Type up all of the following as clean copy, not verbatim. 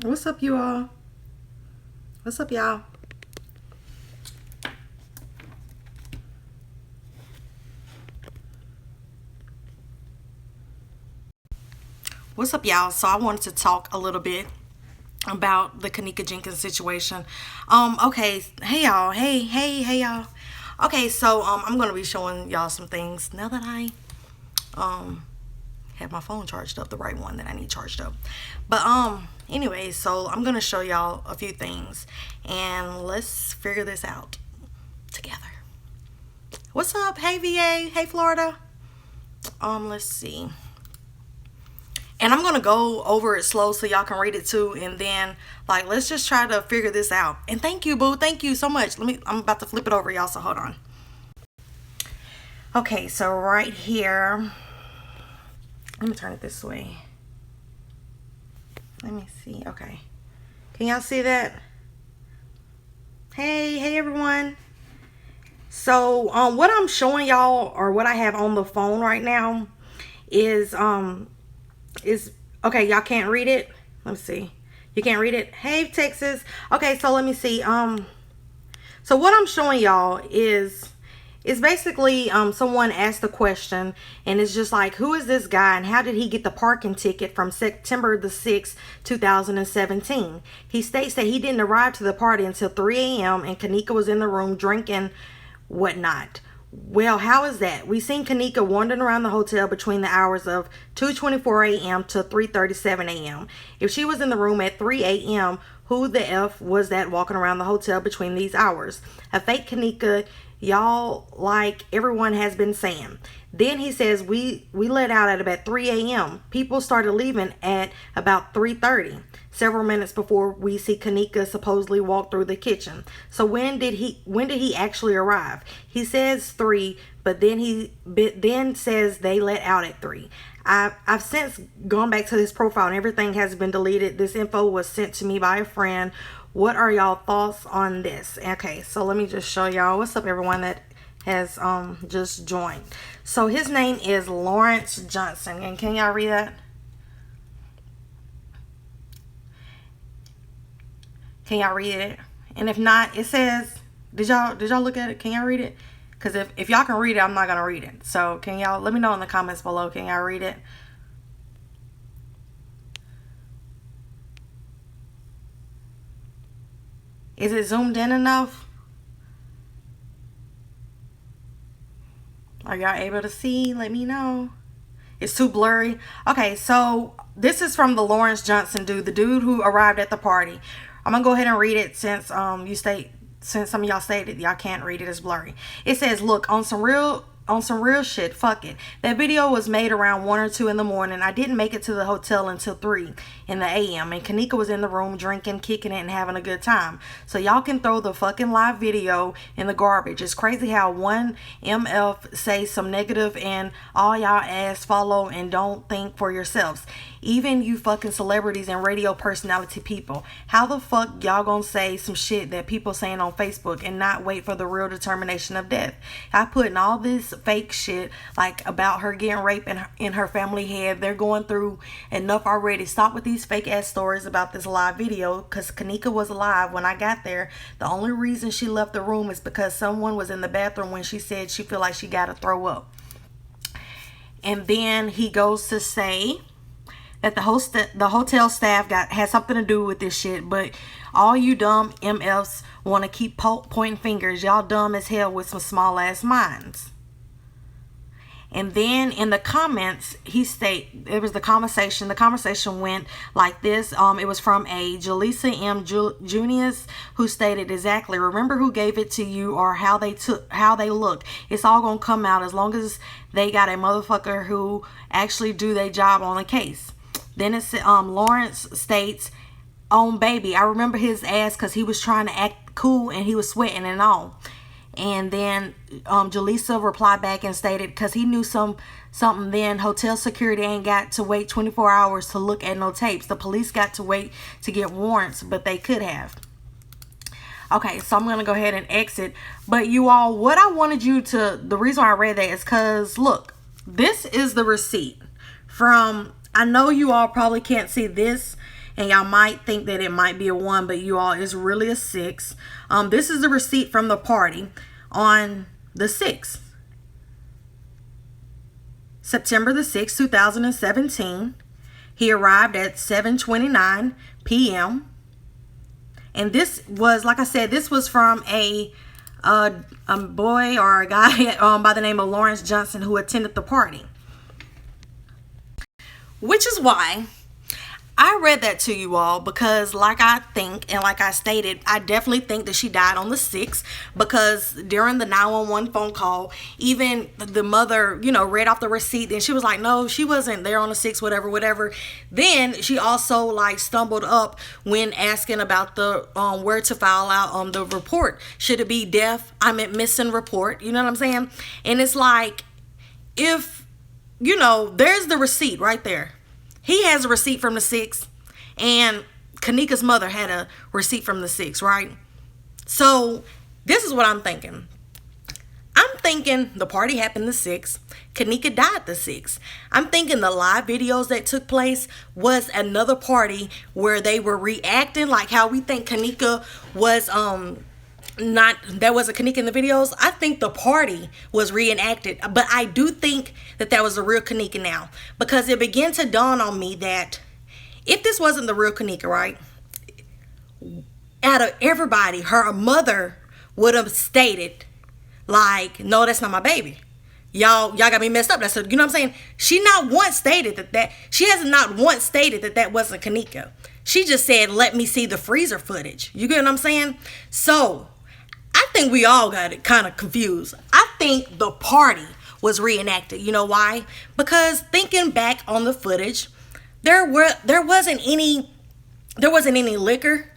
What's up, you all? What's up, y'all? What's up, y'all? So I wanted to talk a little bit about the Kenneka Jenkins situation. Okay, hey y'all, hey y'all. Okay, so I'm gonna be showing y'all some things now that I have my phone charged up, the right one that I need charged up. But anyway, so I'm gonna show y'all a few things, and let's figure this out together. What's up? Hey VA, hey Florida. Let's see. And I'm gonna go over it slow so y'all can read it too, and then let's just try to figure this out. And thank you, boo. Thank you so much. I'm about to flip it over, y'all, so hold on. Okay, so right here, let me turn it this way. Let me see. Okay. Can y'all see that? Hey everyone. So what I'm showing y'all, or what I have on the phone right now, is okay, y'all can't read it. Let me see. You can't read it. Hey Texas. Okay, so let me see. So what I'm showing y'all is basically someone asked a question, and it's just like, who is this guy and how did he get the parking ticket from September the 6th, 2017? He states that he didn't arrive to the party until 3 a.m. and Kenneka was in the room drinking whatnot. Well, how is that? We seen Kenneka wandering around the hotel between the hours of 2:24 a.m. to 3:37 a.m. If she was in the room at 3 a.m., who the F was that walking around the hotel between these hours? A fake Kenneka, y'all, like everyone has been saying. Then he says we let out at about 3 a.m. People started leaving at about 3:30. Several minutes before we see Kenneka supposedly walk through the kitchen. So when did he actually arrive? He says 3, but then says they let out at 3. I've since gone back to his profile and everything has been deleted. This info was sent to me by a friend. What are y'all thoughts on this? Okay, so let me just show y'all. What's up, everyone that has just joined? So his name is Lawrence Johnson, and can y'all read that? Can y'all read it? And if not, it says, did y'all look at it? Can y'all read it? Because if y'all can read it, I'm not gonna read it. So can y'all let me know in the comments below? Can y'all read it? Is it zoomed in enough? Are y'all able to see? Let me know. It's too blurry. Okay, so this is from the Lawrence Johnson dude, the dude who arrived at the party. I'm gonna go ahead and read it since since some of y'all stated y'all can't read it, it's blurry. It says, look, on some real shit, fuck it. That video was made around 1 or 2 in the morning. I didn't make it to the hotel until 3 in the a.m. and Kenneka was in the room drinking, kicking it, and having a good time. So y'all can throw the fucking live video in the garbage. It's crazy how one MF say some negative and all y'all ass follow and don't think for yourselves. Even you fucking celebrities and radio personality people. How the fuck y'all gonna say some shit that people saying on Facebook and not wait for the real determination of death? I put in all this fake shit about her getting raped in her family head. They're going through enough already. Stop with these fake ass stories about this live video, because Kenneka was alive when I got there. The only reason she left the room is because someone was in the bathroom when she said she feel like she gotta throw up. And then he goes to say that the hotel staff had something to do with this shit, but all you dumb MFs want to keep pointing fingers. Y'all dumb as hell with some small ass minds. And then in the comments, it was the conversation. The conversation went like this. It was from a Jaleesa M. Junius, who stated exactly, remember who gave it to you or how they looked. It's all gonna come out as long as they got a motherfucker who actually do their job on the case. Then it's Lawrence states, baby, I remember his ass because he was trying to act cool and he was sweating and all. And then Jaleesa replied back and stated, because he knew something then, hotel security ain't got to wait 24 hours to look at no tapes. The police got to wait to get warrants, but they could have. Okay, so I'm going to go ahead and exit. But you all, what I wanted you to, the reason why I read that is because, look, this is the receipt from, I know you all probably can't see this and y'all might think that it might be a 1, but you all, it's really a 6. This is the receipt from the party on the 6th. September the 6th, 2017. He arrived at 7:29 p.m. And this was, like I said, this was from a boy or a guy by the name of Lawrence Johnson who attended the party. Which is why I read that to you all, because like I think and like I stated, I definitely think that she died on the 6th, because during the 911 phone call, even the mother, you know, read off the receipt and she was like, no, she wasn't there on the 6th, whatever. Then she also like stumbled up when asking about the where to file out on the report. Should it be missing report? You know what I'm saying? And it's like, if, you know, there's the receipt right there. He has a receipt from the 6th, and Kenneka's mother had a receipt from the 6th, right? So this is what I'm thinking. I'm thinking the party happened the 6th. Kenneka died the 6th. I'm thinking the live videos that took place was another party where they were reacting, like how we think Kenneka was there was a Kenneka in the videos. I think the party was reenacted, but I do think that was the real Kenneka now, because it began to dawn on me that if this wasn't the real Kenneka, right, out of everybody, her mother would have stated like, no, that's not my baby. Y'all got me messed up. That's, you know what I'm saying? She not once stated that she has not once stated that wasn't Kenneka. She just said, let me see the freezer footage. You get what I'm saying? So I think we all got it kind of confused. I think the party was reenacted. You know why? Because thinking back on the footage, there wasn't any liquor,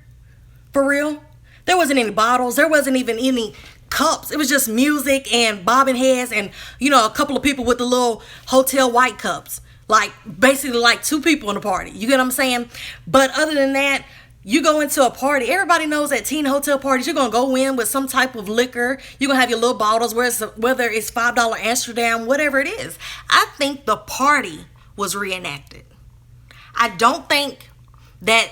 for real. There wasn't any bottles. There wasn't even any cups. It was just music and bobbing heads and, you know, a couple of people with the little hotel white cups. Like basically like 2 people in the party. You get what I'm saying? But other than that, you go into a party, everybody knows at teen hotel parties, you're going to go in with some type of liquor. You're going to have your little bottles, whether it's $5 Amsterdam, whatever it is. I think the party was reenacted. I don't think that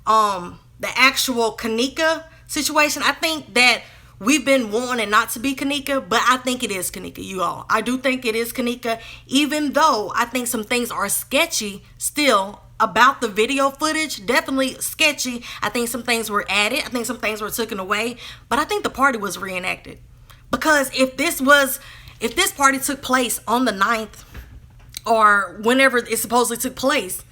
the actual Kenneka situation, I think that we've been wanting not to be Kenneka, but I think it is Kenneka, you all. I do think it is Kenneka, even though I think some things are sketchy still about the video footage. Definitely sketchy. I think some things were added. I think some things were taken away. But I think the party was reenacted. Because if this party took place on the 9th or whenever it supposedly took place,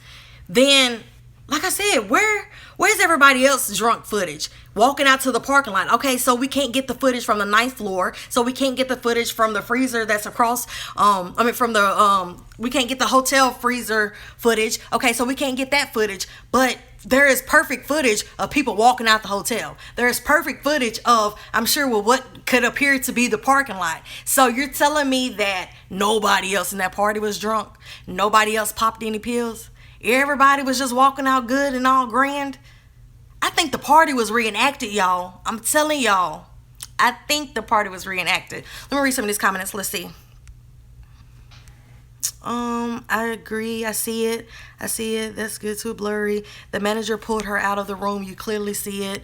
then, like I said, where's everybody else's drunk footage? Walking out to the parking lot. Okay, so we can't get the footage from the 9th floor. So we can't get the footage from the freezer that's across. We can't get the hotel freezer footage. Okay, so we can't get that footage. But there is perfect footage of people walking out the hotel. There is perfect footage of, I'm sure, what could appear to be the parking lot. So you're telling me that nobody else in that party was drunk? Nobody else popped any pills? Everybody was just walking out good and all grand? I think the party was reenacted, y'all. I'm telling y'all. I think the party was reenacted. Let me read some of these comments. Let's see. I agree. I see it. That's good. Too blurry. The manager pulled her out of the room. You clearly see it.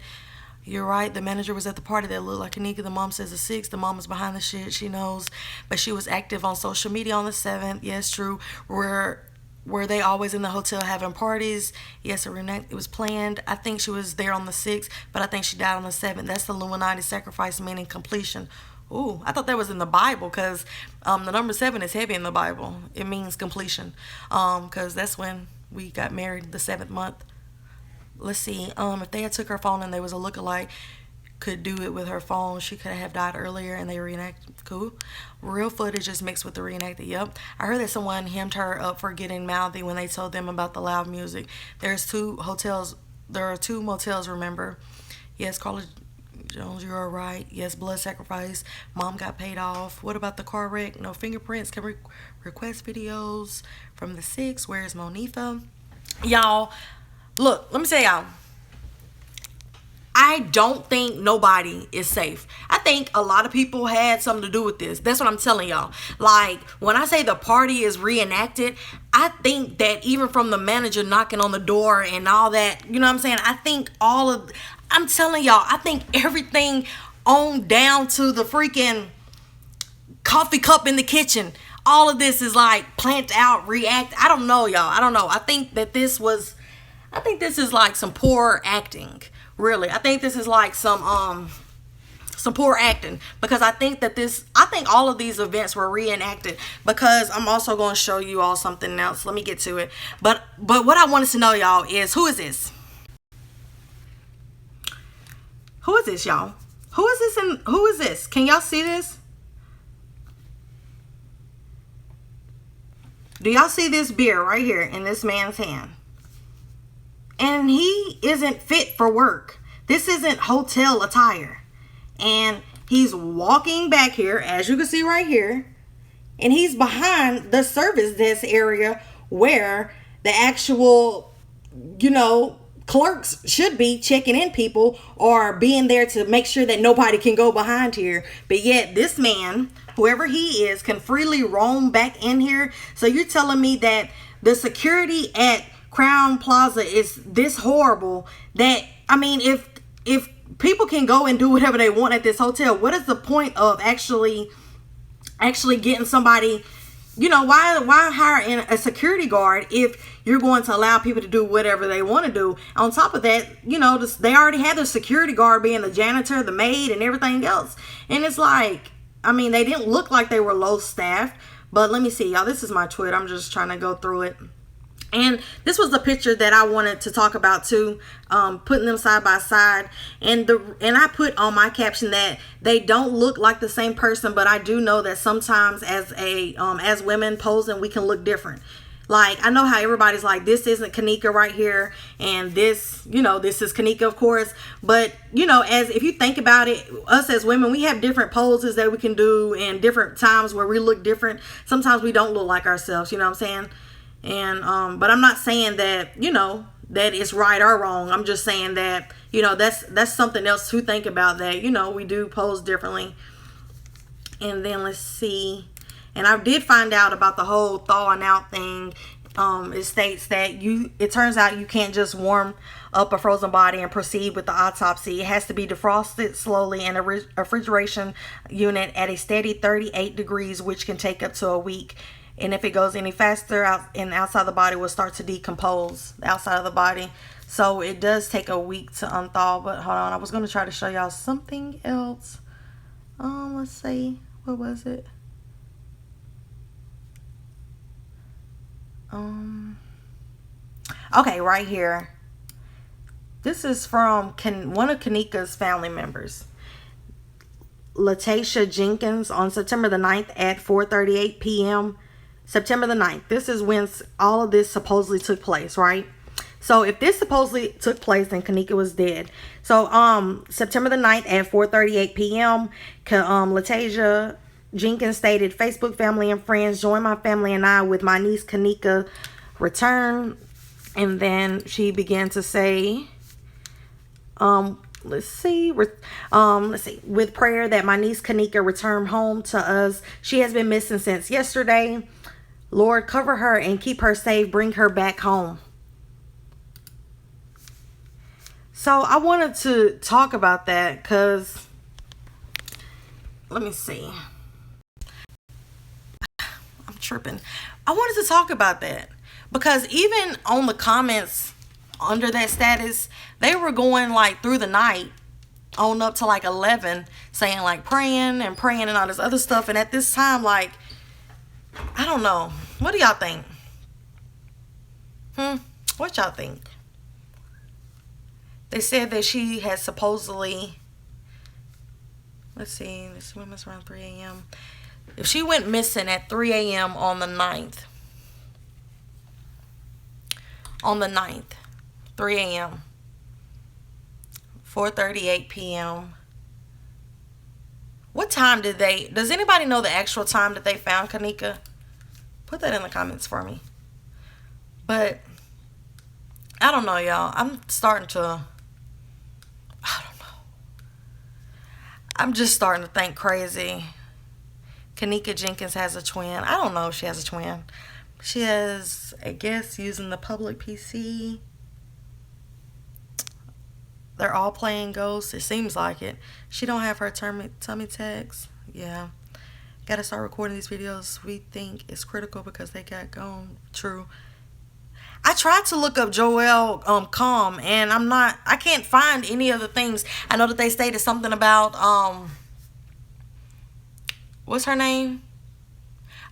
You're right. The manager was at the party that looked like Kenneka. The mom says the 6th. The mom was behind the shit. She knows. But she was active on social media on the 7th. Yes, true. Were they always in the hotel having parties? Yes, it was planned. I think she was there on the 6th, but I think she died on the 7th. That's the Illuminati sacrifice, meaning completion. Ooh, I thought that was in the Bible, because the number 7 is heavy in the Bible. It means completion, because that's when we got married, the 7th month. Let's see. If they had took her phone and there was a lookalike, could do it with her phone. She could have died earlier and they reenacted. Cool. Real footage is mixed with the reenacted. Yep. I heard that someone hemmed her up for getting mouthy when they told them about the loud music. There are 2 motels, remember? Yes, Carla Jones, you're right. Yes, blood sacrifice. Mom got paid off. What about the car wreck? No fingerprints. Can request videos from the 6th. Where's Monifa? Y'all, look, let me tell y'all. I I don't think nobody is safe. I think a lot of people had something to do with this. That's what I'm telling y'all. Like, when I say the party is reenacted, I think that even from the manager knocking on the door and all that, you know what I'm saying? I think I'm telling y'all, I think everything on down to the freaking coffee cup in the kitchen, all of this is like planned out, react. I don't know, y'all. I don't know. I think this is like some poor acting. Really, I think this is like some poor acting, because I think all of these events were reenacted, because I'm also going to show you all something else. Let me get to it. But what I wanted to know, y'all, is who is this? Who is this, y'all? Who is this, and who is this? Can y'all see this? Do y'all see this beer right here in this man's hand? And he isn't fit for work. This isn't hotel attire. And he's walking back here, as you can see right here. And he's behind the service desk area where the actual, clerks should be checking in people or being there to make sure that nobody can go behind here. But yet this man, whoever he is, can freely roam back in here. So you're telling me that the security at Crown Plaza is this horrible that, I mean, if people can go and do whatever they want at this hotel, what is the point of actually getting somebody, why hire a security guard if you're going to allow people to do whatever they want to do? On top of that, they already had their security guard being the janitor, the maid, and everything else. And it's like, I mean, they didn't look like they were low staffed. But let me see, y'all. This is my Twitter. I'm just trying to go through it. And this was the picture that I wanted to talk about too, putting them side by side. And I put on my caption that they don't look like the same person, but I do know that sometimes as women posing, we can look different. Like, I know how everybody's like, this isn't Kenneka right here, and this is Kenneka, of course. But as if you think about it, us as women, we have different poses that we can do, and different times where we look different. Sometimes we don't look like ourselves. You know what I'm saying? And but I'm not saying that that it's right or wrong. I'm just saying that that's something else to think about, that we do pose differently. And then let's see, and I did find out about the whole thawing out thing. It states that it turns out you can't just warm up a frozen body and proceed with the autopsy. It has to be defrosted slowly in a refrigeration unit at a steady 38 degrees, which can take up to a week. And if it goes any faster, outside the body will start to decompose, the outside of the body. So it does take a week to unthaw. But hold on, I was going to try to show y'all something else. Let's see, what was it? Okay, right here. This is from one of Kenneka's family members, Kenneka Jenkins, on September the 9th at 4:38 p.m. September the 9th. This is when all of this supposedly took place, right? So if this supposedly took place, then Kenneka was dead. So September the 9th at 4:38 p.m. Kenneka Jenkins stated, Facebook family and friends, join my family and I with my niece Kenneka return. And then she began to say, let's see, with prayer that my niece Kenneka return home to us. She has been missing since yesterday. Lord, cover her and keep her safe. Bring her back home. So I wanted to talk about that because, let me see. I'm tripping. I wanted to talk about that because even on the comments under that status, they were going like through the night on up to like 11, saying like praying and all this other stuff. And at this time, like, I don't know. What do y'all think? What y'all think? They said that she had supposedly, let's see, this woman's around 3 a.m. If she went missing at 3 a.m. on the 9th, 3 a.m., 4:38 p.m. What time does anybody know the actual time that they found Kenneka? Put that in the comments for me. But I don't know, y'all. I'm starting to, I don't know. I'm just starting to think crazy. Kenneka Jenkins has a twin. I don't know if she has a twin. She has, I guess, using the public PC. They're all playing Ghosts. It seems like it. She don't have her tummy tags. Yeah. Gotta start recording these videos. We think it's critical because they got gone. True. I tried to look up Joelle Calm, and I can't find any of the things. I know that they stated something about what's her name?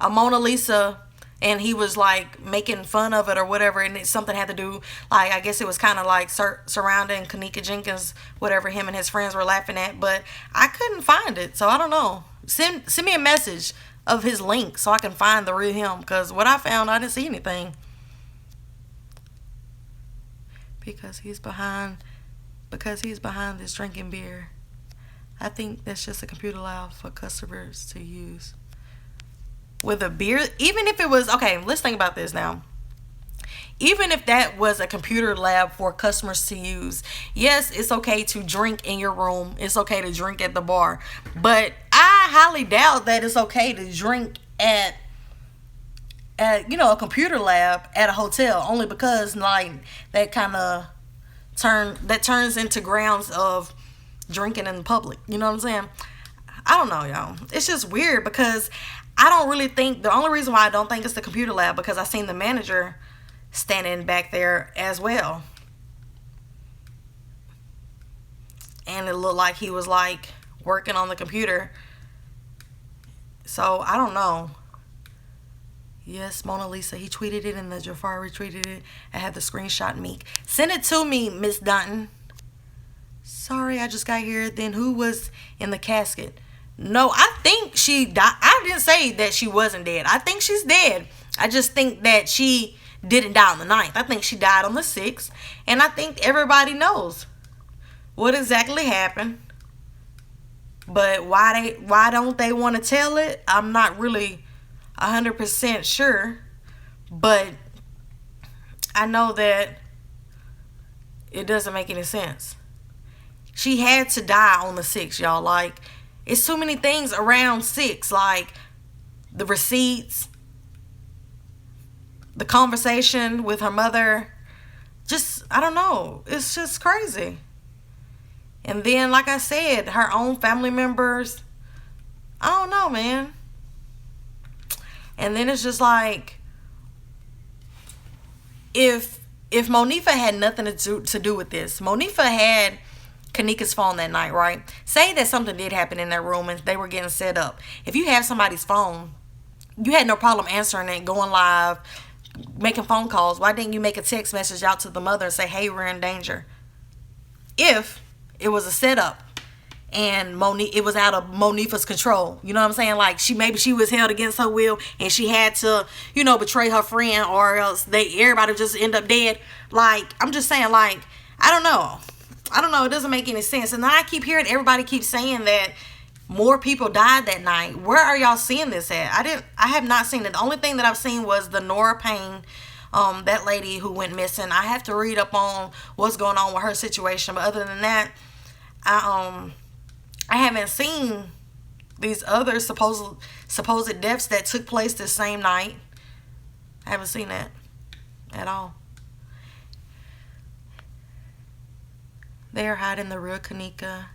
Mona Lisa, and he was like making fun of it or whatever, and something had to do, like, I guess it was kind of like surrounding Kenneka Jenkins, whatever him and his friends were laughing at, but I couldn't find it, so I don't know. Send me a message of his link so I can find the real him, because what I found, I didn't see anything. Because he's behind this drinking beer. I think that's just a computer lab for customers to use. With a beer, even if it was, okay, let's think about this now. Even if that was a computer lab for customers to use, yes, it's okay to drink in your room. It's okay to drink at the bar. But I highly doubt that it's okay to drink at a computer lab at a hotel, only because like that kind of turns into grounds of drinking in public. You know what I'm saying? I don't know, y'all. It's just weird because I don't really think, the only reason why I don't think it's the computer lab, because I seen the manager standing back there as well, and it looked like he was like working on the computer. So I don't know. Yes, Mona Lisa. He tweeted it and the Jafar retweeted it. I had the screenshot. Meek, send it to me, Miss Dunton. Sorry, I just got here. Then who was in the casket? No, I think she died. I didn't say that she wasn't dead. I think she's dead. I just think that she didn't die on the 9th. I think she died on the 6th. And I think everybody knows what exactly happened. But why don't they want to tell it? I'm not really 100% sure. But I know that it doesn't make any sense. She had to die on the 6th, y'all. Like, it's too many things around 6, like the receipts, the conversation with her mother. Just, I don't know. It's just crazy. And then, like I said, her own family members. I don't know, man. And then it's just like, if Monifa had nothing to do with this, Monifa had Kenneka's phone that night, right? Say that something did happen in that room and they were getting set up. If you have somebody's phone, you had no problem answering it, going live, making phone calls. Why didn't you make a text message out to the mother and say, hey, we're in danger? If it was a setup and it was out of Monifa's control, you know what I'm saying? Like, maybe she was held against her will and she had to, betray her friend, or else everybody just end up dead. Like, I'm just saying, like, I don't know. It doesn't make any sense. And then I keep hearing everybody keep saying that more people died that night. Where are y'all seeing this at? I have not seen it. The only thing that I've seen was the Nora Payne, that lady who went missing. I have to read up on what's going on with her situation. But other than that, I haven't seen these other supposed deaths that took place the same night. I haven't seen that at all. They're hiding the real Kenneka.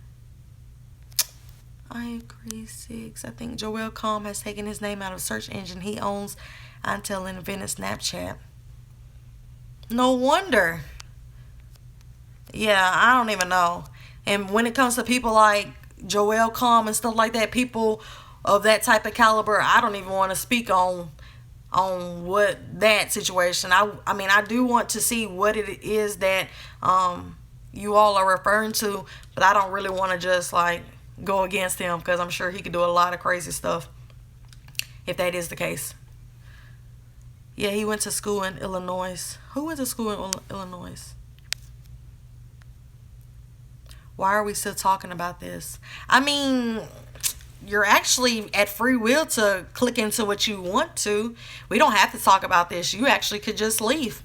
I agree, 6. I think Joelle Calm has taken his name out of search engine. He owns Intel and invented Snapchat. No wonder. Yeah, I don't even know. And when it comes to people like Joelle Calm and stuff like that, people of that type of caliber, I don't even want to speak on what that situation. I mean, I do want to see what it is that you all are referring to, but I don't really want to just like go against him, because I'm sure he could do a lot of crazy stuff if that is the case. Yeah, he went to school in Illinois. Who went to school in Illinois? Why are we still talking about this? I mean, you're actually at free will to click into what you want to. We don't have to talk about this. You actually could just leave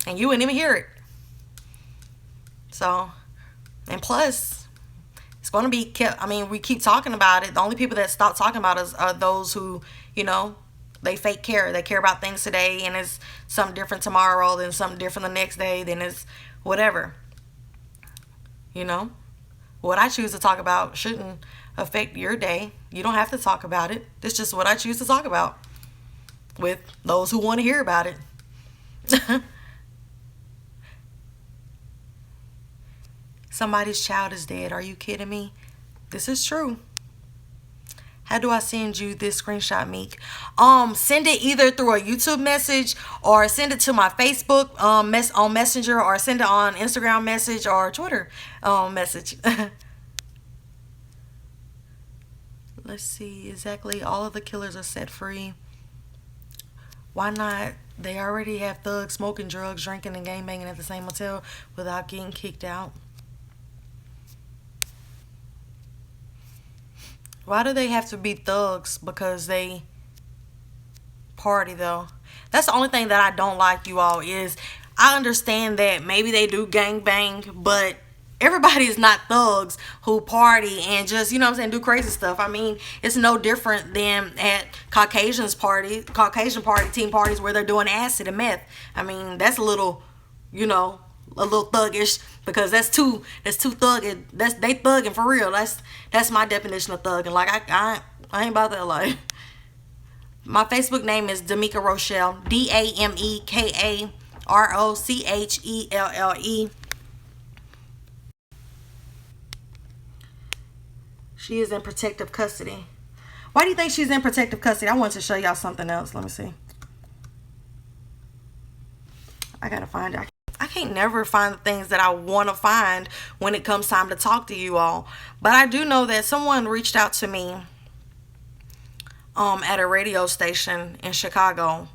and you wouldn't even hear it. So, and plus, it's It's going to be kept. I mean, we keep talking about it. The only people that stop talking about us are those who, you know, they fake care. They care about things today, and it's something different tomorrow, then something different the next day, then it's whatever. You know, what I choose to talk about shouldn't affect your day. You don't have to talk about it. It's just what I choose to talk about with those who want to hear about it. Somebody's child is dead. Are you kidding me? This is true. How do I send you this screenshot, Meek? Send it either through a YouTube message or send it to my Facebook on Messenger, or send it on Instagram message or Twitter message. Let's see. Exactly. All of the killers are set free. Why not? They already have thugs smoking drugs, drinking, and gangbanging at the same hotel without getting kicked out. Why do they have to be thugs? Because they party, though. That's the only thing that I don't like, you all, is I understand that maybe they do gangbang, but everybody is not thugs who party and just, you know what I'm saying, do crazy stuff. I mean, it's no different than at Caucasian party team parties where they're doing acid and meth. I mean, that's a little, you know, a little thuggish, because that's too thugging. They thugging for real. That's my definition of thugging. Like I ain't about that life. My Facebook name is Dameka Rochelle. DAMEKAROCHELLE. She is in protective custody. Why do you think she's in protective custody? I want to show y'all something else. Let me see. I gotta find it. I can't never find the things that I want to find when it comes time to talk to you all. But I do know that someone reached out to me at a radio station in Chicago,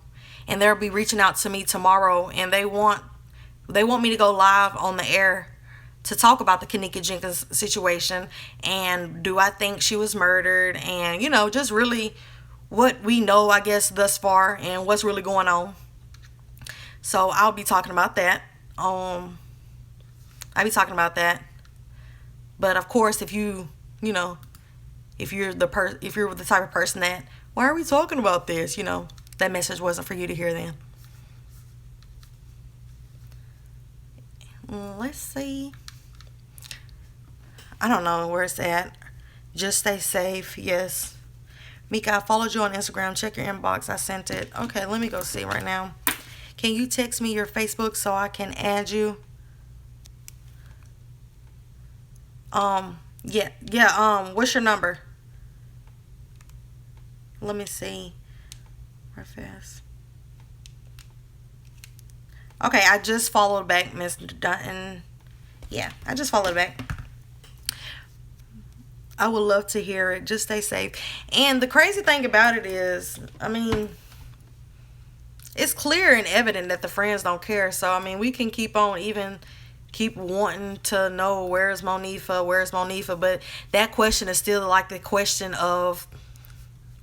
and they'll be reaching out to me tomorrow, and they want me to go live on the air to talk about the Kenneka Jenkins situation, and do I think she was murdered, and, you know, just really what we know, I guess, thus far, and what's really going on. So I'll be talking about that. I'll be talking about that. But of course, if you're the type of person that, why are we talking about this? You know, that message wasn't for you to hear then. Let's see. I don't know where it's at. Just stay safe. Yes. Mika, I followed you on Instagram. Check your inbox. I sent it. Okay, let me go see right now. Can you text me your Facebook so I can add you? What's your number? Let me see. Real fast. Okay, I just followed back, Miss Dutton. Yeah, I just followed back. I would love to hear it. Just stay safe. And the crazy thing about it is, I mean, it's clear and evident that the friends don't care. So, I mean, we can keep wanting to know where's Monifa, but that question is still like the question of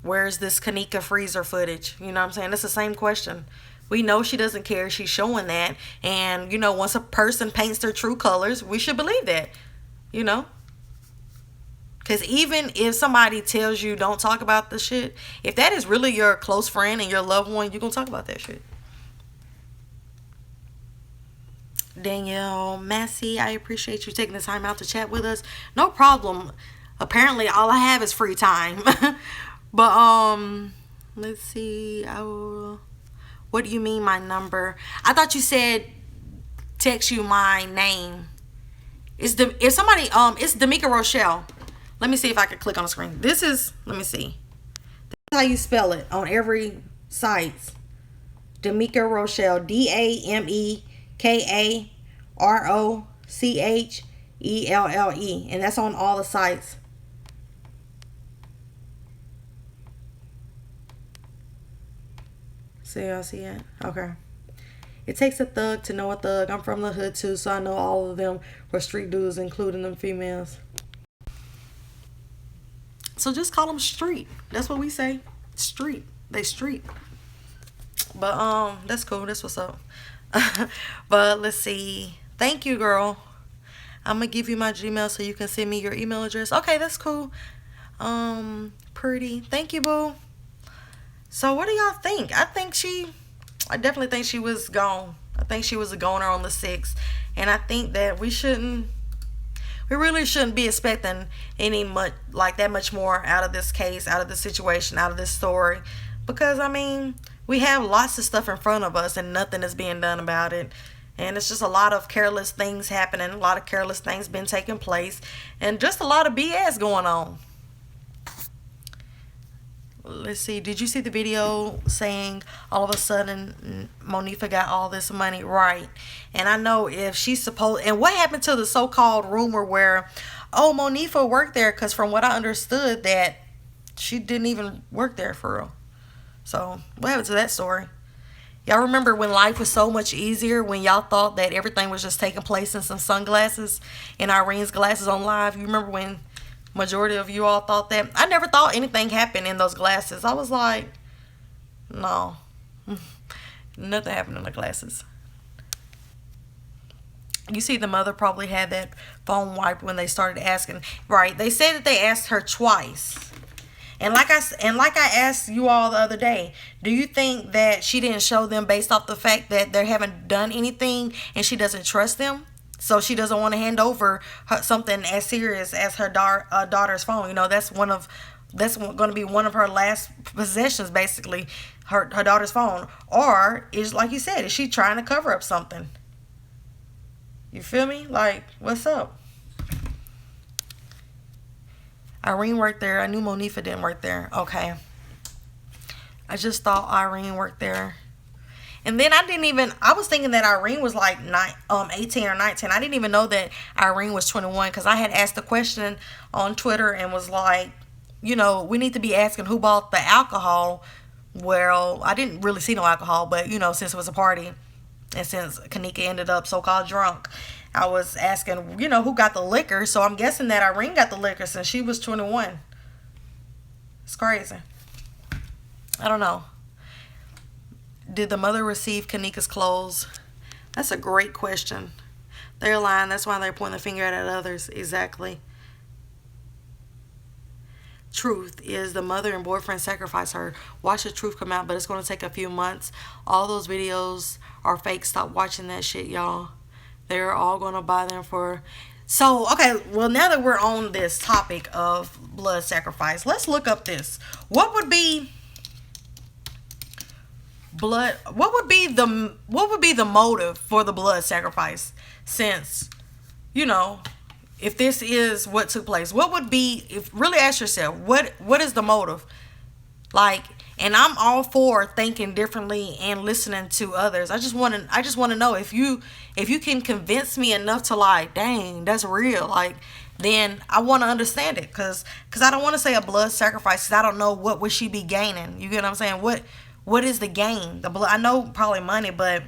where's this Kenneka freezer footage? You know what I'm saying? It's the same question. We know she doesn't care. She's showing that. And, you know, once a person paints their true colors, we should believe that, you know? Because even if somebody tells you don't talk about the shit, if that is really your close friend and your loved one, you're going to talk about that shit. Danielle Massey, I appreciate you taking the time out to chat with us. No problem. Apparently, all I have is free time. But, let's see. What do you mean my number? I thought you said text you my name. It's Dameka Rochelle. Let me see if I can click on the screen. Let me see. This is how you spell it on every site. Dameka Rochelle. DAMEKAROCHELLE. And that's on all the sites. So y'all see it? Okay. It takes a thug to know a thug. I'm from the hood too, so I know all of them were street dudes, including them females. So just call them street. That's what we say. Street. They street. But that's cool. That's what's up. But let's see. Thank you, girl. I'm gonna give you my Gmail so you can send me your email address. Okay, that's cool. Pretty. Thank you, boo. So what do y'all think? I definitely think she was gone. I think she was a goner on the 6th. And I think that we really shouldn't be expecting any much like that much more out of this case, out of this situation, out of this story. Because I mean, we have lots of stuff in front of us and nothing is being done about it. And it's just a lot of careless things happening, a lot of careless things been taking place, and just a lot of BS going on. Let's see, did you see the video saying all of a sudden Monifa got all this money? Right. And I know if she's supposed, and what happened to the so-called rumor where, oh, Monifa worked there? Because from what I understood, that she didn't even work there for real. So what happened to that story? Y'all remember when life was so much easier, when y'all thought that everything was just taking place in some sunglasses, in Irene's glasses on live? You remember when majority of you all thought that? I never thought anything happened in those glasses. I was like, no, nothing happened in the glasses. You see, the mother probably had that phone wiped when they started asking. Right? They said that they asked her twice. And like I asked you all the other day, do you think that she didn't show them based off the fact that they haven't done anything and she doesn't trust them? So she doesn't want to hand over something as serious as her daughter's phone. You know, that's going to be one of her last possessions, basically, her daughter's phone. Or is, like you said, is she trying to cover up something? You feel me? Like, what's up? Irene worked there. I knew Monifa didn't work there. Okay. I just thought Irene worked there. And then I was thinking that Irene was like 18 or 19. I didn't even know that Irene was 21 because I had asked the question on Twitter and was like, you know, we need to be asking who bought the alcohol. Well, I didn't really see no alcohol, but, you know, since it was a party and since Kenneka ended up so-called drunk, I was asking, you know, who got the liquor. So I'm guessing that Irene got the liquor since she was 21. It's crazy. I don't know. Did the mother receive Kenneka's clothes? That's a great question. They're lying. That's why they're pointing the finger at others. Exactly. Truth is the mother and boyfriend sacrificed her. Watch the truth come out, but it's going to take a few months. All those videos are fake. Stop watching that shit, y'all. They're all going to buy them for... So, okay, well, now that we're on this topic of blood sacrifice, let's look up this. What would be the motive for the blood sacrifice? Since, you know, if this is what took place, what would be, if really ask yourself, what is the motive? Like, and I'm all for thinking differently and listening to others. I just want to know if you can convince me enough to like, dang, that's real. Like, then I want to understand it, cause I don't want to say a blood sacrifice, cause I don't know what would she be gaining. You get what I'm saying? What is the gain? The blood, I know probably money, but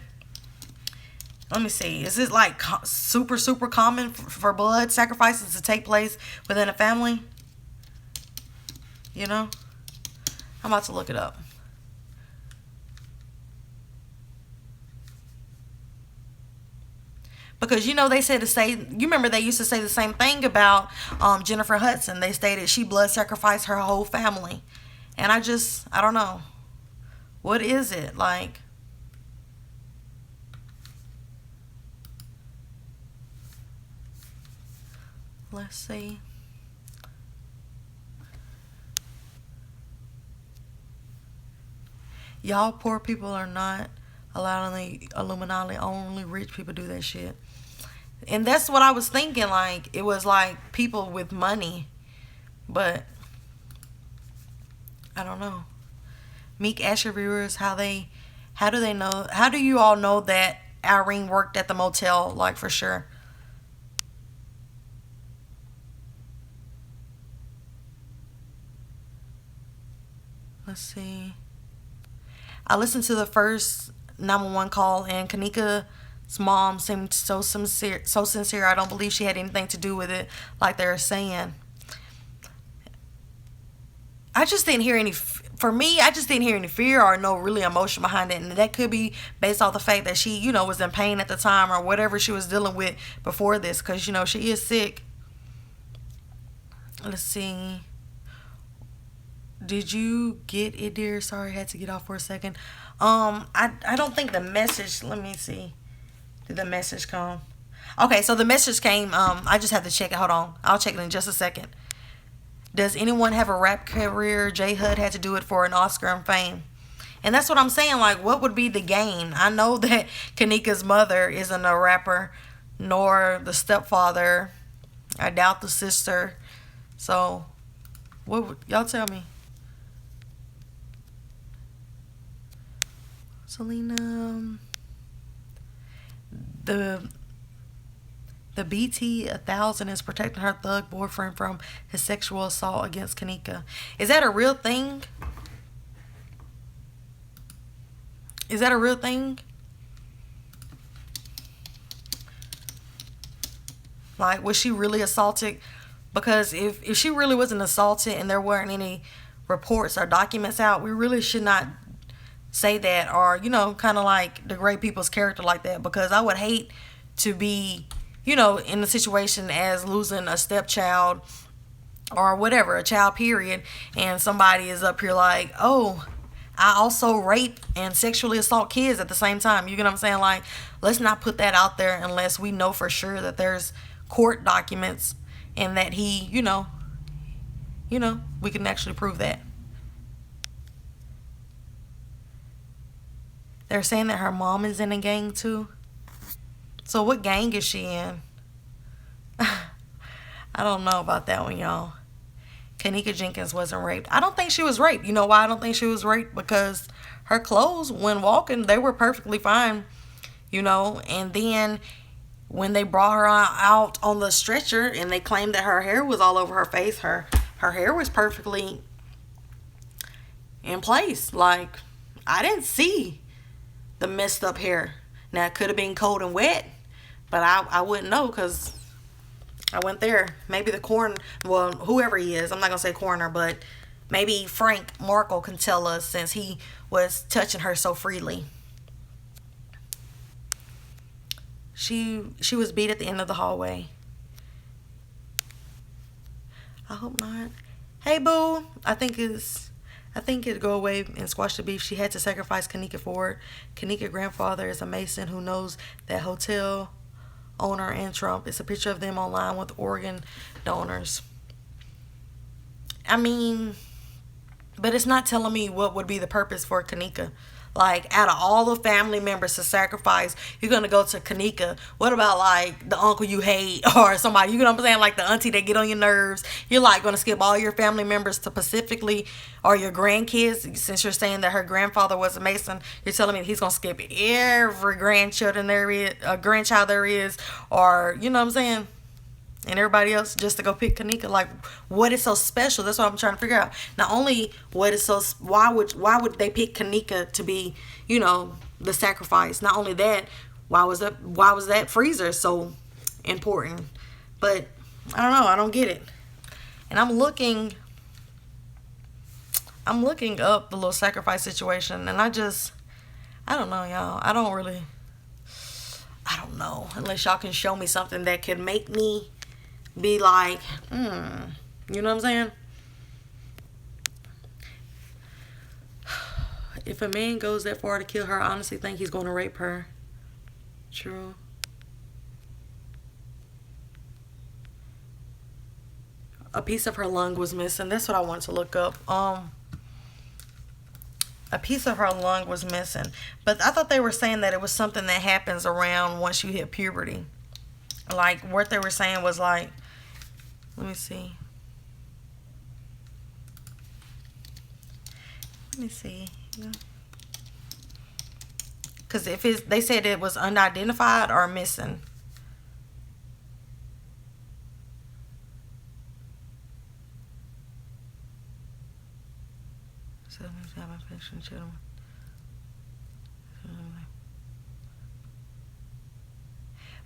let me see. Is it like super common for blood sacrifices to take place within a family? You know? I'm about to look it up. Because, you know, they said you remember they used to say the same thing about Jennifer Hudson. They stated she blood sacrificed her whole family. And I don't know. What is it? Like, let's see. Y'all poor people are not allowed in the Illuminati. Only rich people do that shit. And that's what I was thinking. Like, it was like people with money. But I don't know. Meek, ask your viewers how do they know? How do you all know that Irene worked at the motel? Like, for sure. Let's see. I listened to the first 911 call, and Kenneka's mom seemed so sincere. I don't believe she had anything to do with it, like they're saying. I just didn't hear any for me, I just didn't hear any fear or no really emotion behind it. And that could be based off the fact that she, was in pain at the time or whatever she was dealing with before this. Because, she is sick. Let's see. Did you get it, dear? Sorry, I had to get off for a second. I don't think the message, let me see. Did the message come? Okay, so the message came. I just have to check it. Hold on. I'll check it in just a second. Does anyone have a rap career? J Hud had to do it for an Oscar and fame. And that's what I'm saying. Like, what would be the gain? I know that Kenneka's mother isn't a rapper, nor the stepfather. I doubt the sister. So, what would y'all tell me? Selena, the BT 1000 is protecting her thug boyfriend from his sexual assault against Kenneka. Is that a real thing? Is that a real thing? Like, was she really assaulted? Because if she really wasn't assaulted and there weren't any reports or documents out, we really should not say that or, kind of like degrade people's character like that. Because I would hate to be, in a situation as losing a stepchild or whatever, a child period, and somebody is up here like, oh, I also rape and sexually assault kids at the same time. You get what I'm saying? Like, let's not put that out there unless we know for sure that there's court documents and that he, we can actually prove that. They're saying that her mom is in a gang too. So what gang is she in? I don't know about that one, y'all. Kenneka Jenkins wasn't raped. I don't think she was raped. You know why I don't think she was raped? Because her clothes, when walking, they were perfectly fine. And then when they brought her out on the stretcher and they claimed that her hair was all over her face, her hair was perfectly in place. Like, I didn't see the messed up hair. Now, it could have been cold and wet, but I wouldn't know because I went there. Maybe the coroner, well, whoever he is, I'm not going to say coroner, but maybe Frank Markle can tell us since he was touching her so freely. She was beat at the end of the hallway. I hope not. Hey, boo. I think it'd go away and squash the beef. She had to sacrifice Kenneka for it. Kenneka's grandfather is a Mason who knows that hotel owner and Trump. It's a picture of them online with organ donors. I mean, but it's not telling me what would be the purpose for Kenneka. Like, out of all the family members to sacrifice, you're going to go to Kenneka. What about, like, the uncle you hate or somebody, you know what I'm saying? Like, the auntie that get on your nerves. You're, like, going to skip all your family members to specifically, or your grandkids, since you're saying that her grandfather was a Mason. You're telling me he's going to skip every grandchild there is, or, you know what I'm saying? And everybody else just to go pick Kenneka. Like, what is so special? That's what I'm trying to figure out. Not only what is so, why would they pick Kenneka to be, the sacrifice? Not only that, why was that freezer so important? But I don't know. I don't get it. And I'm looking up the little sacrifice situation, and I don't know, y'all. I don't know unless y'all can show me something that could make me be like, you know what I'm saying? If a man goes that far to kill her, I honestly think he's going to rape her. True. A piece of her lung was missing. That's what I wanted to look up. A piece of her lung was missing. But I thought they were saying that it was something that happens around once you hit puberty. Like, what they were saying was like, let me see. Because they said it was unidentified or missing.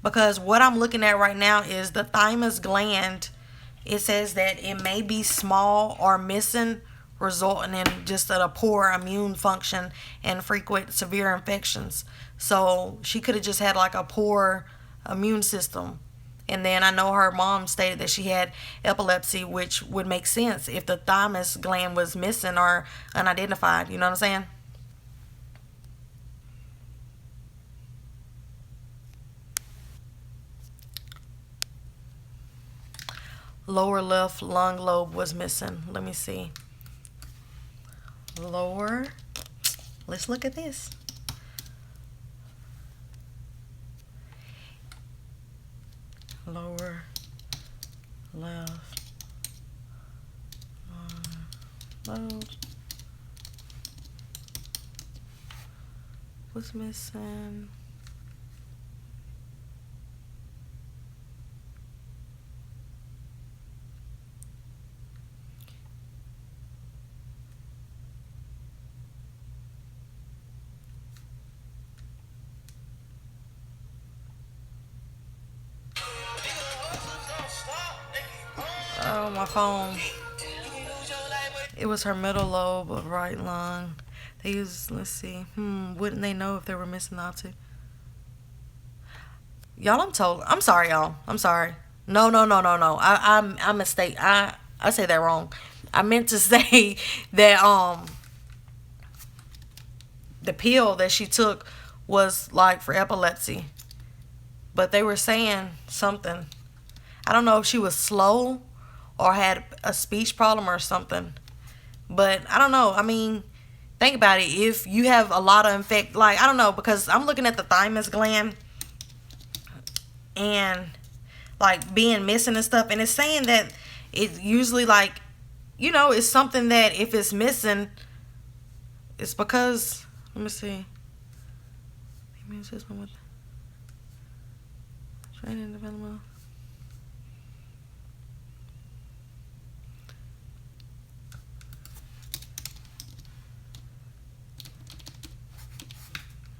Because what I'm looking at right now is the thymus gland. It says that it may be small or missing resulting in just a poor immune function and frequent severe infections. So she could have just had like a poor immune system. And then I know her mom stated that she had epilepsy, which would make sense if the thymus gland was missing or unidentified. You know what I'm saying? Lower left lung lobe was missing. Let me see. Lower. Let's look at this. Lower left lobe was missing. Oh, my phone. It was her middle lobe of right lung. They use, let's see. Wouldn't they know if they were missing out too? Y'all, I'm sorry, y'all. I'm sorry. No, no, no, no, no. I mistake. I say that wrong. I meant to say that the pill that she took was like for epilepsy. But they were saying something. I don't know if she was slow or had a speech problem or something. But I don't know. I mean, think about it. If you have a lot of like, I don't know, because I'm looking at the thymus gland and like being missing and stuff, and it's saying that it's usually like, it's something that if it's missing, it's because, let me see. Immune system with training development.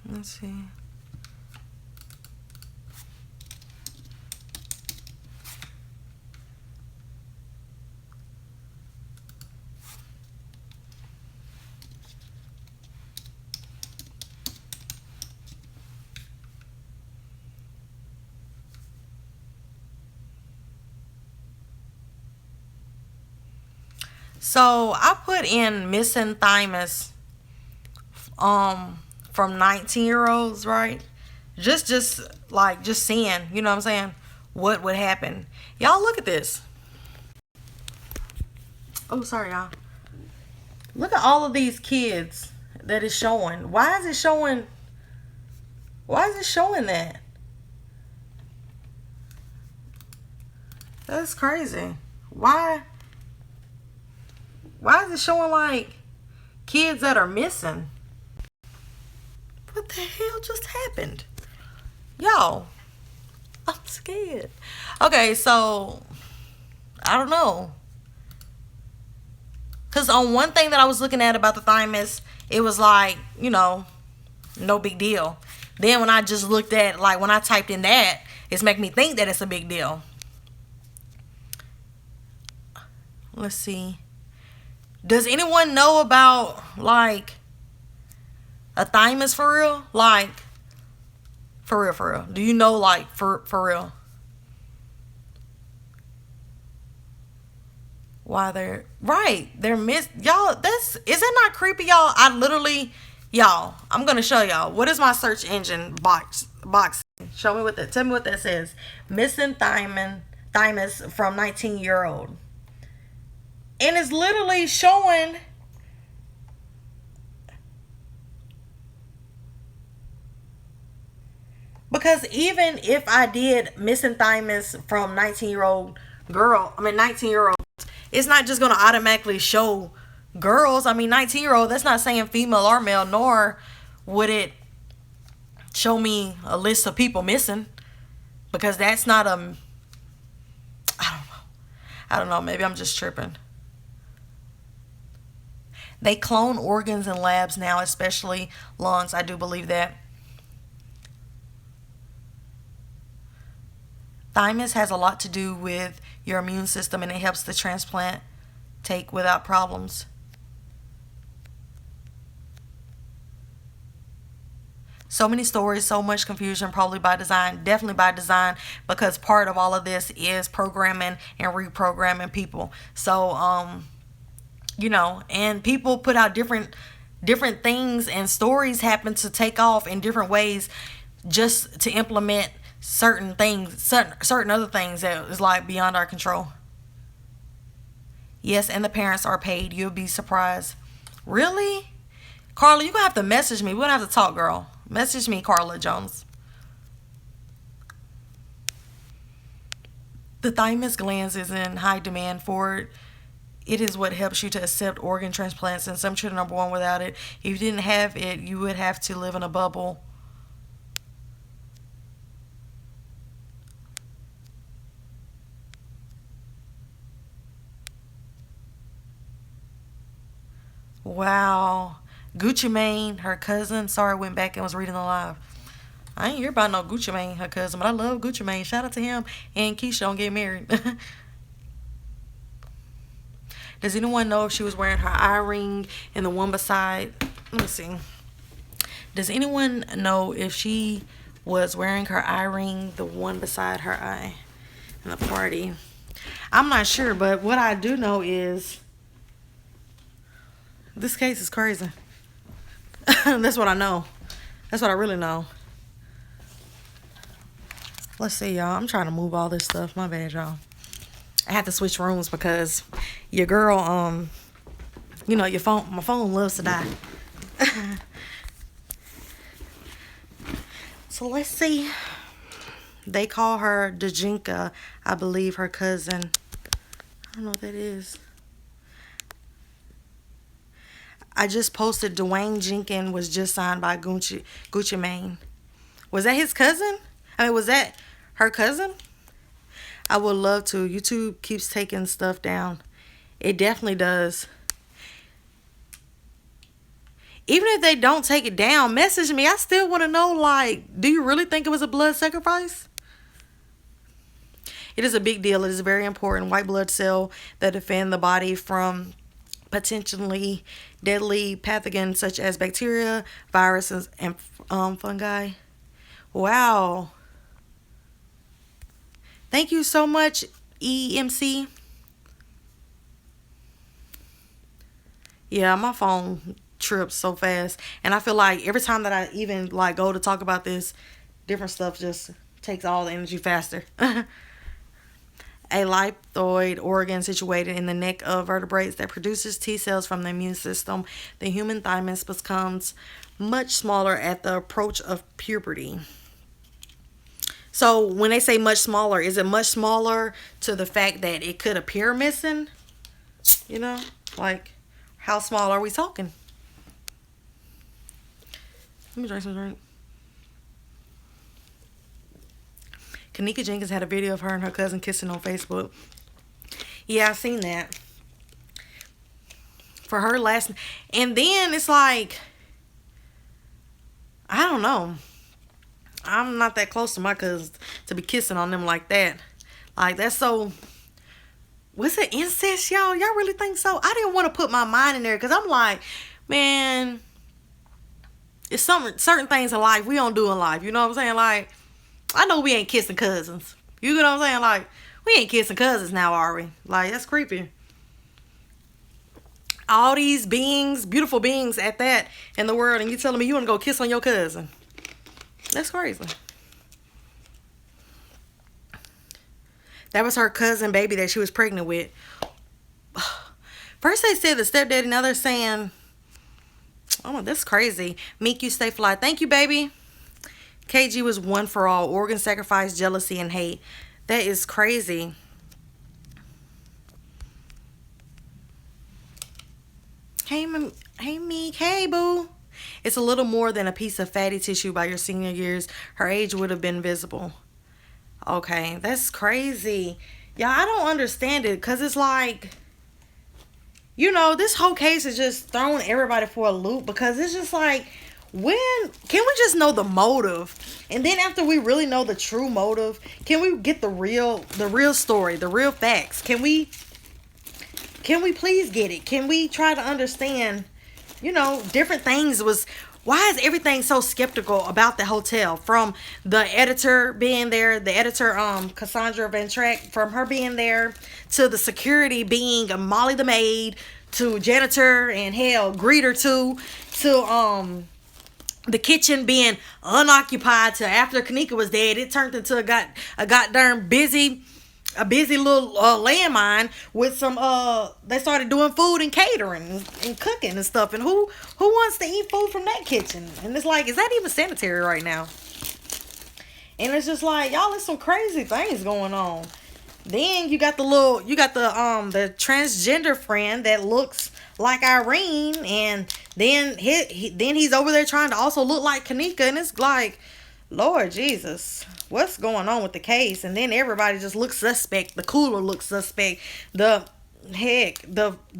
Let's see. So I put in missing thymus from 19-year-olds, right? Just seeing, you know what I'm saying, what would happen. Y'all look at this. Oh, sorry, y'all. Look at all of these kids that is showing. Why is it showing that? That's crazy. Why is it showing like kids that are missing? What the hell just happened? Y'all, I'm scared. Okay, so I don't know. Because on one thing that I was looking at about the thymus, it was like, no big deal. Then when I just looked at, like when I typed in that, it's making me think that it's a big deal. Let's see. Does anyone know about like a thymus for real? Like for real. Do you know like for real? Why they're missed, y'all. Is it not creepy, y'all? I'm gonna show y'all. What is my search engine box? Show me tell me what that says. Missing thymus from 19-year-old. And it's literally showing because even if I did missing thymus from 19-year-old it's not just going to automatically show girls. 19-year-old, that's not saying female or male, nor would it show me a list of people missing, because that's not I don't know, maybe I'm just tripping. They clone organs in labs now, especially lungs. I do believe that. Thymus has a lot to do with your immune system, and it helps the transplant take without problems. So many stories, so much confusion, probably by design, definitely by design, because part of all of this is programming and reprogramming people. So, and people put out different things, and stories happen to take off in different ways just to implement certain things, certain other things that is like beyond our control. Yes, and the parents are paid. You'll be surprised. Really? Carla, you're going to have to message me. We're going to have to talk, girl. Message me, Carla Jones. The thymus glands is in high demand for it. It is what helps you to accept organ transplants, and some children are born without it. If you didn't have it, you would have to live in a bubble. Wow. Gucci Mane, her cousin. Sorry, I went back and was reading the live. I ain't hear about no Gucci Mane, her cousin, but I love Gucci Mane. Shout out to him and Keisha don't get married. Does anyone know if she was wearing her eye ring and the one beside? Let me see. Does anyone know if she was wearing her eye ring, the one beside her eye, in the party? I'm not sure, but what I do know is this case is crazy. That's what I know. That's what I really know. Let's see, y'all. I'm trying to move all this stuff. My bad, y'all. I had to switch rooms because your girl, my phone loves to die. So let's see. They call her Dejinka, I believe, her cousin. I don't know what that is. I just posted Dwayne Jenkins was just signed by Gucci Mane. Was that his cousin? Was that her cousin? I would love to. YouTube keeps taking stuff down. It definitely does. Even if they don't take it down, message me. I still want to know, do you really think it was a blood sacrifice? It is a big deal. It is very important. White blood cell that defend the body from potentially deadly pathogens such as bacteria, viruses, and fungi. Wow. Thank you so much, EMC. Yeah, my phone trips so fast. And I feel like every time that I even go to talk about this, different stuff just takes all the energy faster. A lithoid organ situated in the neck of vertebrates that produces T cells from the immune system. The human thymus becomes much smaller at the approach of puberty. So when they say much smaller, is it much smaller to the fact that it could appear missing? How small are we talking? Let me drink some drink. Kenneka Jenkins had a video of her and her cousin kissing on Facebook. Yeah, I've seen that. For her last... And then it's I don't know. I'm not that close to my cousins to be kissing on them like that. That's so... Was it incest, y'all? Y'all really think so? I didn't want to put my mind in there because I'm man, it's certain things in life we don't do in life. You know what I'm saying? I know we ain't kissing cousins. You know what I'm saying? We ain't kissing cousins now, are we? That's creepy. All these beings, beautiful beings at that in the world, and you telling me you want to go kiss on your cousin. That's crazy. That was her cousin baby that she was pregnant with. First they said the stepdaddy, now they're saying, oh, that's crazy. Meek, you stay fly. Thank you, baby. KG was one for all. Organ sacrifice, jealousy, and hate. That is crazy. Hey, Meek. Hey, boo. It's a little more than a piece of fatty tissue by your senior years. Her age would have been visible. Okay, that's crazy. Y'all, I don't understand it because it's this whole case is just throwing everybody for a loop because it's just when can we just know the motive? And then after we really know the true motive, can we get the real story, the real facts? Can we please get it? Can we try to understand, different things why is everything so skeptical about the hotel? From the editor being there, the editor, Cassandra Van Track, from her being there, to the security being Molly the maid, to janitor and hell greeter to the kitchen being unoccupied, to after Kenneka was dead, it turned into a goddamn busy little landmine with some they started doing food and catering and cooking and stuff, and who wants to eat food from that kitchen? And it's like, is that even sanitary right now? And it's just like, y'all, there's some crazy things going on. Then you got the transgender friend that looks like Irene, and then he's over there trying to also look like Kenneka, and it's like, Lord Jesus, what's going on with the case? And then everybody just looks suspect. The cooler looks suspect. The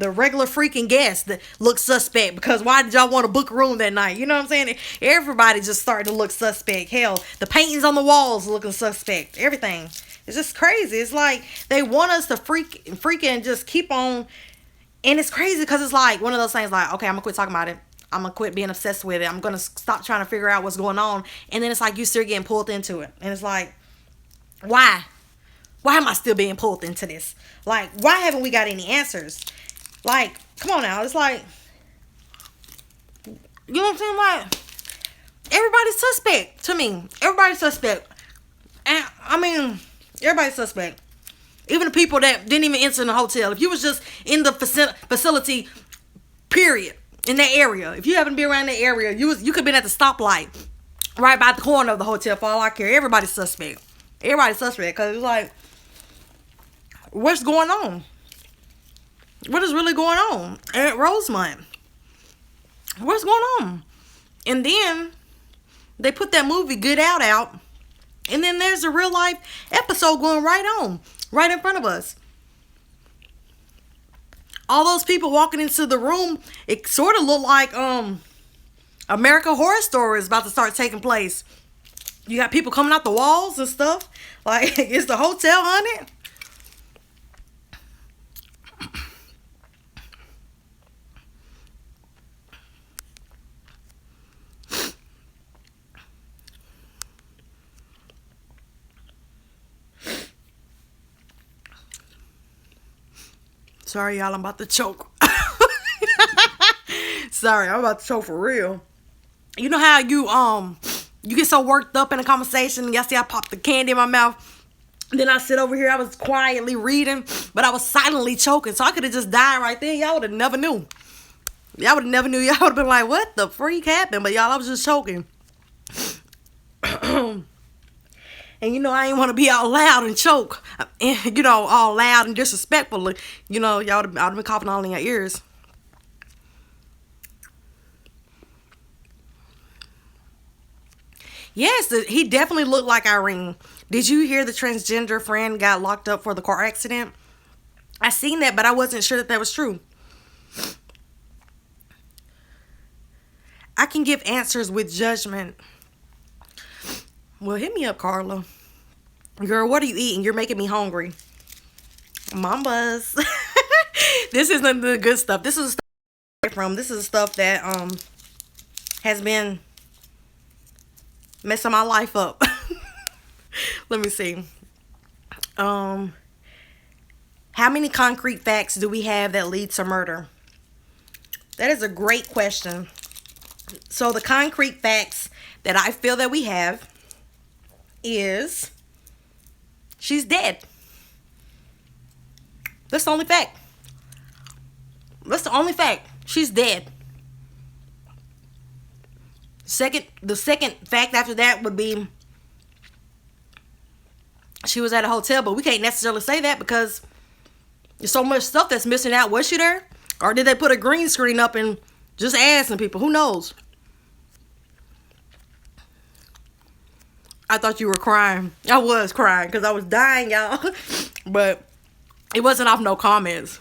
regular freaking guest that looks suspect, because why did y'all want to book a room that night? You know what I'm saying? Everybody just starting to look suspect. Hell, the paintings on the walls looking suspect. Everything. It's just crazy. It's like they want us to freaking just keep on. And it's crazy because it's like one of those things like, okay, I'm going to quit talking about it. I'm going to quit being obsessed with it. I'm going to stop trying to figure out what's going on. And then it's like you still getting pulled into it. And it's like, why? Why am I still being pulled into this? Like, why haven't we got any answers? Like, come on now. It's like, you know what I'm saying? Like, everybody's suspect to me. Everybody's suspect. And, I mean, everybody's suspect. Even the people that didn't even enter in the hotel. If you was just in the facility, period, in that area. If you haven't been around that area, you could have been at the stoplight right by the corner of the hotel for all I care. Everybody's suspect. Everybody's suspect. Because it's like, what's going on? What is really going on at Rosemont? What's going on? And then they put that movie Get Out. And then there's a real life episode going right on. Right in front of us. All those people walking into the room, it sort of looked like American Horror Story is about to start taking place. You got people coming out the walls and stuff. Like, is the hotel haunted? Sorry, y'all, I'm about to choke. Sorry, I'm about to choke for real. You know how you get so worked up in a conversation, y'all see I popped the candy in my mouth. Then I sit over here, I was quietly reading, but I was silently choking, so I could have just died right there. Y'all would have never knew. Y'all would have never knew. Y'all would have been like, what the freak happened? But y'all, I was just choking. And, you know, I ain't want to be all loud and choke. And, you know, all loud and disrespectful. You know, y'all would have been coughing all in your ears. Yes, he definitely looked like Irene. Did you hear the transgender friend got locked up for the car accident? I seen that, but I wasn't sure that was true. I can give answers with judgment. Well, hit me up, Carla. Girl, what are you eating? You're making me hungry. Mambas. This isn't the good stuff. This is stuff that has been messing my life up. Let me see. How many concrete facts do we have that lead to murder? That is a great question. So the concrete facts that I feel that we have is she's dead. That's the only fact. That's the only fact. She's dead. The second fact after that would be she was at a hotel, but we can't necessarily say that because there's so much stuff that's missing out. Was she there? Or did they put a green screen up and just asking people? Who knows? I thought you were crying. I was crying because I was dying, y'all. But it wasn't off no comments.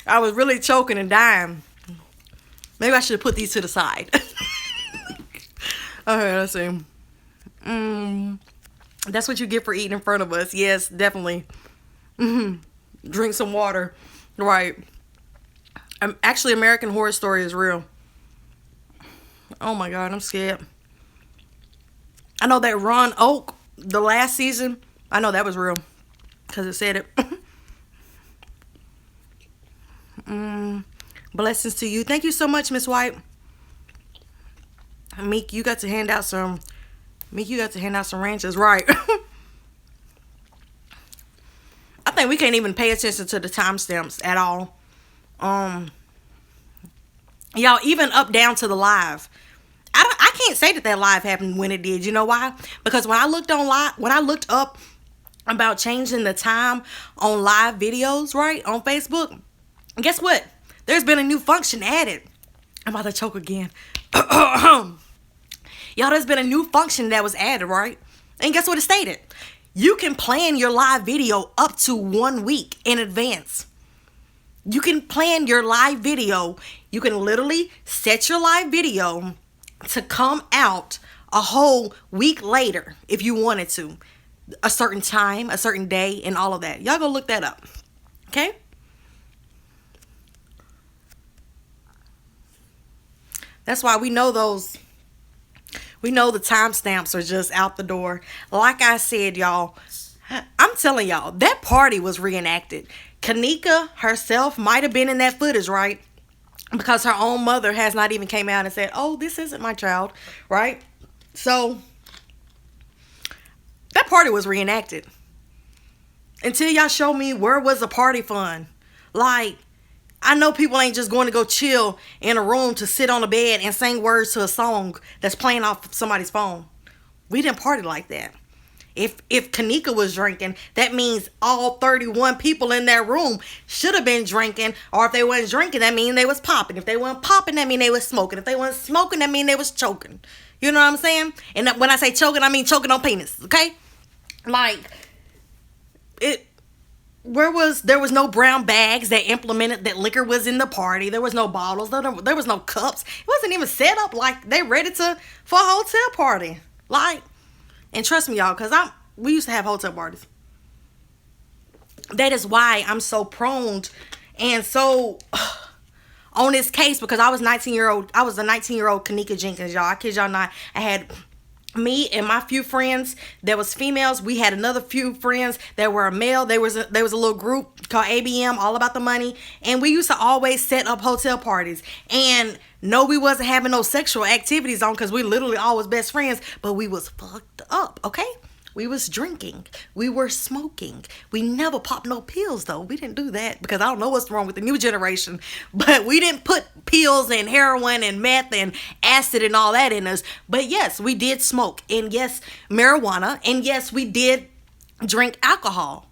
I was really choking and dying. Maybe I should have put these to the side. Okay, let's see. That's what you get for eating in front of us. Yes, definitely. Drink some water. Right. Actually, American Horror Story is real. Oh my God, I'm scared. I know that Ron Oak, the last season, I know that was real. Because it said it. Blessings to you. Thank you so much, Miss White. Meek, you got to hand out some. Meek, you got to hand out some ranches, right? I think we can't even pay attention to the timestamps at all. Y'all, even up down to the live. I can't say that live happened when it did. You know why? Because when I looked up about changing the time on live videos, right, on Facebook, guess what? There's been a new function added. I'm about to choke again. Y'all, there's been a new function that was added, right? And guess what it stated? You can plan your live video up to 1 week in advance. You can plan your live video. You can literally set your live video to come out a whole week later if you wanted to. A certain time, a certain day, and all of that. Y'all go look that up. Okay? That's why we know the timestamps are just out the door. Like I said, y'all, I'm telling y'all, that party was reenacted. Kenneka herself might have been in that footage, right? Because her own mother has not even came out and said, oh, this isn't my child, right? So, that party was reenacted. Until y'all show me where was the party fun. Like, I know people ain't just going to go chill in a room to sit on a bed and sing words to a song that's playing off somebody's phone. We didn't party like that. If Kenneka was drinking, that means all 31 people in that room should have been drinking. Or if they wasn't drinking, that means they was popping. If they weren't popping, that means they was smoking. If they weren't smoking, that means they was choking. You know what I'm saying? And when I say choking, I mean choking on penis. Okay? Like, there was no brown bags that implemented that liquor was in the party. There was no bottles. There was no cups. It wasn't even set up like they ready for a hotel party. Like, and trust me, y'all, because we used to have hotel parties. That is why I'm so prone and so on this case, because I was a 19-year-old Kenneka Jenkins, y'all. I kid y'all not. I had me and my few friends that was females. We had another few friends that were male. There was a little group called ABM, All About the Money, and we used to always set up hotel parties. And no, we wasn't having no sexual activities on because we literally always best friends, but we was fucked up, okay? We was drinking. We were smoking. We never popped no pills, though. We didn't do that because I don't know what's wrong with the new generation. But we didn't put pills and heroin and meth and acid and all that in us. But yes, we did smoke. And yes, marijuana. And yes, we did drink alcohol.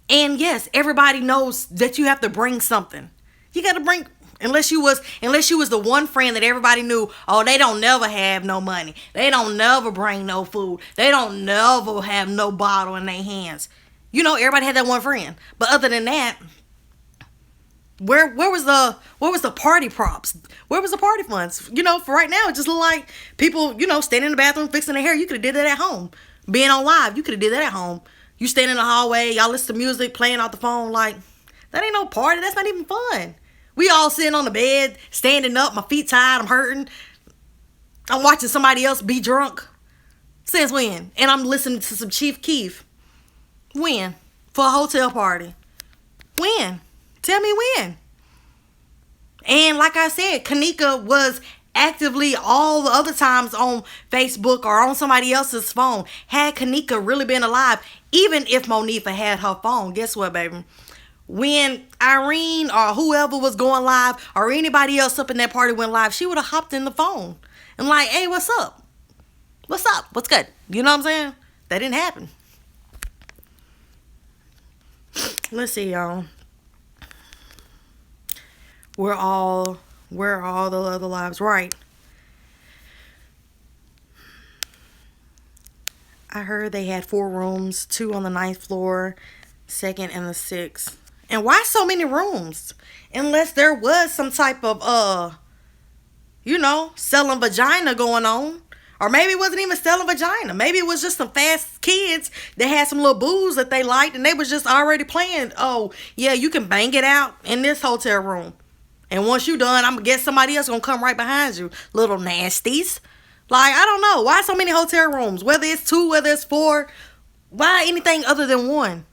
And yes, everybody knows that you have to bring something. You got to bring... Unless you was the one friend that everybody knew, oh, they don't never have no money. They don't never bring no food. They don't never have no bottle in their hands. You know, everybody had that one friend. But other than that, where was the party props? Where was the party funds? You know, for right now, it just look like people, you know, standing in the bathroom fixing their hair. You could have did that at home. Being on live, you could have did that at home. You stand in the hallway, y'all listen to music, playing off the phone. Like, that ain't no party. That's not even fun. We all sitting on the bed, standing up, my feet tired, I'm hurting. I'm watching somebody else be drunk. Since when? And I'm listening to some Chief Keef. When? For a hotel party. When? Tell me when. And like I said, Kenneka was actively all the other times on Facebook or on somebody else's phone. Had Kenneka really been alive, even if Monifa had her phone, guess what, baby? When Irene or whoever was going live or anybody else up in that party went live, she would have hopped in the phone and like, hey, what's up? What's up? What's good? You know what I'm saying? That didn't happen. Let's see, y'all. Where are all the other lives? Right. I heard they had 4 rooms, 2 on the 9th floor, 2nd and the 6th. And why so many rooms? Unless there was some type of, you know, selling vagina going on. Or maybe it wasn't even selling vagina. Maybe it was just some fast kids that had some little booze that they liked. And they was just already playing, oh, yeah, you can bang it out in this hotel room. And once you done, I'm gonna guess somebody else gonna come right behind you. Little nasties. Like, I don't know. Why so many hotel rooms? Whether it's 2, whether it's 4. Why anything other than 1?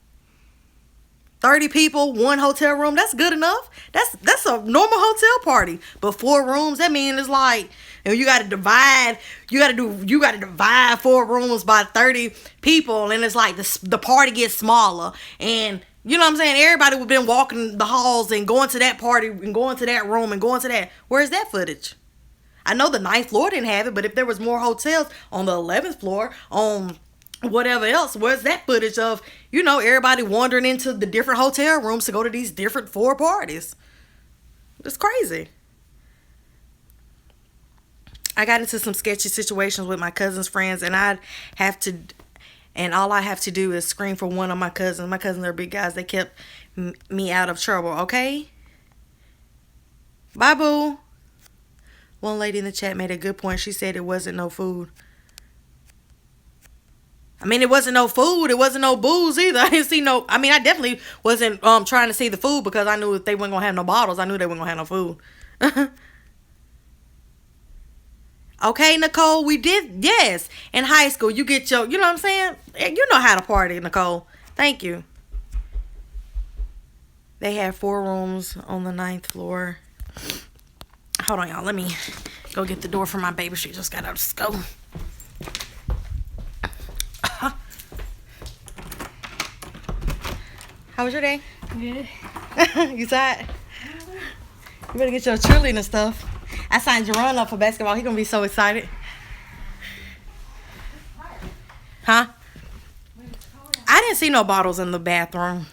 30 people, 1 hotel room. That's good enough. That's a normal hotel party. But 4 rooms, that means it's like, and you gotta divide. You gotta divide 4 rooms by 30 people, and it's like the party gets smaller. And you know what I'm saying? Everybody would been walking the halls and going to that party and going to that room and going to that. Where's that footage? I know the 9th floor didn't have it, but if there was more hotels on the 11th floor, on whatever else, where's that footage of, everybody wandering into the different hotel rooms to go to these different 4 parties? It's crazy. I got into some sketchy situations with my cousin's friends, and all I have to do is scream for one of my cousins. My cousins are big guys. They kept me out of trouble, okay? Bye, boo. One lady in the chat made a good point. She said it wasn't no food. I mean, it wasn't no food. It wasn't no booze either. I didn't see no... I mean, I definitely wasn't trying to see the food because I knew if they weren't going to have no bottles, I knew they weren't going to have no food. Okay, Nicole, we did... Yes. In high school, you get your... You know what I'm saying? You know how to party, Nicole. Thank you. They had 4 rooms on the 9th floor. Hold on, y'all. Let me go get the door for my baby. She just got out of school. How was your day? Good. You tired? You better get your cheerleading stuff. I signed Jerron up for basketball. He's going to be so excited. Huh? I didn't see no bottles in the bathroom.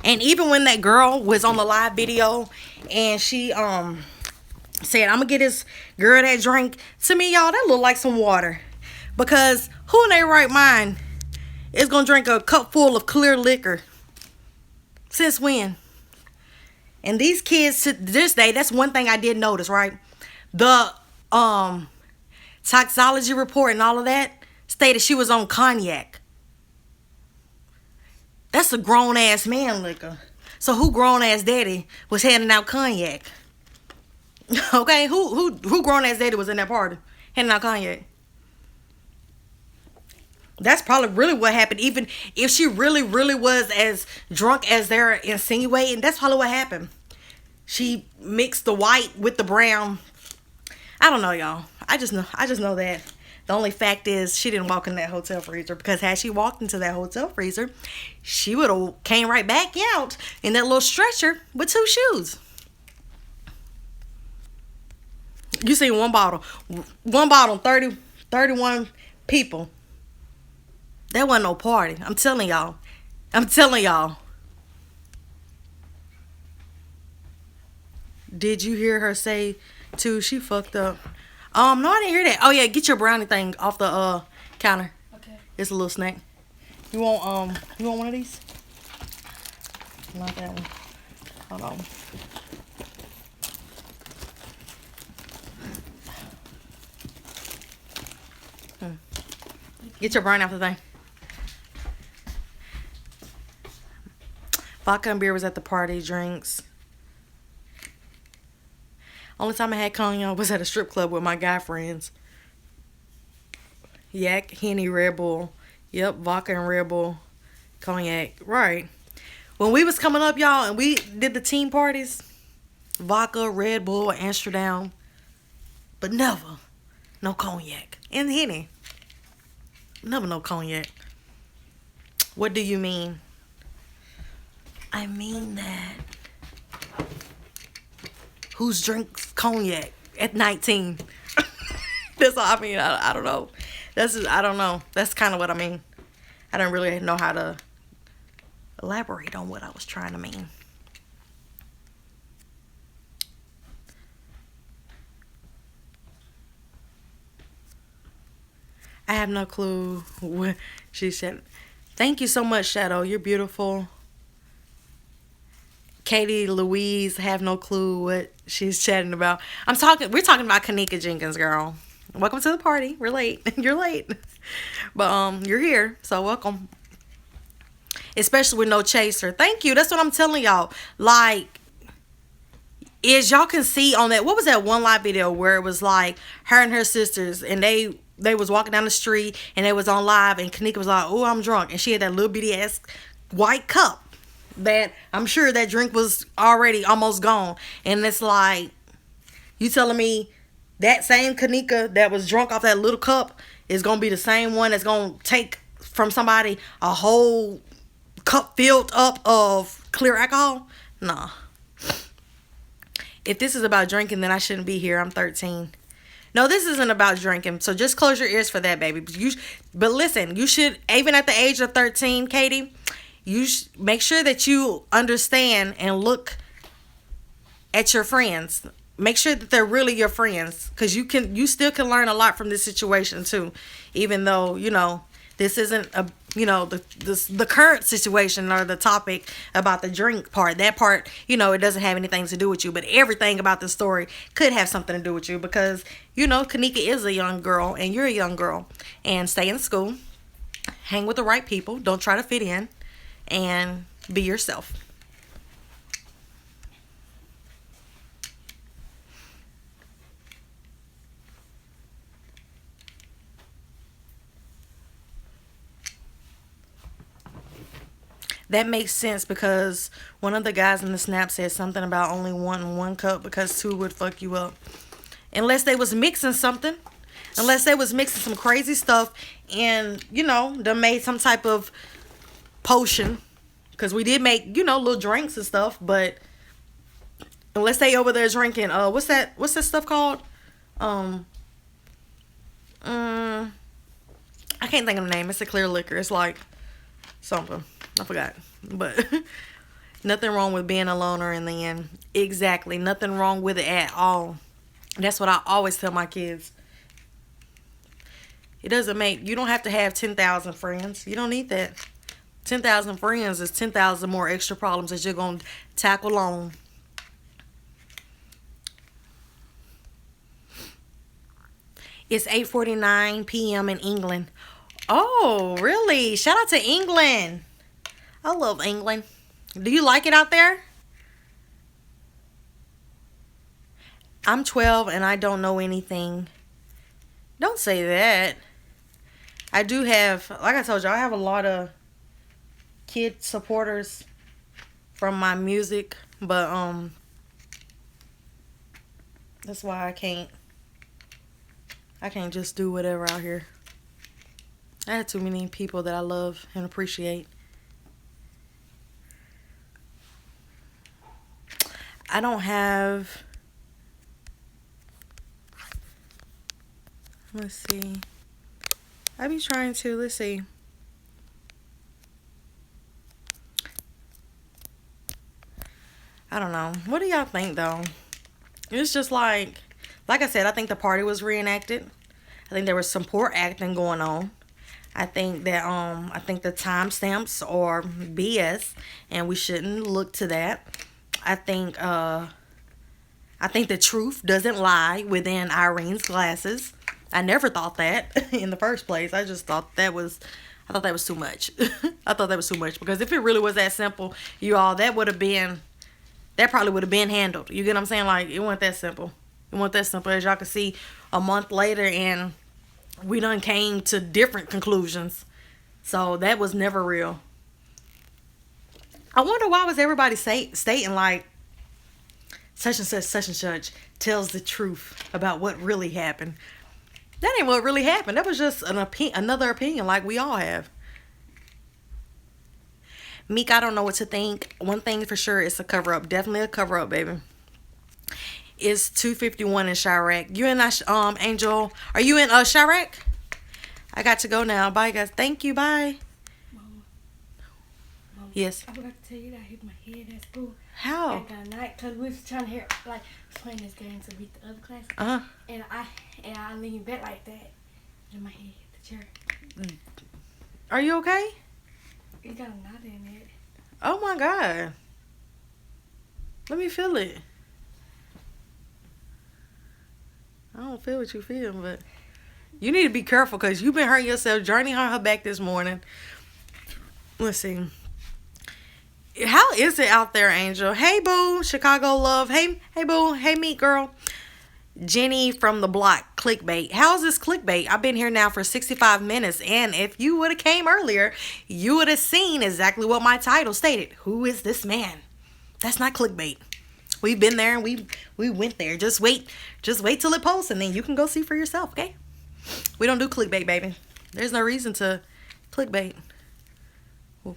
And even when that girl was on the live video and she said, I'm going to get this girl that drink. To me, y'all, that looked like some water. Because who in their right mind is going to drink a cup full of clear liquor? Since when? And these kids to this day, that's one thing I did notice, right? The toxology report and all of that stated she was on cognac. That's a grown-ass man liquor. So who grown-ass daddy was handing out cognac? Okay, who grown-ass daddy was in that party handing out cognac? That's probably really what happened. Even if she really, really was as drunk as they're insinuating, that's probably what happened. She mixed the white with the brown. I don't know, y'all. I just know that. The only fact is she didn't walk in that hotel freezer, because had she walked into that hotel freezer, she would have came right back out in that little stretcher with 2 shoes. You see one bottle, 30, 31 people. That wasn't no party. I'm telling y'all. Did you hear her say, too, she fucked up? No, I didn't hear that. Oh, yeah, get your brownie thing off the counter. Okay. It's a little snack. You want one of these? Not that one. Hold on. Get your brownie off the thing. Vodka and beer was at the party. Drinks. Only time I had cognac was at a strip club with my guy friends. Yak, Henny, Red Bull. Yep, vodka and Red Bull. Cognac. Right. When we was coming up, y'all, and we did the team parties, vodka, Red Bull, Amsterdam. But never no cognac. And Henny. Never no cognac. What do you mean? I mean that. Who's drinks cognac at 19? That's all I mean. I don't know. I don't know. That's kind of what I mean. I don't really know how to elaborate on what I was trying to mean. I have no clue what she said. Thank you so much, Shadow. You're beautiful. Katie Louise, have no clue what she's chatting about. We're talking about Kenneka Jenkins, girl. Welcome to the party. We're late. You're late. But you're here, so welcome. Especially with no chaser. Thank you. That's what I'm telling y'all. Like, is y'all can see on that, what was that one live video where it was like her and her sisters, and they was walking down the street and they was on live, and Kenneka was like, oh, I'm drunk, and she had that little bitty ass white cup that I'm sure that drink was already almost gone. And it's like, you telling me that same Kenneka that was drunk off that little cup is gonna be the same one that's gonna take from somebody a whole cup filled up of clear alcohol? Nah. If this is about drinking, then I shouldn't be here. I'm 13. No, this isn't about drinking. So just close your ears for that, baby. But listen, you should, even at the age of 13, Katie, make sure that you understand and look at your friends. Make sure that they're really your friends, because you still can learn a lot from this situation too, even though this isn't the current situation or the topic about the drink part. That part, it doesn't have anything to do with you, but everything about the story could have something to do with you, because Kenneka is a young girl and you're a young girl. And stay in school, hang with the right people, don't try to fit in, and be yourself. That makes sense, because one of the guys in the snap said something about only wanting one cup because two would fuck you up. Unless they was mixing something. Unless they was mixing some crazy stuff and, they made some type of potion. Because we did make, little drinks and stuff. But unless they over there drinking, what's that stuff called? I can't think of the name. It's a clear liquor. It's like something. I forgot. But nothing wrong with being a loner in the end. Exactly. Nothing wrong with it at all. That's what I always tell my kids. You don't have to have 10,000 friends. You don't need that. 10,000 friends is 10,000 more extra problems that you're going to tackle alone. It's 8:49 p.m. in England. Oh, really? Shout out to England. I love England. Do you like it out there? I'm 12 and I don't know anything. Don't say that. I do have, like I told you, I have a lot of kid supporters from my music, but that's why I can't just do whatever out here. I have too many people that I love and appreciate. I don't have, let's see. I be trying to, let's see. I don't know. What do y'all think though? It's just like I said, I think the party was reenacted. I think there was some poor acting going on. I think that I think the timestamps are BS and we shouldn't look to that. I think the truth doesn't lie within Irene's glasses. I never thought that in the first place. I thought that was too much. I thought that was too much, because if it really was that simple, that probably would have been handled. You get what I'm saying? Like, it wasn't that simple. It wasn't that simple. As y'all can see, a month later, and we done came to different conclusions. So that was never real. I wonder why was everybody stating like such and such tells the truth about what really happened. That ain't what really happened. That was just another opinion like we all have. Meek, I don't know what to think. One thing for sure, it's a cover-up. Definitely a cover-up, baby. It's 2:51 in Chirac. You in Angel? Are you in Chirac? I got to go now. Bye, guys. Thank you. Bye. Yes. I forgot to tell you that I hit my head at school. How? At that night, because we was trying to playing this game to beat the other class. And I leaned back like that, and my head hit the chair. Are you okay? It got a knot in it. Oh my God. Let me feel it. I don't feel what you feel, but you need to be careful, because you've been hurting yourself. Journey hurt her back this morning. Let's see. How is it out there, Angel? Hey, boo. Chicago love. Hey, boo. Hey, meat girl. Jenny from the block. Clickbait. How is this clickbait? I've been here now for 65 minutes. And if you would have came earlier, you would have seen exactly what my title stated. Who is this man? That's not clickbait. We've been there and we went there. Just wait till it posts and then you can go see for yourself, okay? We don't do clickbait, baby. There's no reason to clickbait. Ooh.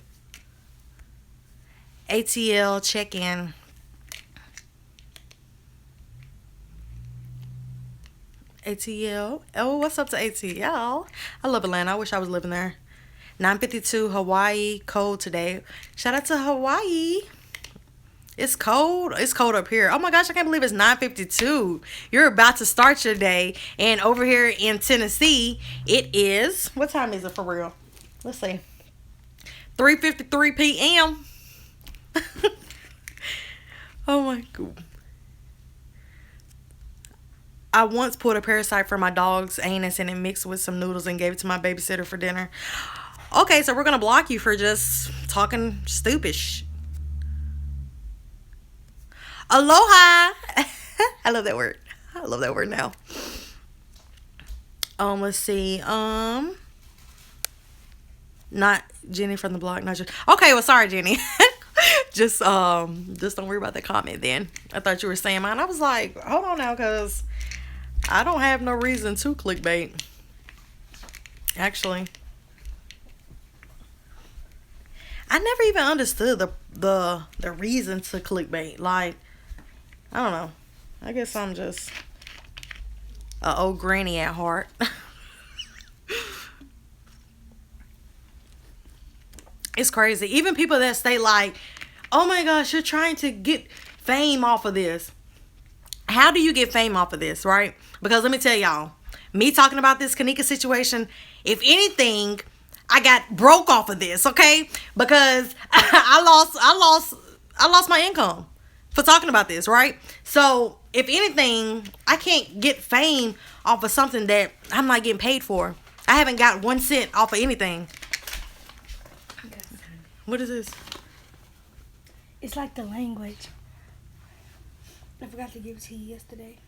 ATL check-in. ATL. Oh, what's up to ATL? I love Atlanta. I wish I was living there. 9:52 Hawaii cold today. Shout out to Hawaii. It's cold. It's cold up here. Oh my gosh, I can't believe it's 9:52. You're about to start your day. And over here in Tennessee, it is, what time is it for real? Let's see. 3:53 p.m. Oh my god. I once pulled a parasite from my dog's anus and it mixed with some noodles and gave it to my babysitter for dinner. Okay, so we're going to block you for just talking stupish. Aloha. I love that word. I love that word now. Let's see. Not Jenny from the block. Not just. Okay, well, sorry, Jenny. just don't worry about the comment then. I thought you were saying mine. I was like, hold on now, cause I don't have no reason to clickbait. Actually, I never even understood the reason to clickbait. Like, I don't know. I guess I'm just a old granny at heart. It's crazy. Even people that say like, oh my gosh, you're trying to get fame off of this. How do you get fame off of this, right? Because let me tell y'all, me talking about this Kenneka situation, if anything, I got broke off of this, okay? Because I lost my income for talking about this, right? So if anything, I can't get fame off of something that I'm not getting paid for. I haven't got 1 cent off of anything. What is this? It's like the language. I forgot to give it to you yesterday.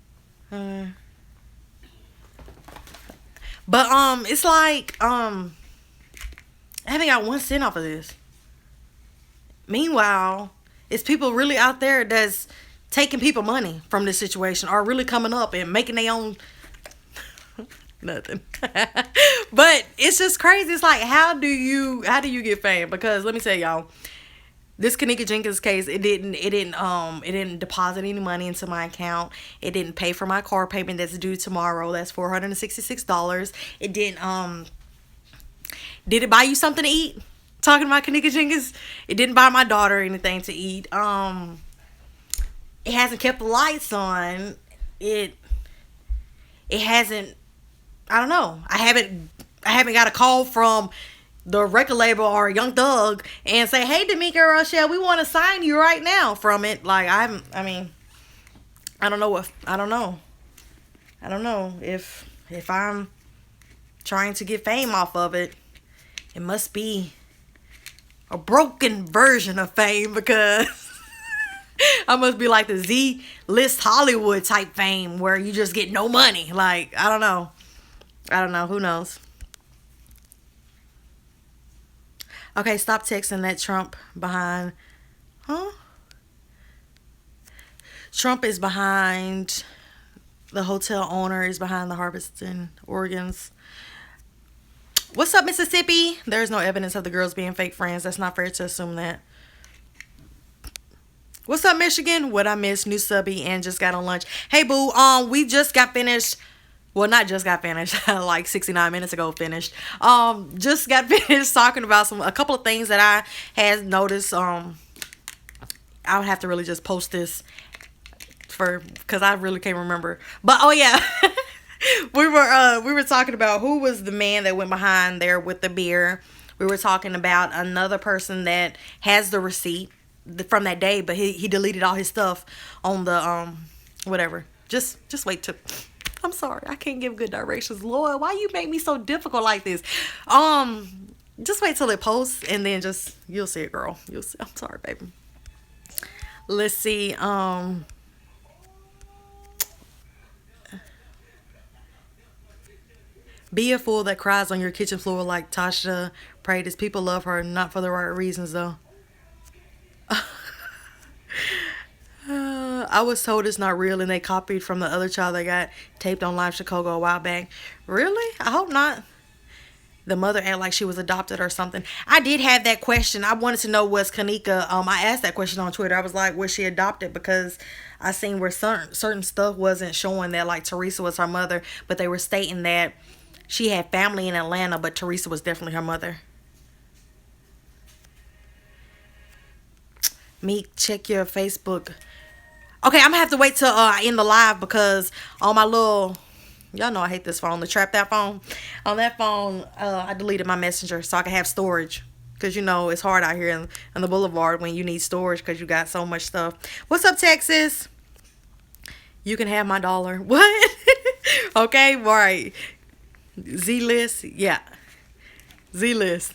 But it's like I haven't got 1 cent off of this. Meanwhile, it's people really out there that's taking people money from this situation, or really coming up and making their own nothing. But it's just crazy. It's like, how do you get fame? Because let me tell y'all, this Kenneka Jenkins case, it didn't deposit any money into my account. It didn't pay for my car payment that's due tomorrow. That's $466. It didn't did it buy you something to eat? Talking about Kenneka Jenkins, it didn't buy my daughter anything to eat. It hasn't kept the lights on. It hasn't. I don't know. I haven't got a call from the record label or Young Thug and say, hey, D'Amica or Rochelle, we want to sign you right now from it. Like, I don't know if I'm trying to get fame off of it. It must be a broken version of fame, because I must be like the Z-list Hollywood type fame where you just get no money. Like, I don't know. Who knows? Okay, stop texting that Trump behind. Huh? Trump is behind. The hotel owner is behind the harvesting organs. What's up, Mississippi? There's no evidence of the girls being fake friends. That's not fair to assume that. What's up, Michigan? What I missed, new subby, and just got on lunch. Hey, boo. We just got finished. Well, not just got finished. Like 69 minutes ago, finished. Just got finished talking about a couple of things that I had noticed. I would have to really just post this because I really can't remember. But oh yeah. we were talking about who was the man that went behind there with the beer. We were talking about another person that has the receipt from that day, but he deleted all his stuff on the whatever. Just wait to. I'm sorry, I can't give good directions. Lord, why you make me so difficult like this? Just wait till it posts and then just you'll see it, girl. You'll see. I'm sorry, baby. Let's see. Be a fool that cries on your kitchen floor like Tasha Pradis. People love her, not for the right reasons though. I was told it's not real and they copied from the other child that got taped on Live Chicago a while back. Really? I hope not. The mother acted like she was adopted or something. I did have that question. I wanted to know, was Kenneka, I asked that question on Twitter. I was like, was she adopted? Because I seen where certain stuff wasn't showing that like Teresa was her mother, but they were stating that she had family in Atlanta, but Teresa was definitely her mother. Meek, check your Facebook. Okay, I'm gonna have to wait till I end the live because on my little, y'all know I hate this phone, the Trap That phone. On that phone, I deleted my messenger so I can have storage. Because, you know, it's hard out here in the boulevard when you need storage because you got so much stuff. What's up, Texas? You can have my dollar. What? Okay, right. Z-List? Yeah. Z-List.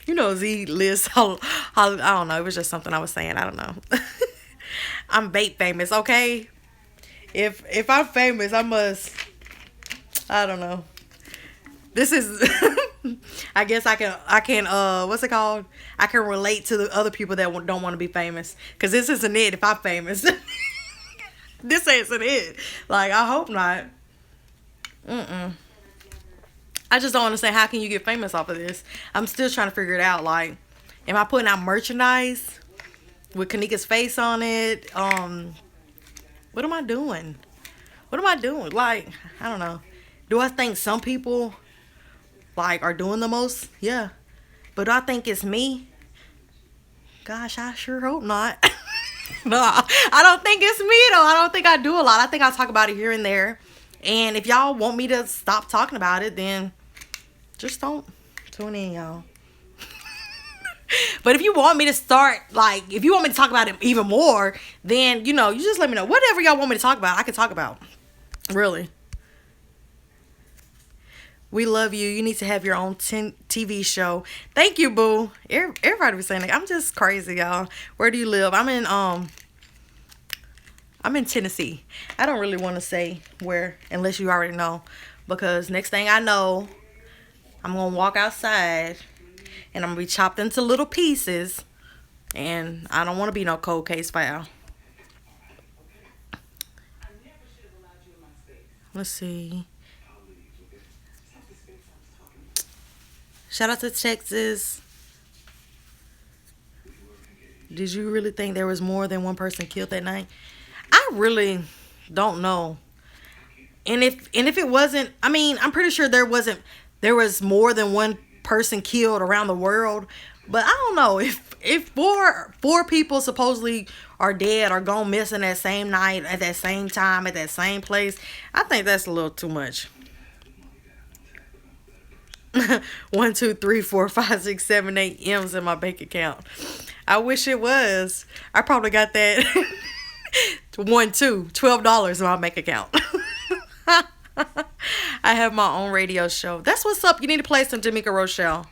You know Z-List. I don't know. It was just something I was saying. I don't know. I'm vape famous, okay? If I'm famous, I must... I don't know. This is I guess I can what's it called? I can relate to the other people that don't want to be famous cuz this isn't it if I'm famous. This isn't it. Like I hope not. I just don't understand how can you get famous off of this? I'm still trying to figure it out. Like am I putting out merchandise with Kenneka's face on it? What am I doing? What am I doing? Like, I don't know. Do I think some people like are doing the most? Yeah. But do I think it's me? Gosh, I sure hope not. No, I don't think it's me though. I don't think I do a lot. I think I talk about it here and there. And if y'all want me to stop talking about it, then just don't tune in, y'all. But if you want me to start, like, if you want me to talk about it even more, then, you know, you just let me know. Whatever y'all want me to talk about, I can talk about. Really. We love you. You need to have your own TV show. Thank you, boo. Everybody was saying that. I'm just crazy, y'all. Where do you live? I'm in Tennessee. I don't really want to say where unless you already know. Because next thing I know, I'm going to walk outside and I'm going to be chopped into little pieces. And I don't want to be no cold case file. Let's see. Shout out to Texas. Did you really think there was more than one person killed that night? I really don't know. And if it wasn't, I mean, I'm pretty sure there was more than one person killed around the world. But I don't know if four people supposedly are dead or gone missing that same night at that same time at that same place. I think that's a little too much. 1, 2, 3, 4, 5, 6, 7, 8 M's in my bank account. I wish it was. I probably got that $12 in my bank account. I have my own radio show. That's what's up. You need to play some Jamaica Rochelle.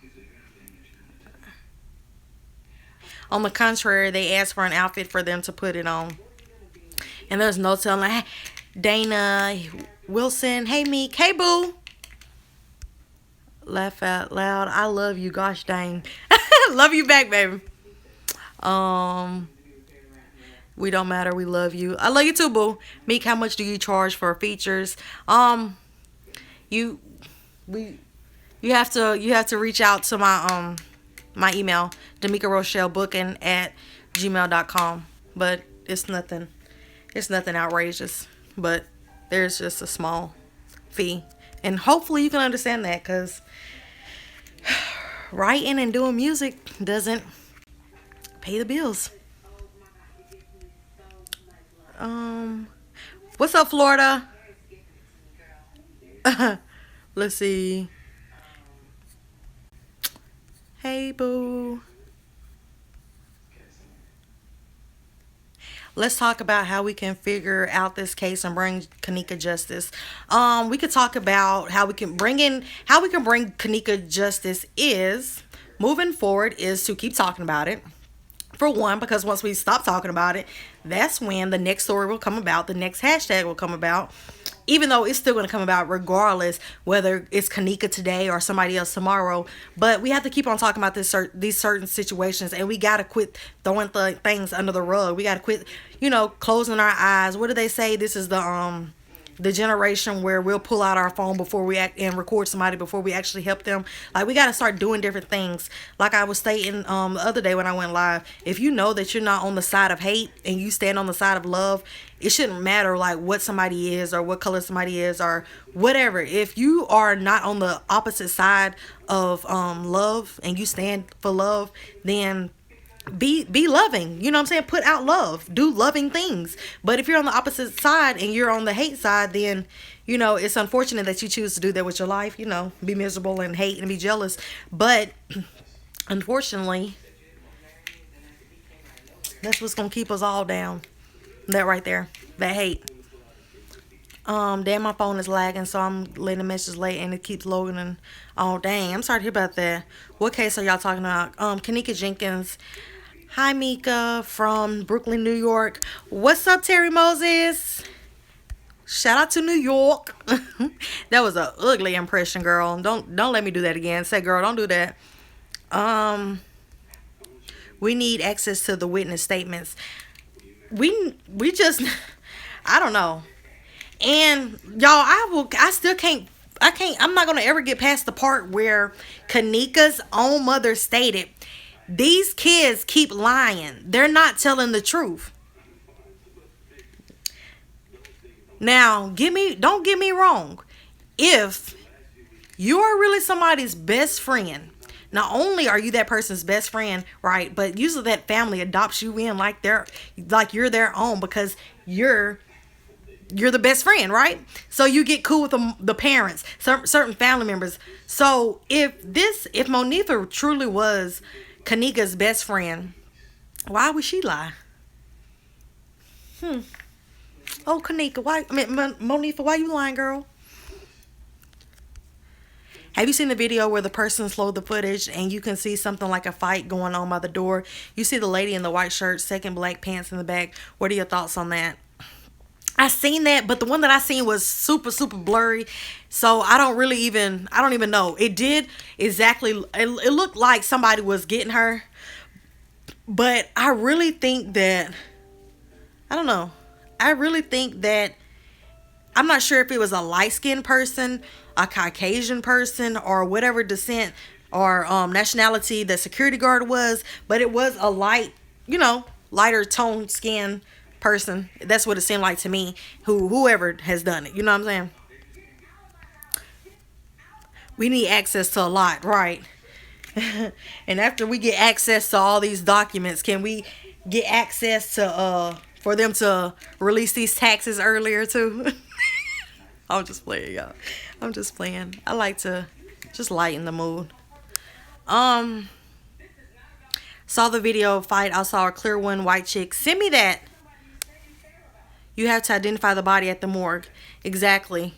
On the contrary, they asked for an outfit for them to put it on. And there's no telling. Hey, Dana Wilson. Hey, Meek. Hey, boo. Laugh out loud. I love you. Gosh dang. Love you back, baby. We don't matter. We love you. I love you too, boo. Meek, how much do you charge for features? You have to reach out to my email, Damika Rochelle Booking at gmail.com. But it's nothing outrageous. But there's just a small fee. And hopefully you can understand that, because writing and doing music doesn't pay the bills. What's up, Florida? Let's see. Hey, boo. Let's talk about how we can figure out this case and bring Kenneka justice. We could talk about how we can bring Kenneka justice is moving forward is to keep talking about it. For one, because once we stop talking about it, that's when the next story will come about, the next hashtag will come about, even though it's still going to come about regardless whether it's Kenneka today or somebody else tomorrow. But we have to keep on talking about these certain situations, and we got to quit throwing things under the rug. We got to quit, closing our eyes. What do they say? This is the generation where we'll pull out our phone before we act and record somebody before we actually help them. Like, we got to start doing different things. Like I was stating the other day when I went live, if you know that you're not on the side of hate and you stand on the side of love, it shouldn't matter like what somebody is or what color somebody is or whatever. If you are not on the opposite side of love and you stand for love, then be loving. You know what I'm saying? Put out love. Do loving things. But if you're on the opposite side and you're on the hate side, then it's unfortunate that you choose to do that with your life. Be miserable and hate and be jealous. But unfortunately, that's what's gonna keep us all down. That right there. That hate. Damn, my phone is lagging, so I'm letting the message late and it keeps loading. And oh dang, I'm sorry to hear about that. What case are y'all talking about? Kenneka Jenkins. Hi, Mika from Brooklyn, New York. What's up, Terry Moses? Shout out to New York. That was a ugly impression, girl. Don't let me do that again. Say, girl, don't do that. We need access to the witness statements. We just I don't know. And y'all, I'm not gonna ever get past the part where Kenneka's own mother stated, these kids keep lying. They're not telling the truth. Now, don't get me wrong. If you're really somebody's best friend, not only are you that person's best friend, right, but usually that family adopts you in like you're their own because you're the best friend, right? So you get cool with the parents, certain family members. So if Monifa truly was Kenneka's best friend, why would she lie? Oh, Kenneka, Monifa, why you lying, girl? Have you seen the video where the person slowed the footage and you can see something like a fight going on by the door? You see the lady in the white shirt, second black pants in the back. What are your thoughts on that? I seen that, but the one that I seen was super, super blurry. So I don't even know. It did exactly, it looked like somebody was getting her. But I really think that, I don't know. I really think that, I'm not sure if it was a light-skinned person, a Caucasian person, or whatever descent or nationality the security guard was. But it was a lighter toned skin person. That's what it seemed like to me. Whoever has done it. You know what I'm saying? We need access to a lot, right? And after we get access to all these documents, can we get access to for them to release these taxes earlier too? I'm just playing, y'all. I'm just playing. I like to just lighten the mood. Saw the video fight. I saw a clear one white chick. Send me that. You have to identify the body at the morgue. Exactly.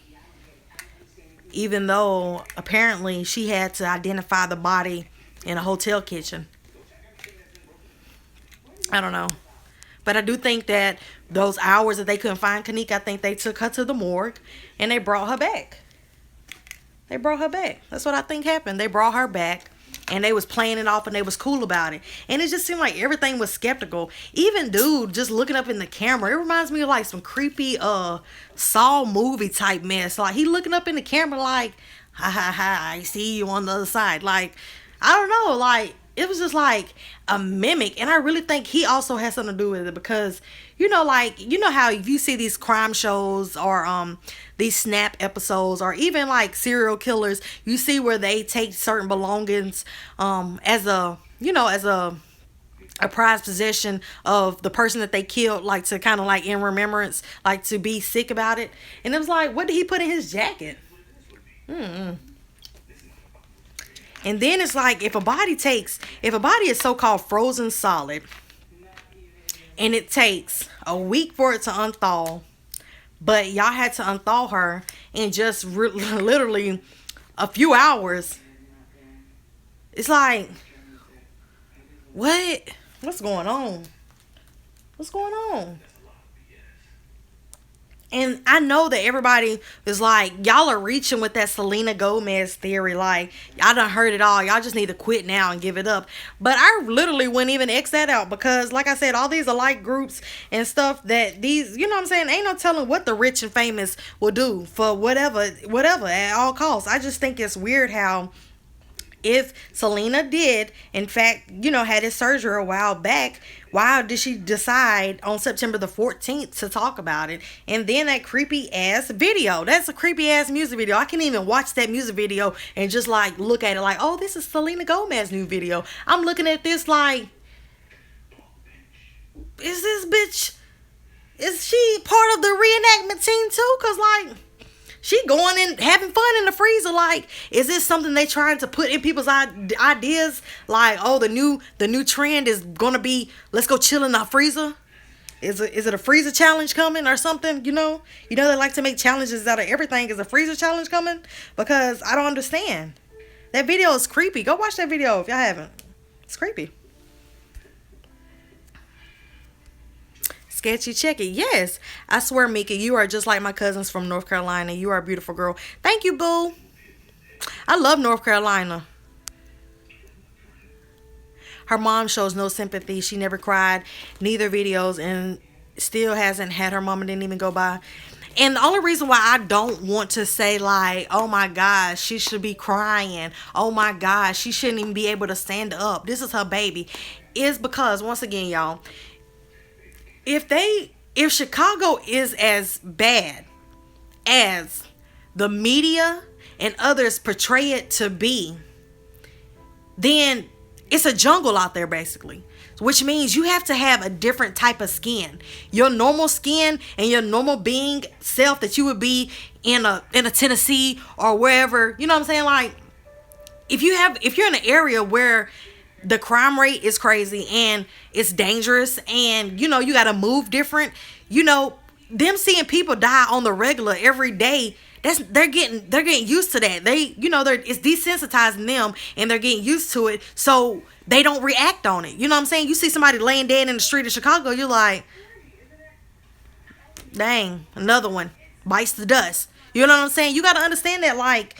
Even though apparently she had to identify the body in a hotel kitchen. I don't know. But I do think that those hours that they couldn't find Kenneka, I think they took her to the morgue and they brought her back. That's what I think happened. They brought her back and they was playing it off and they was cool about it. And it just seemed like everything was skeptical. Even dude just looking up in the camera. It reminds me of like some creepy Saw movie type mess. Like he looking up in the camera like, ha ha ha, I see you on the other side. Like, I don't know, like it was just like a mimic. And I really think he also has something to do with it because, how if you see these crime shows or these snap episodes or even like serial killers, you see where they take certain belongings as a prized possession of the person that they killed, like to kind of like in remembrance, like to be sick about it. And it was like, what did he put in his jacket? And then it's like, if a body is so-called frozen solid and it takes a week for it to unthaw, but y'all had to unthaw her in just literally a few hours, it's like, What? What's going on? What's going on? And I know that everybody is like, y'all are reaching with that Selena Gomez theory. Like, y'all done heard it all. Y'all just need to quit now and give it up. But I literally wouldn't even X that out because, like I said, all these alike groups and stuff that these, you know what I'm saying, ain't no telling what the rich and famous will do for whatever, at all costs. I just think it's weird how if Selena did, in fact, had his surgery a while back, why did she decide on September the 14th to talk about it? And then that creepy ass video. That's a creepy ass music video. I can't even watch that music video and just like look at it like, oh, this is Selena Gomez's new video. I'm looking at this like, is this bitch, is she part of the reenactment team too? Because like, she going and having fun in the freezer. Like, is this something they trying to put in people's ideas? Like, oh, the new trend is gonna be, let's go chill in the freezer. Is it a freezer challenge coming or something? They like to make challenges out of everything. Is a freezer challenge coming? Because I don't understand. That video is creepy. Go watch that video if y'all haven't. It's creepy. Sketchy checky. Yes. I swear, Mika, you are just like my cousins from North Carolina. You are a beautiful girl. Thank you, boo. I love North Carolina. Her mom shows no sympathy. She never cried. Neither videos and still hasn't had her mama didn't even go by. And the only reason why I don't want to say like, oh my gosh, she should be crying. Oh my gosh, she shouldn't even be able to stand up. This is her baby. Is because, once again, y'all, if Chicago is as bad as the media and others portray it to be, then it's a jungle out there basically, which means you have to have a different type of skin. Your normal skin and your normal being self that you would be in a Tennessee or wherever, you know what I'm saying? Like, if you're in an area where the crime rate is crazy and it's dangerous and you gotta move different, them seeing people die on the regular every day, they're getting used to that. It's desensitizing them and they're getting used to it, so they don't react on it. You know what I'm saying? You see somebody laying dead in the street of Chicago, you're like, dang, another one bites the dust. You know what I'm saying? You got to understand that, like,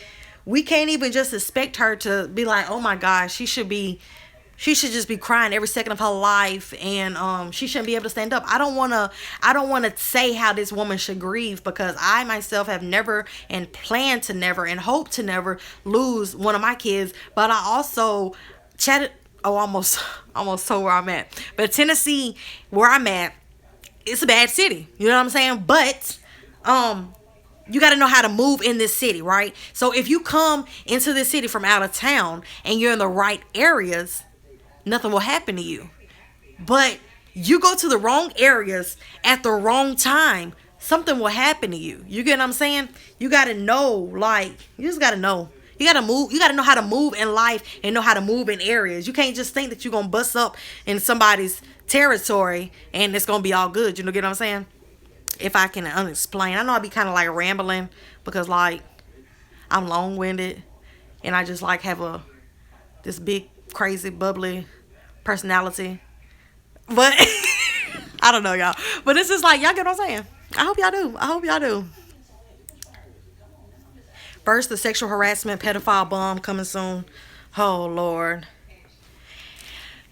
we can't even just expect her to be like, oh my gosh, she should just be crying every second of her life, and she shouldn't be able to stand up. I don't want to say how this woman should grieve, because I myself have never and plan to never and hope to never lose one of my kids. But I also chatted, almost told where I'm at. But Tennessee, where I'm at, it's a bad city. You know what I'm saying? But you got to know how to move in this city, right? So if you come into this city from out of town and you're in the right areas, nothing will happen to you. But you go to the wrong areas at the wrong time, something will happen to you. You get what I'm saying? You got to know, like, you just got to know. You got to move. You got to know how to move in life and know how to move in areas. You can't just think that you're going to bust up in somebody's territory and it's going to be all good. You know, get what I'm saying? If I can unexplain. I know I be kind of like rambling because, like, I'm long-winded and I just like have this big, crazy, bubbly personality. But I don't know, y'all. But it's just like, y'all get what I'm saying? I hope y'all do. First, the sexual harassment pedophile bomb coming soon. Oh, Lord.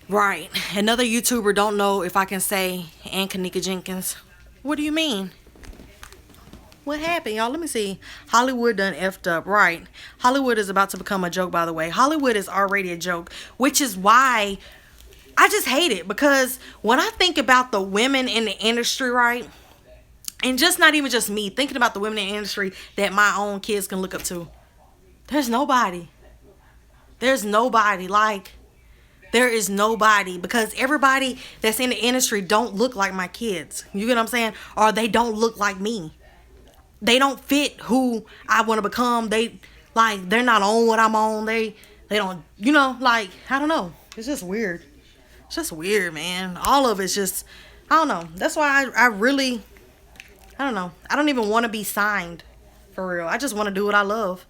Right. Another YouTuber, don't know if I can say, and Kenneka Jenkins. What do you mean? What happened, y'all? Let me see. Hollywood done effed up. Right. Hollywood is about to become a joke, by the way. Hollywood is already a joke, which is why I just hate it. Because when I think about the women in the industry, right, and just not even just me, thinking about the women in the industry that my own kids can look up to, there's nobody. Like, there is nobody, because everybody that's in the industry don't look like my kids. You get what I'm saying? Or they don't look like me. They don't fit who I want to become. They're not on what I'm on. They don't, like, I don't know. It's just weird. It's just weird, man. All of it's just, I don't know. That's why I really, I don't know. I don't even want to be signed, for real. I just want to do what I love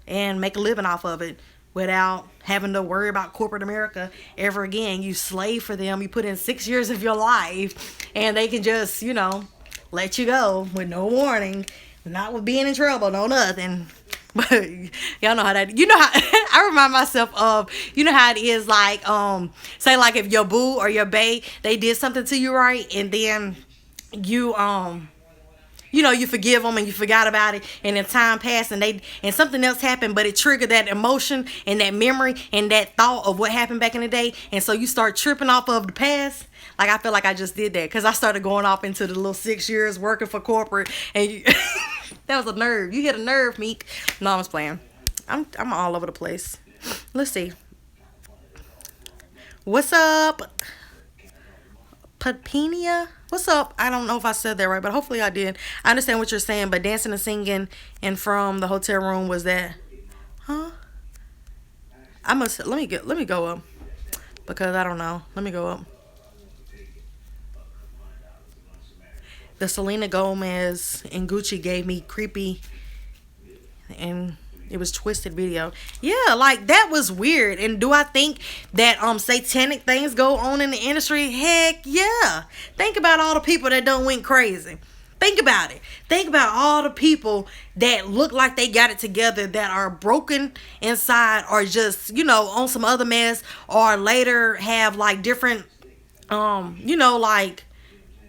and make a living off of it. without having to worry about corporate America ever again. You slave for them. You put in 6 years of your life, and they can just, let you go with no warning, not with being in trouble, no nothing. But y'all know how that. You know how I remind myself of. You know how it is like say like if your boo or your bae they did something to you, right, and then you you forgive them and you forgot about it, and then time passed and something else happened, but it triggered that emotion and that memory and that thought of what happened back in the day, and so you start tripping off of the past. Like I feel like I just did that because I started going off into the little 6 years working for corporate, and that was a nerve. You hit a nerve, Meek. No, I was playing. I'm all over the place. Let's see. What's up? Pupenia? What's up? I don't know if I said that right, but hopefully I did. I understand what you're saying, but dancing and singing and from the hotel room was that? Huh? Let me go up because I don't know. Let me go up. The Selena Gomez and Gucci gave me creepy and it was twisted video. Yeah, like that was weird. And do I think that satanic things go on in the industry? Heck yeah. Think about all the people that done went crazy. Think about it. Think about all the people that look like they got it together that are broken inside or just, on some other mess, or later have like different like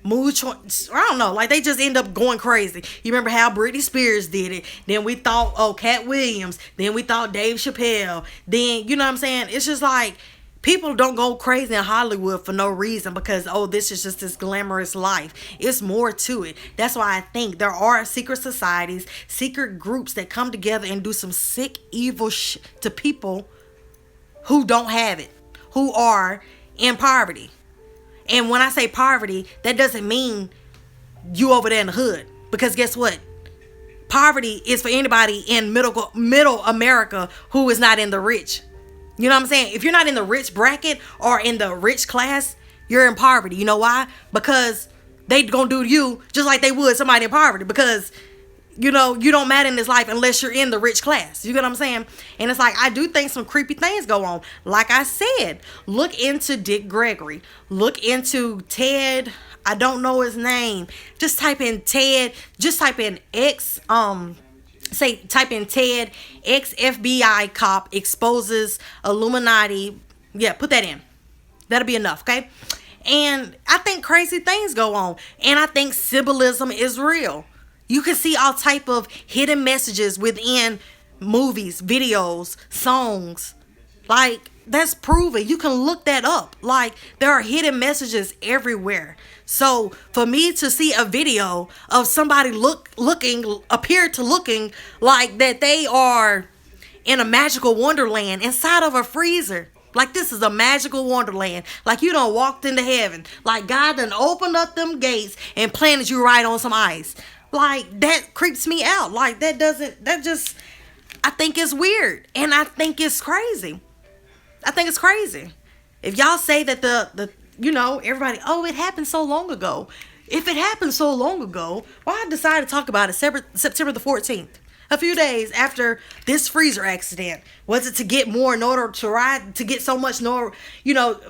mood choice. I don't know. Like they just end up going crazy. You remember how Britney Spears did it? Then we thought, Cat Williams. Then we thought Dave Chappelle. Then, you know what I'm saying? It's just like people don't go crazy in Hollywood for no reason because, this is just this glamorous life. It's more to it. That's why I think there are secret societies, secret groups that come together and do some sick, evil to people who don't have it, who are in poverty. And when I say poverty, that doesn't mean you over there in the hood. Because guess what? Poverty is for anybody in middle America who is not in the rich. You know what I'm saying? If you're not in the rich bracket or in the rich class, you're in poverty. You know why? Because they gonna do you just like they would somebody in poverty. Because you don't matter in this life unless you're in the rich class. You get what I'm saying? And it's like, I do think some creepy things go on. Like I said, look into Dick Gregory. Look into Ted. I don't know his name. Just type in Ted. Just type in type in Ted, ex-FBI cop exposes Illuminati. Yeah, put that in. That'll be enough, okay? And I think crazy things go on. And I think symbolism is real. You can see all type of hidden messages within movies, videos, songs. Like, that's proven. You can look that up. Like, there are hidden messages everywhere. So, for me to see a video of somebody looking like that they are in a magical wonderland inside of a freezer. Like, this is a magical wonderland. Like, you done walked into heaven. Like, God done opened up them gates and planted you right on some ice. Like, that creeps me out. Like, I think it's weird. And I think it's crazy. If y'all say that everybody, it happened so long ago. If it happened so long ago, why decide to talk about it September the 14th? A few days after this freezer accident. Was it to get more in order to get so much more,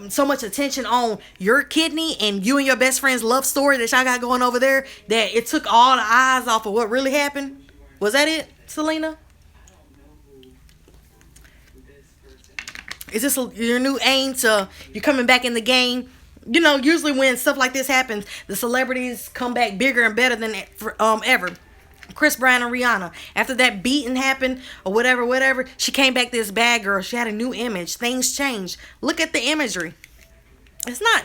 so much attention on your kidney and you and your best friend's love story that y'all got going over there, that it took all the eyes off of what really happened? Was that it, Selena? Is this your new aim to you coming back in the game? Usually when stuff like this happens, the celebrities come back bigger and better than ever. Chris Brown and Rihanna, after that beating happened or whatever, she came back this bad girl. She had a new image. Things changed. Look at the imagery. It's not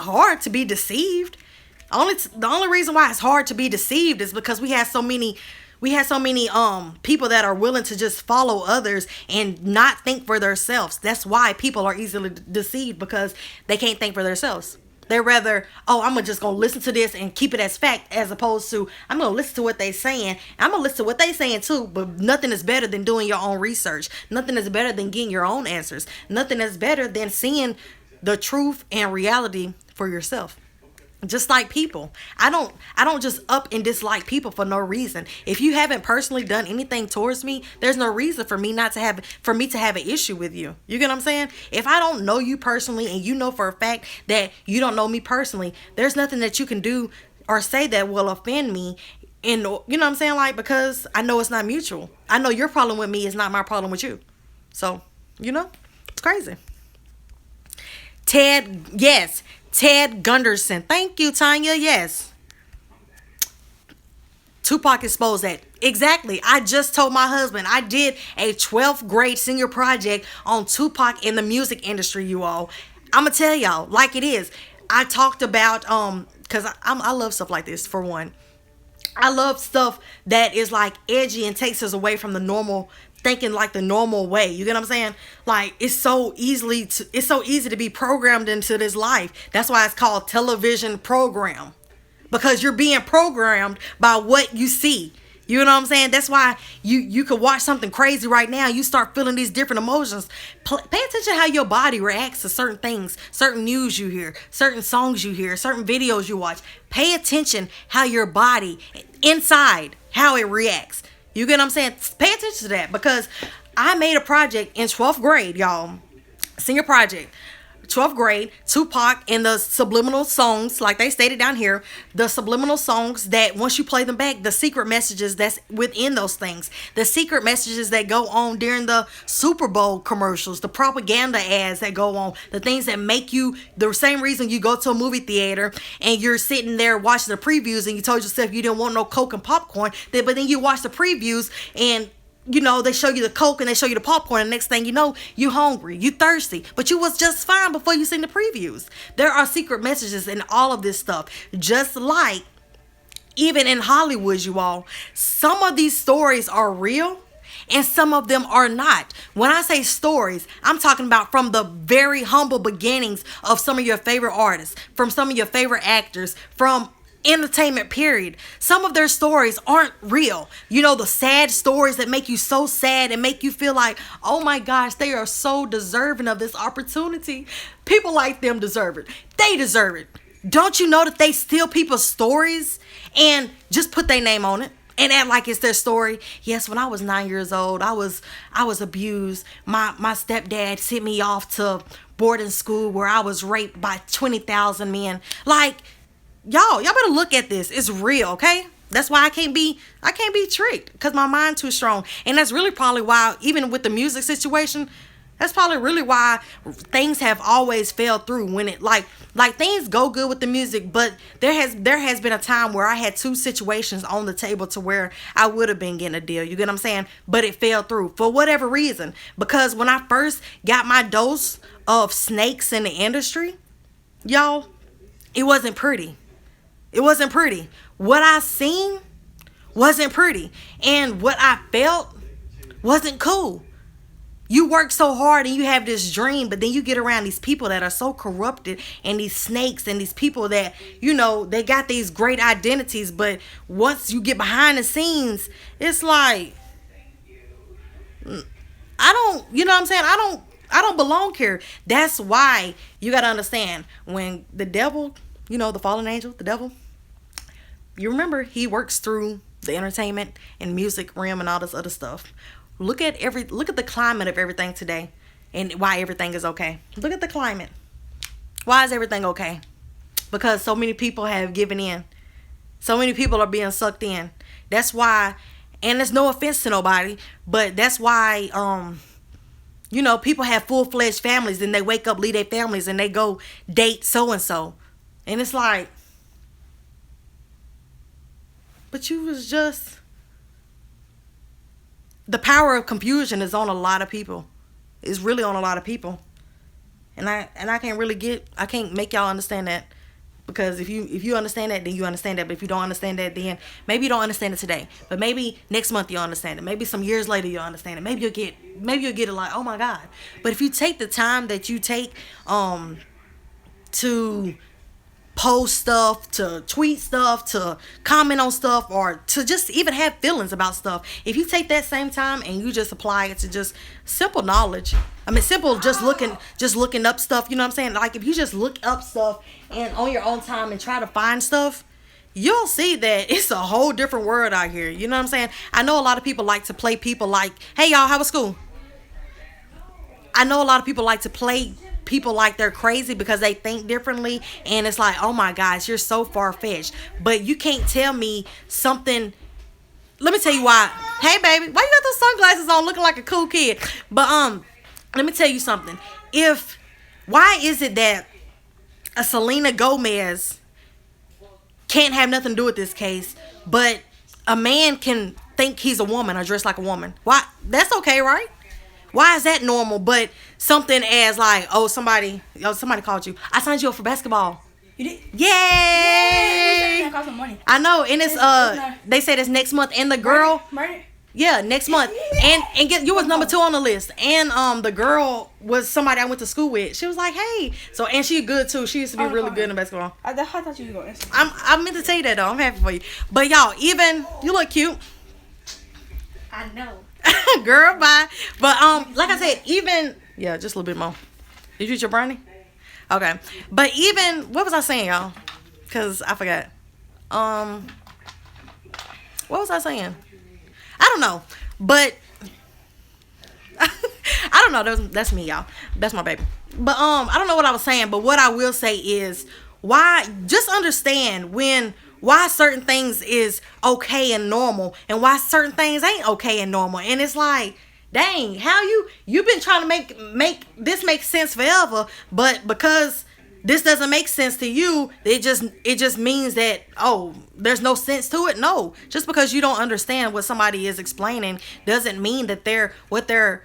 hard to be deceived. The only reason why it's hard to be deceived is because we have so many people that are willing to just follow others and not think for themselves. That's why people are easily deceived, because they can't think for themselves. They're rather, I'm just going to listen to this and keep it as fact, as opposed to, I'm going to listen to what they're saying. I'm going to listen to what they're saying too, but nothing is better than doing your own research. Nothing is better than getting your own answers. Nothing is better than seeing the truth and reality for yourself. Just like people, I don't just up and dislike people for no reason. If you haven't personally done anything towards me, there's no reason for me to have an issue with you. You get what I'm saying? If I don't know you personally and you know for a fact that you don't know me personally, there's nothing that you can do or say that will offend me. And you know what I'm saying? Like, because I know it's not mutual. I know your problem with me is not my problem with you. So, it's crazy. Yes. Ted Gunderson. Thank you, Tanya. Yes. Tupac exposed that. Exactly. I just told my husband I did a 12th grade senior project on Tupac in the music industry, you all. I'm going to tell y'all like it is. I talked about, because I love stuff like this, for one. I love stuff that is like edgy and takes us away from the normal thinking, like the normal way. You get what I'm saying? Like, it's so easy to be programmed into this life. That's why it's called television program, because you're being programmed by what you see. You know what I'm saying? That's why you could watch something crazy right now. You start feeling these different emotions. Pay attention to how your body reacts to certain things, certain news you hear, certain songs you hear, certain videos you watch. Pay attention how your body inside, how it reacts. You get what I'm saying? Pay attention to that, because I made a project in 12th grade, y'all. Senior project. 12th grade, Tupac and the subliminal songs, like they stated down here, the subliminal songs that once you play them back, the secret messages that's within those things, the secret messages that go on during the Super Bowl commercials, the propaganda ads that go on, the things that make you, the same reason you go to a movie theater and you're sitting there watching the previews and you told yourself you didn't want no Coke and popcorn, but then you watch the previews and they show you the Coke and they show you the popcorn, and next thing you know, you hungry, you thirsty, but you was just fine before you seen the previews. There are secret messages in all of this stuff. Just like even in Hollywood, you all, some of these stories are real and some of them are not. When I say stories, I'm talking about from the very humble beginnings of some of your favorite artists, from some of your favorite actors, from entertainment period. Some of their stories aren't real. The sad stories that make you so sad and make you feel like, oh my gosh, they are so deserving of this opportunity. People like them deserve it. They deserve it. Don't you know that they steal people's stories and just put their name on it and act like it's their story? Yes, when I was 9 years old, I was abused. My stepdad sent me off to boarding school where I was raped by 20,000 men. Like, y'all better look at this. It's real, okay? That's why I can't be tricked, because my mind too strong. And that's really probably why, even with the music situation, that's probably really why things have always fell through when it like things go good with the music, but there has been a time where I had two situations on the table to where I would have been getting a deal. You get what I'm saying? But it fell through for whatever reason. Because when I first got my dose of snakes in the industry, y'all, it wasn't pretty. It wasn't pretty. What I seen wasn't pretty. And what I felt wasn't cool. You work so hard and you have this dream, but then you get around these people that are so corrupted, and these snakes and these people that, they got these great identities, but once you get behind the scenes, it's like, I don't, you know what I'm saying? I don't belong here. That's why you got to understand, when the devil, the fallen angel, the devil, you remember he works through the entertainment and music realm and all this other stuff. Look at the climate of everything today and why everything is okay. Look at the climate. Why is everything okay? Because so many people have given in. So many people are being sucked in. That's why, and there's no offense to nobody, but that's why people have full-fledged families and they wake up, leave their families, and they go date so and so. And it's like, but you was just, the power of confusion is on a lot of people. It's really on a lot of people. And I can't make y'all understand that. Because if you understand that, then you understand that. But if you don't understand that, then maybe you don't understand it today. But maybe next month you'll understand it. Maybe some years later you'll understand it. Maybe you'll get it like, oh my God. But if you take the time that you take to post stuff, to tweet stuff, to comment on stuff, or to just even have feelings about stuff. If you take that same time and you just apply it to just simple knowledge, I mean simple just looking up stuff, you know what I'm saying? Like if you just look up stuff and on your own time and try to find stuff, you'll see that it's a whole different world out here. You know what I'm saying? I know a lot of people like to play people like, hey y'all, how was school? I know a lot of people like to play people like they're crazy because they think differently, and it's like, oh my gosh, you're so far-fetched. But you can't tell me something. Let me tell you why. Hey baby, why you got those sunglasses on looking like a cool kid? But let me tell you something. Why is it that a Selena Gomez can't have nothing to do with this case, but a man can think he's a woman or dress like a woman? Why? That's okay, right? Why is that normal? But something as like, somebody called you. I signed you up for basketball. You did? Yay! That cost some money. I know, and it's they said it's next month, and the girl, Murder? yeah, next month, and you was number 2 on the list, and the girl was somebody I went to school with. She was like, hey, so and she good too. She used to be really good in basketball. I thought you were going. I meant to tell you that though. I'm happy for you, but y'all, even you look cute. I know. Girl, bye. But like I said, even just a little bit more. Did you eat your brownie? Okay. But even what was I saying, y'all? Cause I forgot. What was I saying? I don't know. But I don't know. That's me, y'all. That's my baby. But I don't know what I was saying. But what I will say is just understand why certain things is okay and normal and why certain things ain't okay and normal. And it's like, dang, how you've been trying to make this make sense forever, but because this doesn't make sense to you, it just means that, there's no sense to it. No, just because you don't understand what somebody is explaining doesn't mean that what they're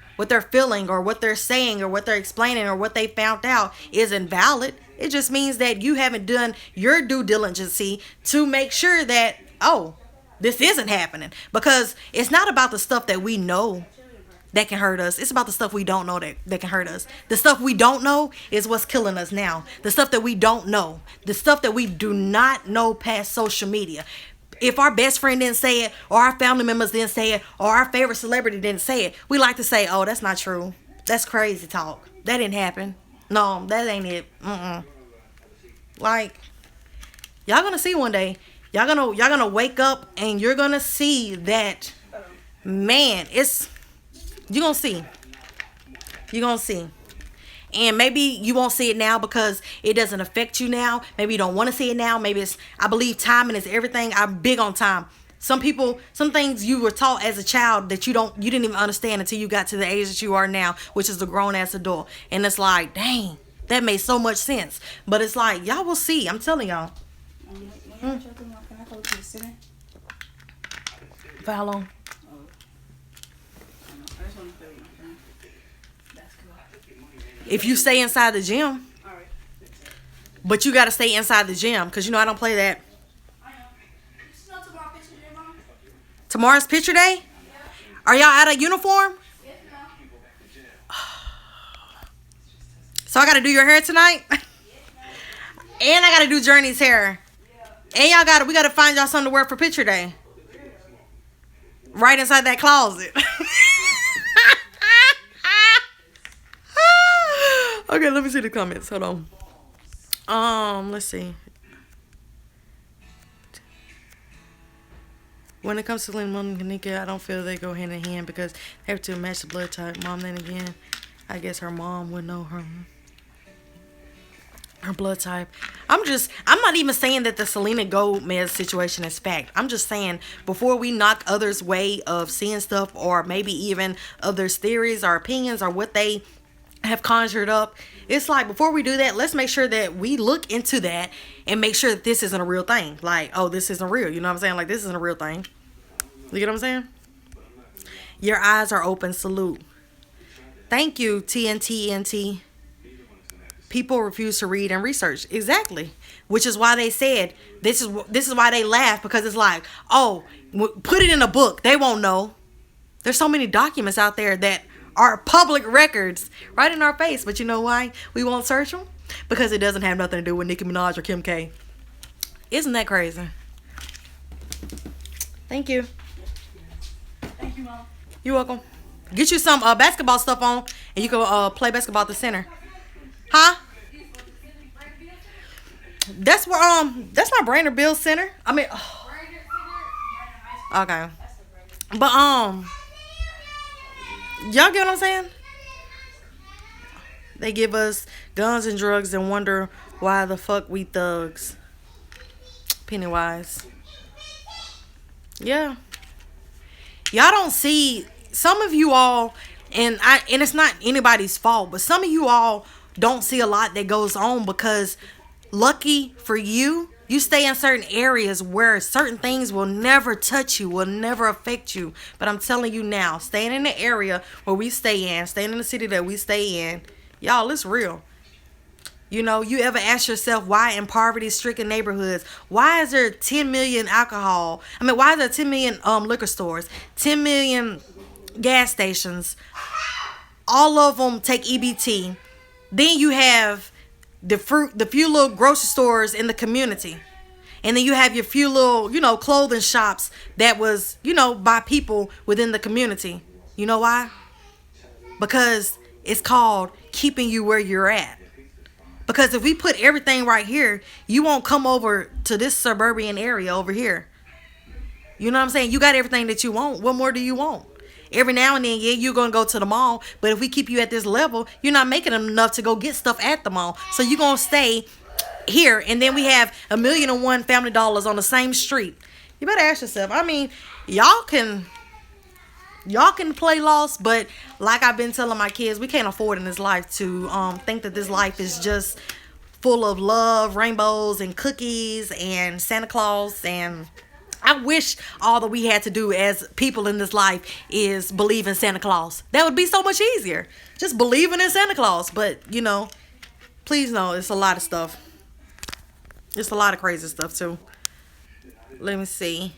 feeling or what they're saying or what they're explaining or what they found out is invalid. It just means that you haven't done your due diligence to make sure that, this isn't happening. Because it's not about the stuff that we know that can hurt us. It's about the stuff we don't know that can hurt us. The stuff we don't know is what's killing us now. The stuff that we don't know. The stuff that we do not know past social media. If our best friend didn't say it, or our family members didn't say it, or our favorite celebrity didn't say it, we like to say, that's not true. That's crazy talk. That didn't happen. No, that ain't it. Like, y'all gonna see one day. Y'all gonna wake up and you're gonna see that, man, you're gonna see. You're gonna see. And maybe you won't see it now because it doesn't affect you now. Maybe you don't want to see it now. Maybe I believe timing is everything. I'm big on time. Some things you were taught as a child that you didn't even understand until you got to the age that you are now, which is a grown ass adult. And it's like, dang, that made so much sense. But it's like, y'all will see. I'm telling y'all. For how long? If you stay inside the gym, but you got to stay inside the gym because I don't play that. Tomorrow's picture day? Are y'all out of uniform? So I got to do your hair tonight? And I got to do Journey's hair. And we got to find y'all something to wear for picture day. Right inside that closet. Okay, let me see the comments. Hold on. Let's see. When it comes to Lynn, Mom, and Kenneka, I don't feel they go hand in hand because they have to match the blood type. Mom, then again, I guess her mom would know her blood type. I'm not even saying that the Selena Gomez situation is fact. I'm just saying before we knock others' way of seeing stuff or maybe even others' theories or opinions or what they have conjured up, it's like before we do that, let's make sure that we look into that and make sure that this isn't a real thing. Like, this isn't real. You know what I'm saying? Like, this isn't a real thing. You get what I'm saying? Your eyes are open. Salute. Thank you, TNT. People refuse to read and research. Exactly. Which is why they said this is why they laugh, because it's like, put it in a book. They won't know. There's so many documents out there that are public records right in our face. But you know why we won't search them? Because it doesn't have nothing to do with Nicki Minaj or Kim K. Isn't that crazy? Thank you. Thank you, Mom. You're welcome. Get you some basketball stuff on, and you can play basketball at the center. Huh? That's not Brainerd Bill Center. I mean, okay. But y'all get what I'm saying? They give us guns and drugs and wonder why the fuck we thugs. Pennywise. Yeah. Y'all don't see, some of you all, and it's not anybody's fault, but some of you all don't see a lot that goes on because lucky for you, you stay in certain areas where certain things will never touch you, will never affect you. But I'm telling you now, staying in the area where we stay in, staying in the city that we stay in, y'all, it's real. You know, you ever ask yourself why in poverty-stricken neighborhoods, why is there 10 million why is there 10 million liquor stores, 10 million gas stations, all of them take EBT. Then you have the few little grocery stores in the community. And then you have your few little, clothing shops that was, by people within the community. You know why? Because it's called keeping you where you're at. Because if we put everything right here, you won't come over to this suburban area over here. You know what I'm saying? You got everything that you want. What more do you want? Every now and then, yeah, you're going to go to the mall. But if we keep you at this level, you're not making enough to go get stuff at the mall. So you're going to stay here. And then we have 1,000,001 Family Dollars on the same street. You better ask yourself. I mean, y'all can play lost, but like I've been telling my kids, we can't afford in this life to think that this life is just full of love, rainbows, and cookies, and Santa Claus. And I wish all that we had to do as people in this life is believe in Santa Claus. That would be so much easier. Just believing in Santa Claus. But, please know it's a lot of stuff. It's a lot of crazy stuff, too. Let me see.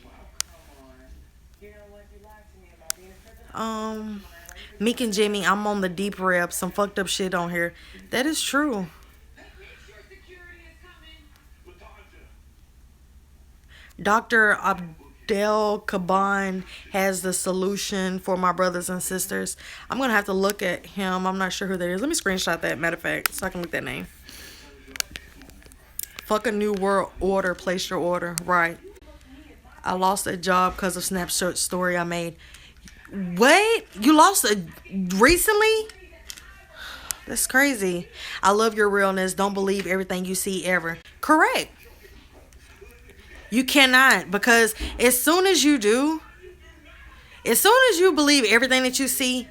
Meek and Jimmy, I'm on the deep rep. Some fucked up shit on here. That is true. Dr. Abdel Kaban has the solution for my brothers and sisters. I'm going to have to look at him. I'm not sure who that is. Let me screenshot that, matter of fact, so I can look that name. Fuck a new world order. Place your order. Right. I lost a job because of Snapchat story I made. Wait, you lost recently? That's crazy. I love your realness. Don't believe everything you see ever. Correct. You cannot, because as soon as you believe everything that you see,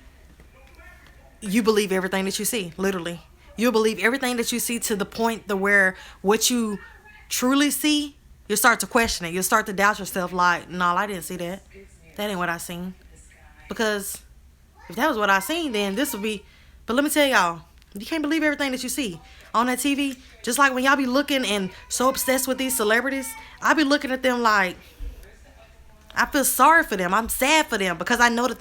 you believe everything that you see, literally. You'll believe everything that you see to the point to where what you truly see, you'll start to question it. You'll start to doubt yourself like, no, I didn't see that. That ain't what I seen. Because if that was what I seen, then this would be. But let me tell y'all, you can't believe everything that you see on that TV. Just like when y'all be looking and so obsessed with these celebrities, I be looking at them like, I feel sorry for them. I'm sad for them because I know that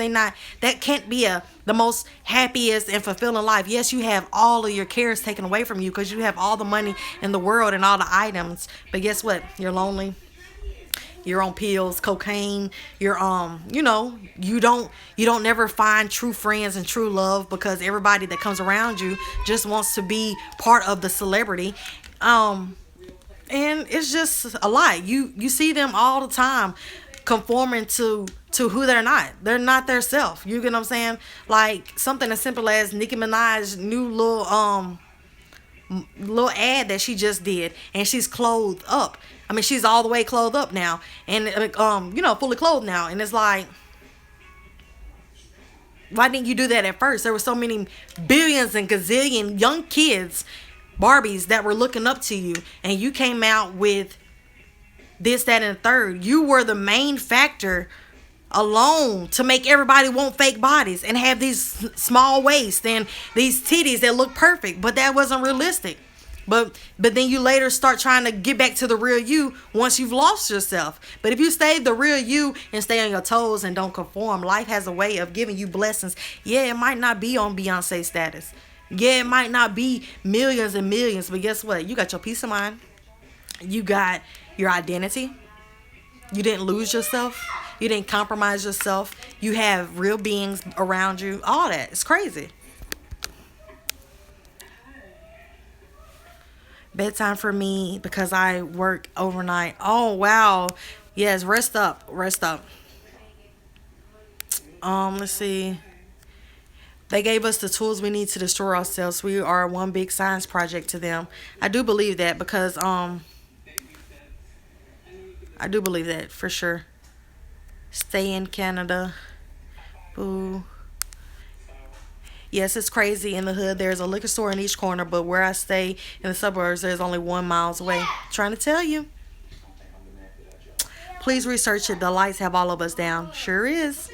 that can't be the most happiest and fulfilling life. Yes, you have all of your cares taken away from you because you have all the money in the world and all the items. But guess what? You're lonely. You're on pills, cocaine. You're you don't never find true friends and true love because everybody that comes around you just wants to be part of the celebrity. And it's just a lie. You see them all the time conforming to who they're not. They're not their self. You get what I'm saying? Like something as simple as Nicki Minaj's new little ad that she just did, and she's clothed up. I mean, she's all the way clothed up now, and fully clothed now. And it's like, why didn't you do that at first? There were so many billions and gazillion young kids, Barbies, that were looking up to you, and you came out with this, that, and the third. You were the main factor alone to make everybody want fake bodies and have these small waists and these titties that look perfect, but that wasn't realistic. But then you later start trying to get back to the real you once you've lost yourself. But if you stay the real you and stay on your toes and don't conform, life has a way of giving you blessings. Yeah, it might not be on Beyonce status. Yeah, it might not be millions and millions, but guess what? You got your peace of mind. You got your identity. You didn't lose yourself. You didn't compromise yourself. You have real beings around you. All that. It's crazy. Bedtime for me because I work overnight. Oh wow. Yes, rest up. Rest up. Let's see. They gave us the tools we need to destroy ourselves. We are one big science project to them. I do believe that because I do believe that for sure. Stay in Canada. Boo. Yes, it's crazy in the hood. There's a liquor store in each corner, but where I stay in the suburbs, there's only 1 mile away. Trying to tell you. Please research it. The lights have all of us down. Sure is.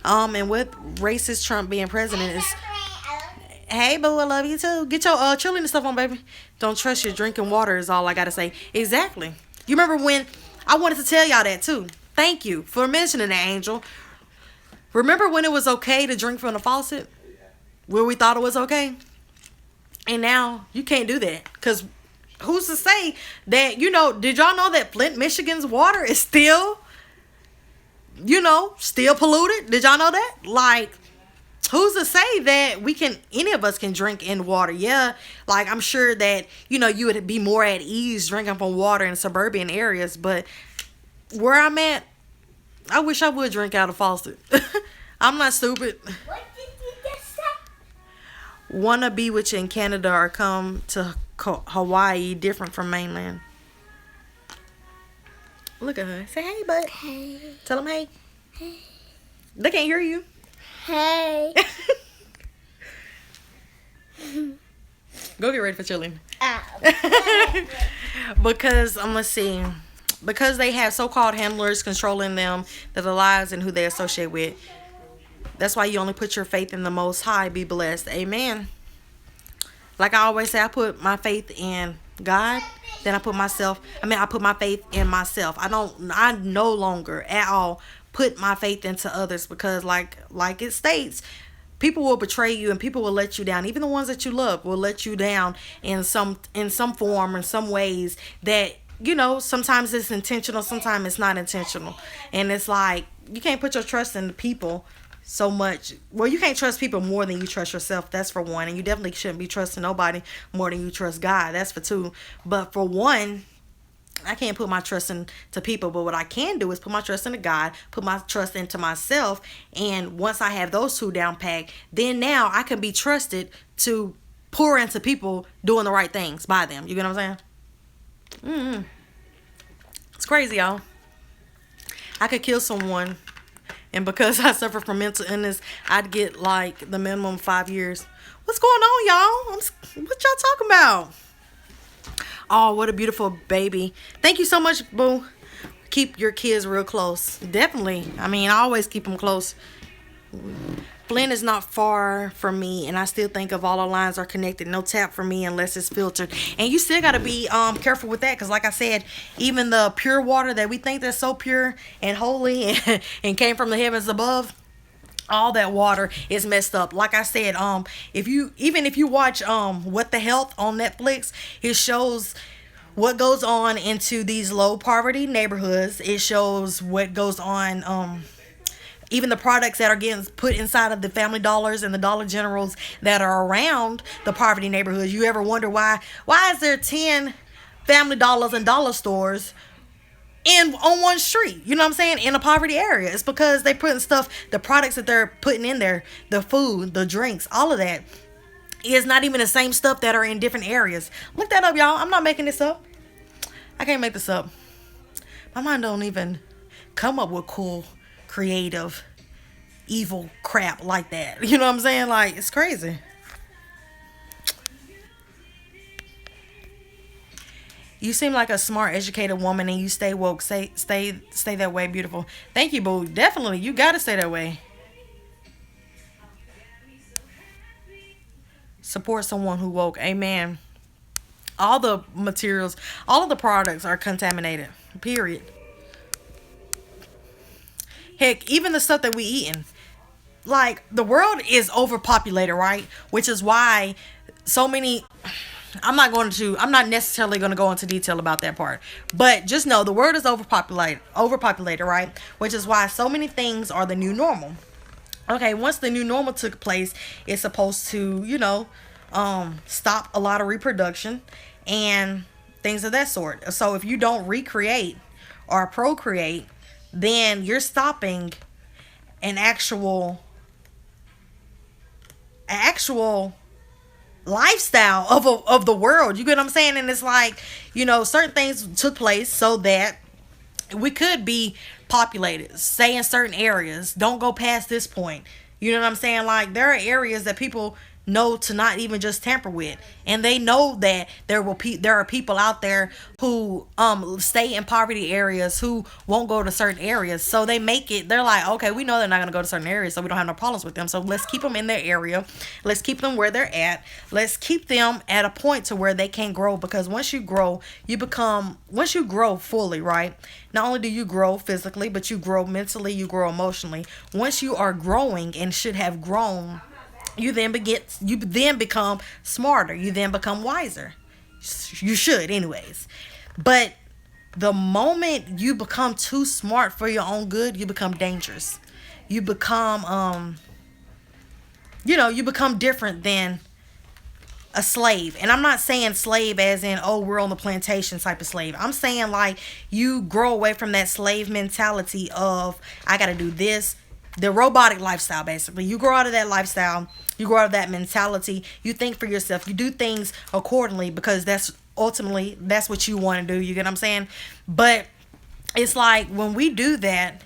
And with racist Trump being president is, hey boo, I love you too. Get your cheerleading stuff on, baby. Don't trust your drinking water is all I gotta say. Exactly. You remember when I wanted to tell y'all that too. Thank you for mentioning that, Angel. Remember when it was okay to drink from the faucet? Where we thought it was okay? And now you can't do that. Because who's to say that, did y'all know that Flint, Michigan's water is still, still polluted? Did y'all know that? Like, who's to say that any of us can drink in water? Yeah, like I'm sure that, you would be more at ease drinking from water in suburban areas. But where I'm at, I wish I would drink out of faucet. I'm not stupid. What did you just say? Wanna be with you in Canada or come to Hawaii, different from mainland. Look at her. Say hey, bud. Hey. Tell them hey. Hey. They can't hear you. Hey. Go get ready for chilling. Oh. Because let's see. Because they have so-called handlers controlling them, their lives and who they associate with. That's why you only put your faith in the Most High. Be blessed. Amen. Like I always say, I put my faith in God. Then I put my faith in myself. I no longer at all put my faith into others because like it states, people will betray you and people will let you down. Even the ones that you love will let you down in some form or in some ways that, sometimes it's intentional, sometimes it's not intentional. And it's like, you can't put your trust in the people so much. Well, you can't trust people more than you trust yourself. That's for one. And you definitely shouldn't be trusting nobody more than you trust God. That's for two. But for one, I can't put my trust into people. But what I can do is put my trust into God, put my trust into myself. And once I have those two down packed, then now I can be trusted to pour into people doing the right things by them. You get what I'm saying? It's crazy, y'all. I could kill someone, and because I suffer from mental illness, I'd get like the minimum 5 years. What's going on, y'all? What y'all talking about? Oh, what a beautiful baby. Thank you so much, boo. Keep your kids real close. Definitely. I always keep them close. Flint is not far from me, and I still think of all the lines are connected. No tap for me unless it's filtered. And you still got to be careful with that because, like I said, even the pure water that we think that's so pure and holy and came from the heavens above, all that water is messed up. Like I said, if you watch What the Health on Netflix, it shows what goes on into these low poverty neighborhoods. It shows what goes on even the products that are getting put inside of the Family Dollars and the Dollar Generals that are around the poverty neighborhoods. You ever wonder why is there 10 Family Dollars and dollar stores on one street? You know what I'm saying? In a poverty area. It's because they putting stuff, the products that they're putting in there, the food, the drinks, all of that is not even the same stuff that are in different areas. Look that up, y'all. I'm not making this up. I can't make this up. My mind don't even come up with cool, creative, evil crap like that. You know what I'm saying? Like, it's crazy. You seem like a smart, educated woman, and you stay woke. Stay that way, beautiful. Thank you, boo. Definitely, you gotta stay that way. Support someone who woke. Amen. All the materials, all of the products are contaminated. Period. Heck, even the stuff that we eating. Like, the world is overpopulated, right? Which is why so many, I'm not necessarily going to go into detail about that part. But just know the world is overpopulated, right? Which is why so many things are the new normal. Okay, once the new normal took place, it's supposed to, stop a lot of reproduction and things of that sort. So if you don't recreate or procreate, then you're stopping an actual lifestyle of the world. You get what I'm saying? And it's like, certain things took place so that we could be populated, say in certain areas. Don't go past this point. You know what I'm saying? Like, there are areas that people know to not even just tamper with, and they know that there are people out there who stay in poverty areas who won't go to certain areas, so they're like, okay, we know they're not going to go to certain areas, so we don't have no problems with them, so let's keep them in their area, let's keep them where they're at, let's keep them at a point to where they can grow, because once you grow fully, right, not only do you grow physically, but you grow mentally, you grow emotionally. Once you are growing and should have grown, you then become smarter. You then become wiser. You should, anyways. But the moment you become too smart for your own good, you become dangerous. You become, you become different than a slave. And I'm not saying slave as in, oh, we're on the plantation type of slave. I'm saying like you grow away from that slave mentality of, I got to do this. The robotic lifestyle, basically. You grow out of that lifestyle. You grow out of that mentality. You think for yourself. You do things accordingly because that's what you want to do. You get what I'm saying? But it's like when we do that,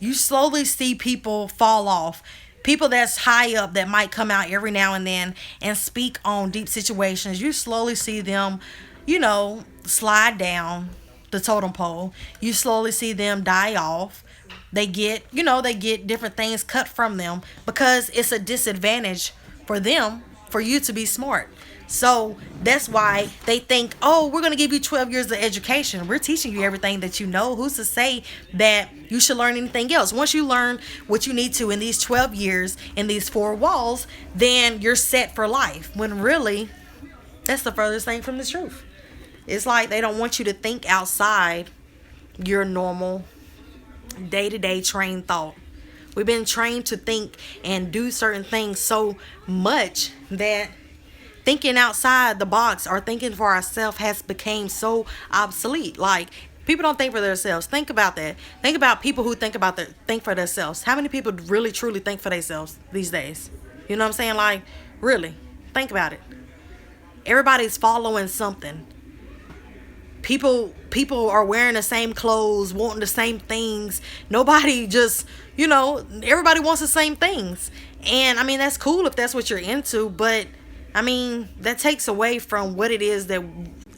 you slowly see people fall off. People that's high up that might come out every now and then and speak on deep situations. You slowly see them, slide down the totem pole. You slowly see them die off. They get different things cut from them because it's a disadvantage for them, for you to be smart. So that's why they think, oh, we're going to give you 12 years of education. We're teaching you everything that you know. Who's to say that you should learn anything else? Once you learn what you need to in these 12 years, in these four walls, then you're set for life. When really, that's the furthest thing from the truth. It's like they don't want you to think outside your normal day-to-day trained thought. We've been trained to think and do certain things so much that thinking outside the box or thinking for ourselves has become so obsolete. Like, people don't think for themselves. Think about that. Think about people who think for themselves. How many people really truly think for themselves these days? You know what I'm saying? Like, really, think about it. Everybody's following something. People are wearing the same clothes, wanting the same things. Nobody just, everybody wants the same things. And I mean, that's cool if that's what you're into, but I mean, that takes away from what it is that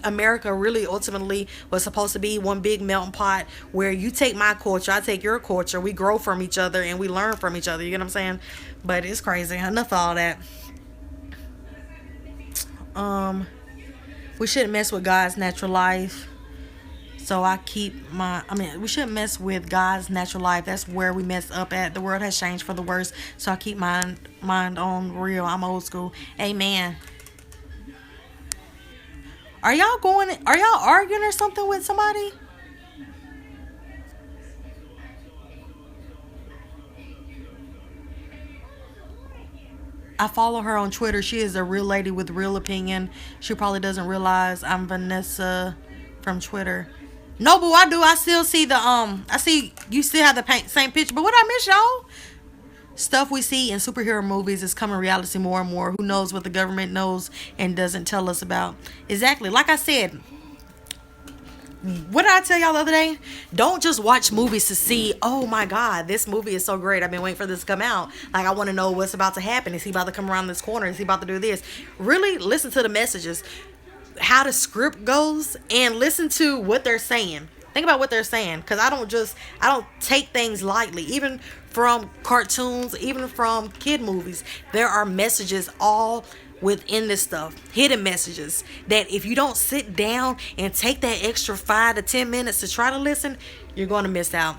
America really ultimately was supposed to be, one big melting pot where you take my culture, I take your culture, we grow from each other and we learn from each other. You get what I'm saying? But it's crazy. Enough of all that. We shouldn't mess with God's natural life. So we shouldn't mess with God's natural life. That's where we mess up at. The world has changed for the worse. So I keep mind on real. I'm old school. Amen. Are y'all arguing or something with somebody? I follow her on Twitter. She is a real lady with real opinion. She probably doesn't realize I'm Vanessa from Twitter. No, but I do. I still see I see you still have the same picture. But what I miss, y'all? Stuff we see in superhero movies is coming reality more and more. Who knows what the government knows and doesn't tell us about? Exactly. Like I said, what did I tell y'all the other day? Don't just watch movies to see, oh my God, this movie is so great. I've been waiting for this to come out. Like, I want to know what's about to happen. Is he about to come around this corner? Is he about to do this? Really listen to the messages, how the script goes, and listen to what they're saying. Think about what they're saying, because I don't take things lightly. Even from cartoons, even from kid movies, there are messages all within this stuff, hidden messages, that if you don't sit down and take that extra 5 to 10 minutes to try to listen, you're going to miss out.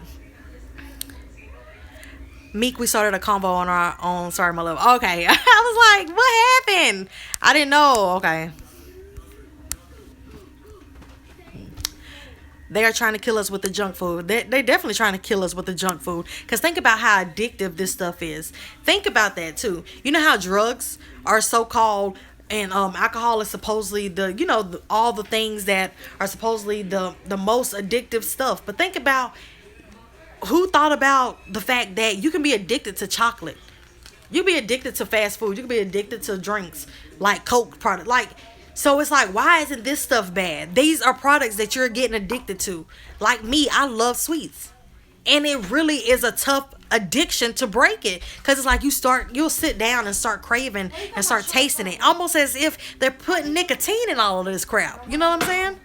Meek, we started a convo on our own. Sorry, my love. Okay. I was like, what happened? I didn't know. Okay. they are trying to kill us with the junk food. They definitely trying to kill us with the junk food. Because think about how addictive this stuff is. Think about that too. You know how drugs are so called, and alcohol is supposedly the, all the things that are supposedly the most addictive stuff. But think about who thought about the fact that you can be addicted to chocolate. You can be addicted to fast food. You can be addicted to drinks like Coke product. Like, so it's like, why isn't this stuff bad? These are products that you're getting addicted to. Like me, I love sweets. And it really is a tough addiction to break it. Because it's like you'll sit down and start craving and start tasting it. Almost as if they're putting nicotine in all of this crap. You know what I'm saying?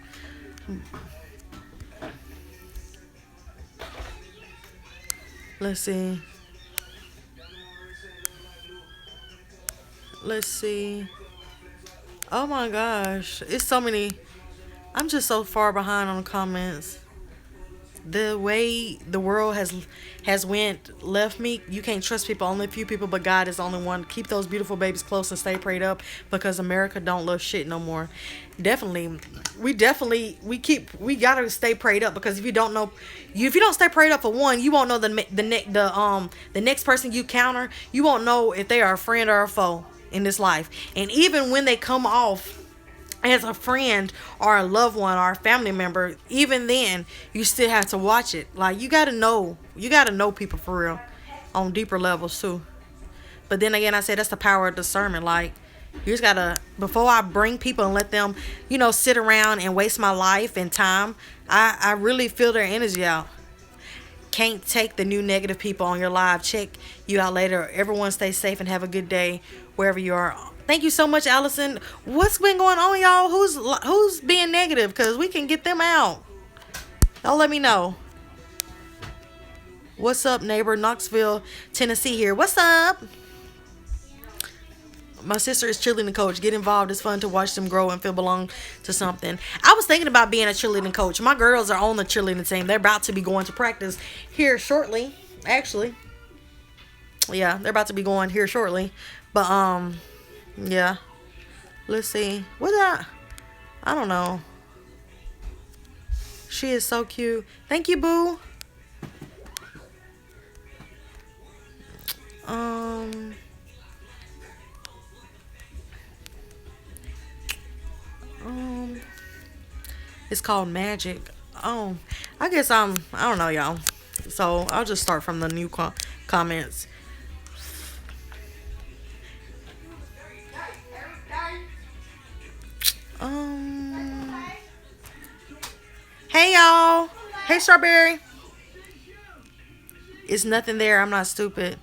Let's see. Let's see. Oh my gosh. It's so many. I'm just so far behind on the comments. The way the world has left me, you can't trust people. Only a few people, but God is the only one. Keep those beautiful babies close and stay prayed up, because America don't love shit no more. Definitely, we gotta stay prayed up, because if you don't stay prayed up, for one, you won't know the next person you counter. You won't know if they are a friend or a foe in this life. And even when they come off as a friend or a loved one or a family member, even then you still have to watch it. Like, you gotta know people for real on deeper levels too. But then again, I said that's the power of discernment. Like, you just gotta, before I bring people and let them, sit around and waste my life and time, I really feel their energy out. Can't take the new negative people on your live. Check you out later. Everyone stay safe and have a good day wherever you are. Thank you so much, Allison. What's been going on, y'all? Who's being negative? Because we can get them out. Y'all let me know. What's up, neighbor? Knoxville, Tennessee here. What's up? My sister is cheerleading coach. Get involved. It's fun to watch them grow and feel belong to something. I was thinking about being a cheerleading coach. My girls are on the cheerleading team. They're about to be going to practice here shortly. Actually, yeah, they're about to be going here shortly. But yeah. Let's see. What's that? I don't know. She is so cute. Thank you, boo. It's called Magic. I guess I don't know, y'all. So I'll just start from the new comments. Hey, y'all. Hey, Strawberry. It's nothing there. I'm not stupid.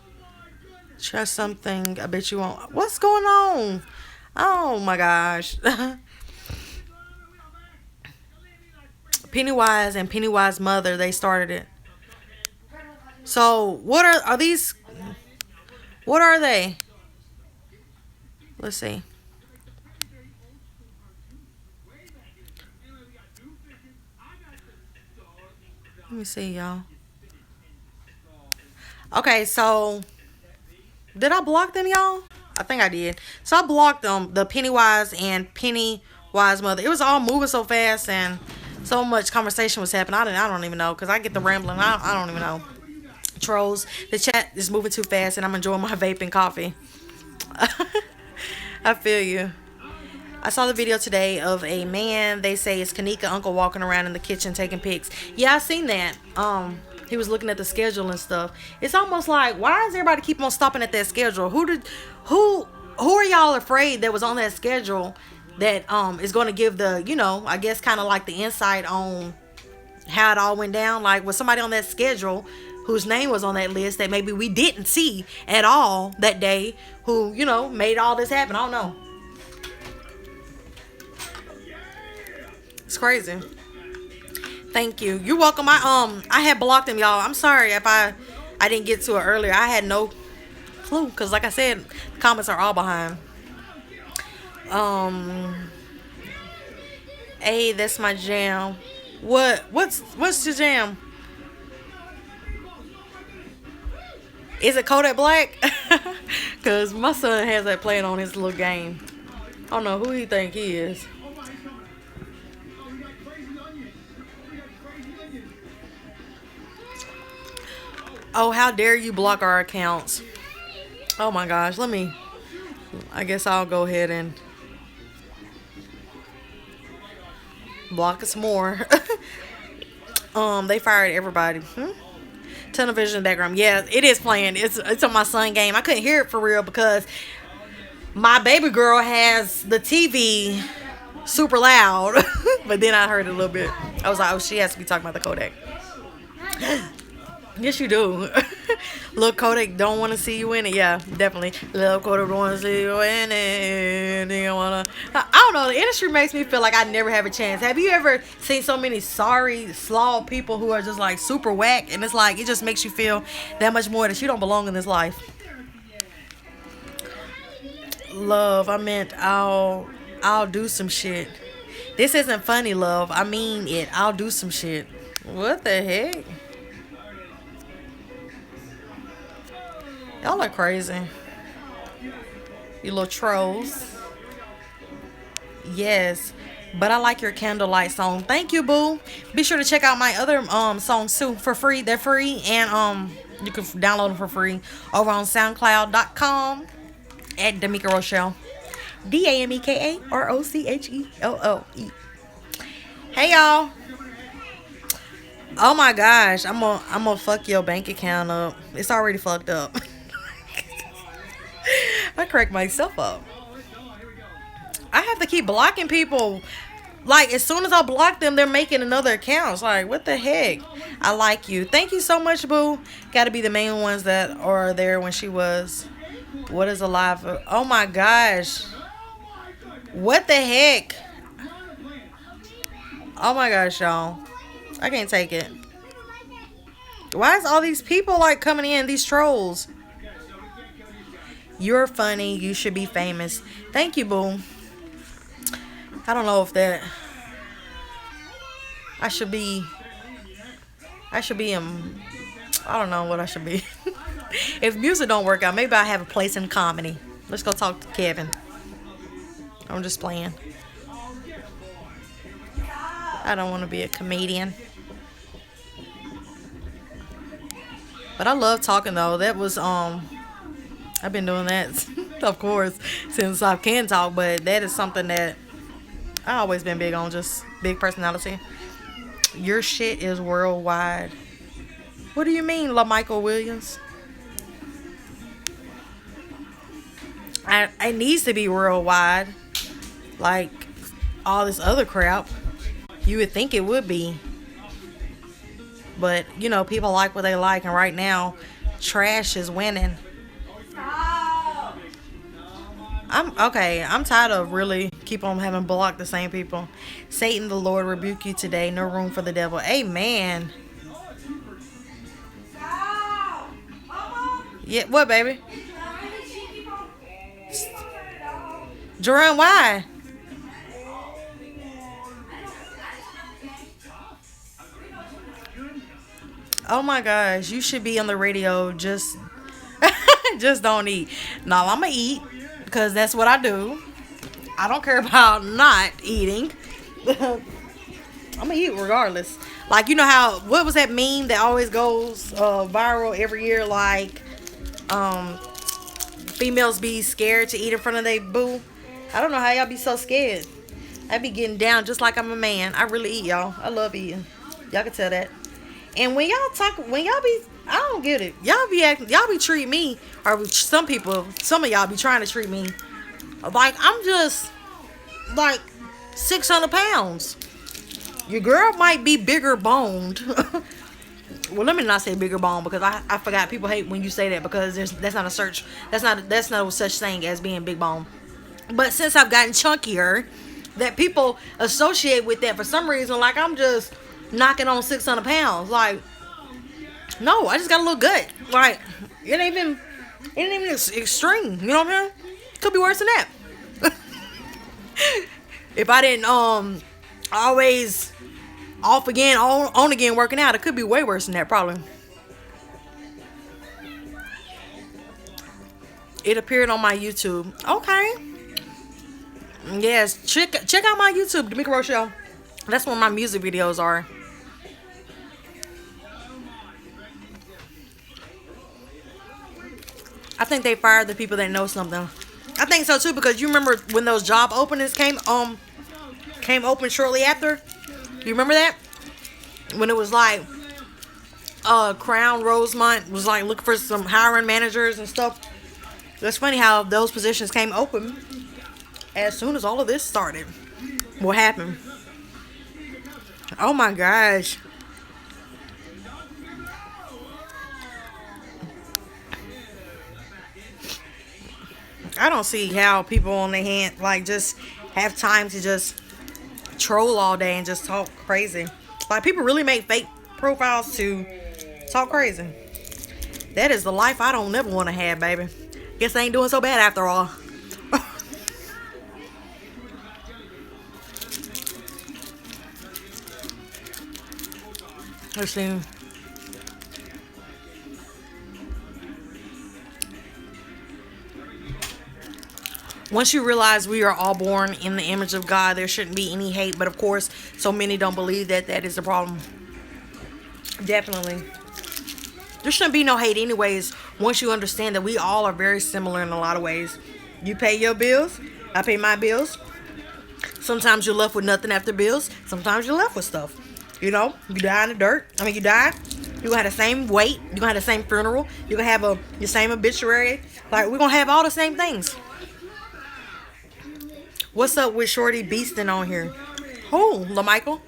Trust something. I bet you won't. What's going on? Oh my gosh. Pennywise and Pennywise mother, they started it. So what are these? What are they? Let's see. Let me see, y'all. Okay, so did I block them, y'all? I think I did. So I blocked them, the Pennywise and Pennywise mother. It was all moving so fast and so much conversation was happening. I don't even know, because I get the rambling. I don't even know. Trolls. The chat is moving too fast and I'm enjoying my vape and coffee. I feel you. I saw the video today of a man, they say it's Kenneka uncle, walking around in the kitchen taking pics. Yeah, I seen that. He was looking at the schedule and stuff. It's almost like, why does everybody keep on stopping at that schedule? Who are y'all afraid that was on that schedule that is going to give the, I guess kind of like the insight on how it all went down? Like, was somebody on that schedule whose name was on that list that maybe we didn't see at all that day, who, made all this happen? I don't know. It's crazy. Thank you. You're welcome. I had blocked him, y'all. I'm sorry if I didn't get to it earlier. I had no clue, because like I said, the comments are all behind. Hey, that's my jam. What's your jam? Is it Kodak Black? Because my son has that playing on his little game. I don't know who he think he is. Oh, how dare you block our accounts? Oh my gosh, I guess I'll go ahead and block us more. They fired everybody. Television background. Yeah, it is playing. It's on my son game. I couldn't hear it for real because my baby girl has the TV super loud. But then I heard it a little bit. I was like, oh, she has to be talking about the Kodak. Yes, you do. Little Kodak don't want to see you in it. Yeah, definitely. Little Kodak don't want to see you in it. I don't know. The industry makes me feel like I never have a chance. Have you ever seen so many sorry, slaw people who are just like super whack? And it's like, it just makes you feel that much more that you don't belong in this life. Love, I meant I'll do some shit. This isn't funny, love. I mean it. I'll do some shit. What the heck? Y'all are crazy. You little trolls. Yes. But I like your candlelight song. Thank you, boo. Be sure to check out my other songs too for free. They're free and you can download them for free over on soundcloud.com at Dameka Rochelle. DAMEKAROCHELLE. Hey y'all. Oh my gosh, I'm gonna fuck your bank account up. It's already fucked up. I crack myself up. I have to keep blocking people. Like, as soon as I block them, they're making another account. It's like, what the heck? I like you. Thank you so much, boo. Gotta be the main ones that are there when she was. What is alive? Oh my gosh. What the heck? Oh my gosh, y'all. I can't take it. Why is all these people like coming in? These trolls. You're funny. You should be famous. Thank you, boo. I don't know if that. I should be. I don't know what I should be. If music don't work out, maybe I have a place in comedy. Let's go talk to Kevin. I'm just playing. I don't want to be a comedian. But I love talking though. That was I've been doing that of course since I can talk, but that is something that I always been big on, just big personality. Your shit is worldwide. What do you mean, LaMichael Williams? It needs to be worldwide. Like all this other crap. You would think it would be. But, you know, people like what they like. And right now, trash is winning. I'm tired of really keep on having blocked the same people. Satan, the Lord rebuke you today. No room for the devil. Amen. Yeah, what, baby? Jerome, why? Oh my gosh, you should be on the radio. Just don't eat. No, I'm gonna eat because that's what I do. I don't care about not eating. I'm gonna eat regardless. Like, you know how, what was that meme that always goes viral every year? Like, females be scared to eat in front of their boo. I don't know how y'all be so scared. I be getting down just like I'm a man. I really eat, y'all. I love eating. Y'all can tell that. And when y'all be, I don't get it. Y'all be treating me, or some of y'all be trying to treat me like I'm just like 600 pounds. Your girl might be bigger boned. Well, let me not say bigger bone because I forgot people hate when you say that because that's no such thing as being big bone. But since I've gotten chunkier, that people associate with that for some reason, like I'm just knocking on 600 pounds. Like, no, I just got a little gut. Like, it ain't even extreme. You know what I'm saying? Could be worse than that. If I didn't always off again, on again working out, it could be way worse than that probably. It appeared on my YouTube. Okay. Yes, check out my YouTube, Dameka Rochelle. That's where my music videos are. I think they fired the people that know something. I think so too, because you remember when those job openings came open shortly after. You remember that when it was like Crown Rosemont was like looking for some hiring managers and stuff. It's funny how those positions came open as soon as all of this started. What happened? Oh my gosh. I don't see how people on their hand like just have time to just troll all day and just talk crazy. Like people really make fake profiles to talk crazy. That is the life I don't never want to have, baby. Guess I ain't doing so bad after all. Let's see. Once you realize we are all born in the image of God, there shouldn't be any hate. But of course, so many don't believe that that is the problem. Definitely. There shouldn't be no hate anyways, once you understand that we all are very similar in a lot of ways. You pay your bills, I pay my bills. Sometimes you're left with nothing after bills. Sometimes you're left with stuff. You know, you die in the dirt. You die. You're going to have the same weight. You're going to have the same funeral. You're going to have the same obituary. Like, we're going to have all the same things. What's up with Shorty Beastin' on here? Who? LaMichael?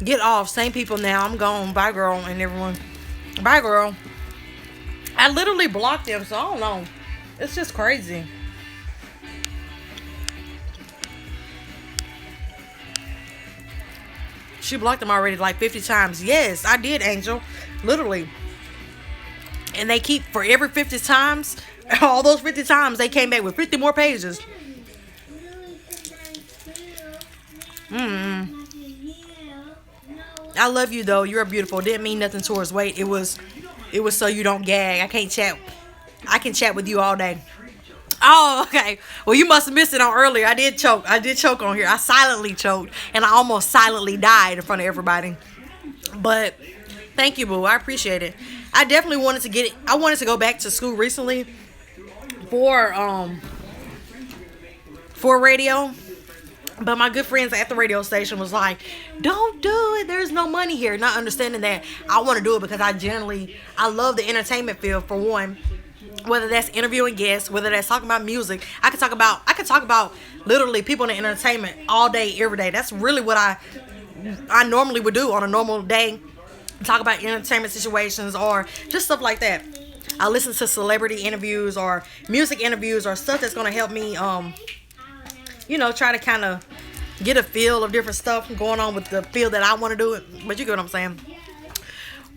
Get off. Same people now. I'm gone. Bye, girl, and everyone. Bye, girl. I literally blocked them, so I don't know. It's just crazy. She blocked them already like 50 times. Yes, I did, Angel. Literally. And they keep, for every 50 times, all those 50 times, they came back with 50 more pages. I love you though. You're beautiful. Didn't mean nothing towards weight. It was so you don't gag. I can't chat. I can chat with you all day. Oh, okay. Well, you must have missed it on earlier. I did choke. I did choke on here. I silently choked, and I almost silently died in front of everybody. But thank you, boo. I appreciate it. I definitely wanted to get it. I wanted to go back to school recently for radio. But my good friends at the radio station was like, don't do it. There's no money here. Not understanding that I want to do it because I love the entertainment field for one. Whether that's interviewing guests, whether that's talking about music. I could talk about literally people in the entertainment all day, every day. That's really what I normally would do on a normal day. Talk about entertainment situations or just stuff like that. I listen to celebrity interviews or music interviews or stuff that's going to help me try to kind of get a feel of different stuff going on with the field that I want to do it. But you get what I'm saying.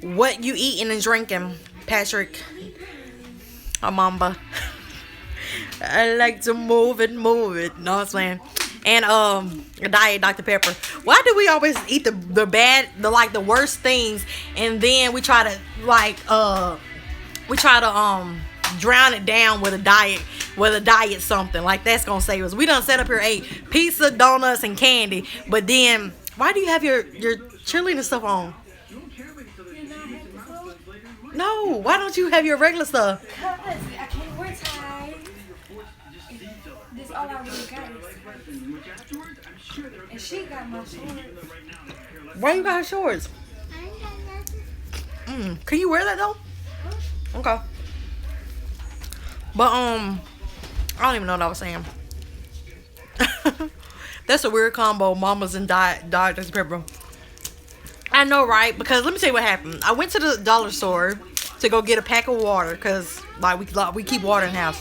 What you eating and drinking, Patrick Amamba? I like to move it. Know what I'm saying? And a diet Dr. Pepper. Why do we always eat the bad, the worst things, and then we try to drown it down with a diet something like that's gonna save us. We done set up here, ate pizza, donuts, and candy, but then why do you have your cheerleading stuff on? No, why don't you have your regular stuff? Because I can't wear ties. This all I really got is. And she got my shorts. Why you got shorts? Can you wear that though? Okay. But I don't even know what I was saying. That's a weird combo, mamas and Dr. Pepper. I know, right? Because let me tell you what happened. I went to the dollar store to go get a pack of water because we keep water in the house.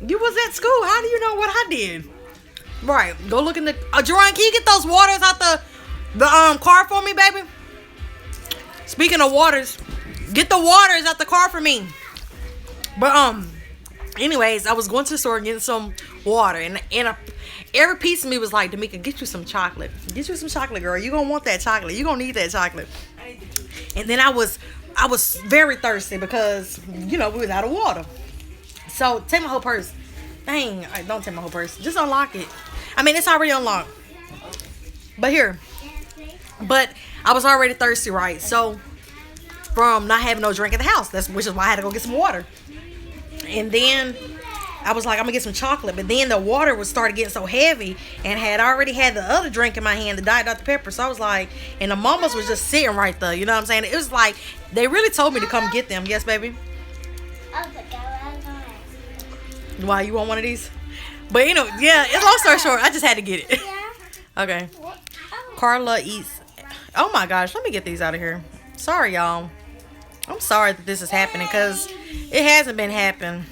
You was at school. How do you know what I did? Right. Go look in the. Jerron, can you get those waters out the car for me, baby? Speaking of waters, get the waters out the car for me. But anyways, I was going to the store and getting some water, and every piece of me was like, Damika, get you some chocolate. Get you some chocolate, girl. You gonna want that chocolate. You gonna need that chocolate. And then I was very thirsty because we was out of water. So take my whole purse. Dang, don't take my whole purse. Just unlock it. I mean, it's already unlocked. But here. But I was already thirsty, right? So, from not having no drink at the house, which is why I had to go get some water. And then I was like, I'm gonna get some chocolate. But then the water was started getting so heavy, and had already had the other drink in my hand, the Diet Dr. Pepper. So I was like, and the mamas was just sitting right there. You know what I'm saying? It was like they really told me to come get them. Yes, baby. Why, you want one of these? But you know, yeah. It's long story short, I just had to get it. Okay. Carla eats. Oh my gosh, let me get these out of here. Sorry, y'all. I'm sorry that this is happening because it hasn't been happening.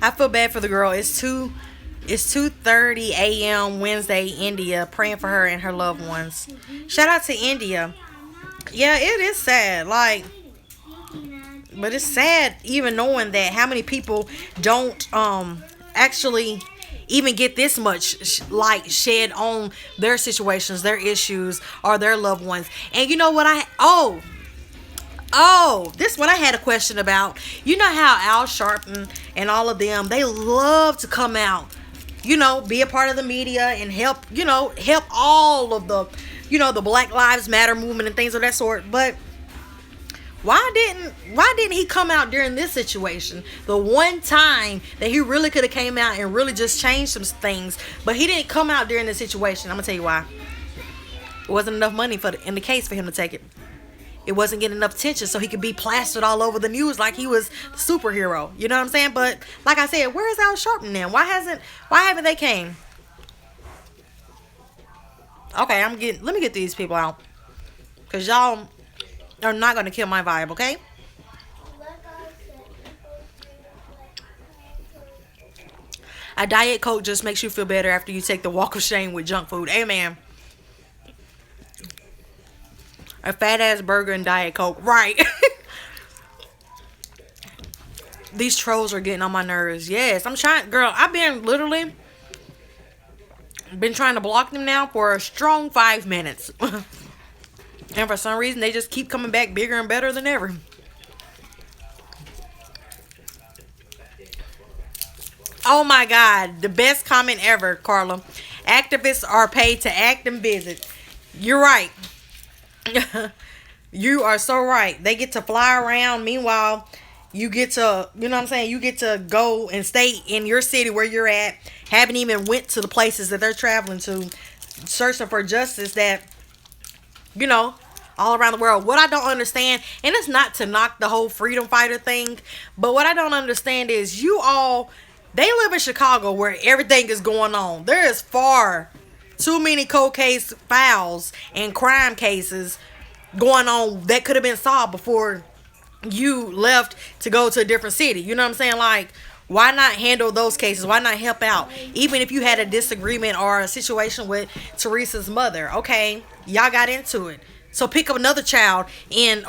I feel bad for the girl. It's 2:30 a.m. Wednesday, India. Praying for her and her loved ones. Shout out to India. Yeah, it is sad. Like, but it's sad even knowing that how many people don't actually even get this much light shed on their situations, their issues, or their loved ones. And you know what this one I had a question about. You know how Al Sharpton and all of them, they love to come out, you know, be a part of the media and help all of the, the Black Lives Matter movement and things of that sort. But why didn't he come out during this situation? The one time that he really could have came out and really just changed some things, but he didn't come out during this situation. I'm gonna tell you why. It wasn't enough money in the case for him to take it. It wasn't getting enough attention so he could be plastered all over the news like he was the superhero. You know what I'm saying? But like I said, where is Al Sharpton now? Why haven't they came? Okay, let me get these people out. Cause y'all are not gonna kill my vibe, okay? A Diet Coke just makes you feel better after you take the walk of shame with junk food. Amen. A fat ass burger and Diet Coke. Right. These trolls are getting on my nerves. Yes, I'm trying. Girl, I've been trying to block them now for a strong 5 minutes. And for some reason, they just keep coming back bigger and better than ever. Oh my God. The best comment ever, Carla. Activists are paid to act and visit. You're right. You are so right. They get to fly around. Meanwhile, you get to, you know what I'm saying? You get to go and stay in your city where you're at. Haven't even went to the places that they're traveling to. Searching for justice that, all around the world. What I don't understand, and it's not to knock the whole freedom fighter thing, but what I don't understand is they live in Chicago where everything is going on. There is far too many cold case files and crime cases going on that could have been solved before you left to go to a different city. You know what I'm saying? Like, why not handle those cases? Why not help out? Even if you had a disagreement or a situation with Teresa's mother. Okay, y'all got into it. So pick up another child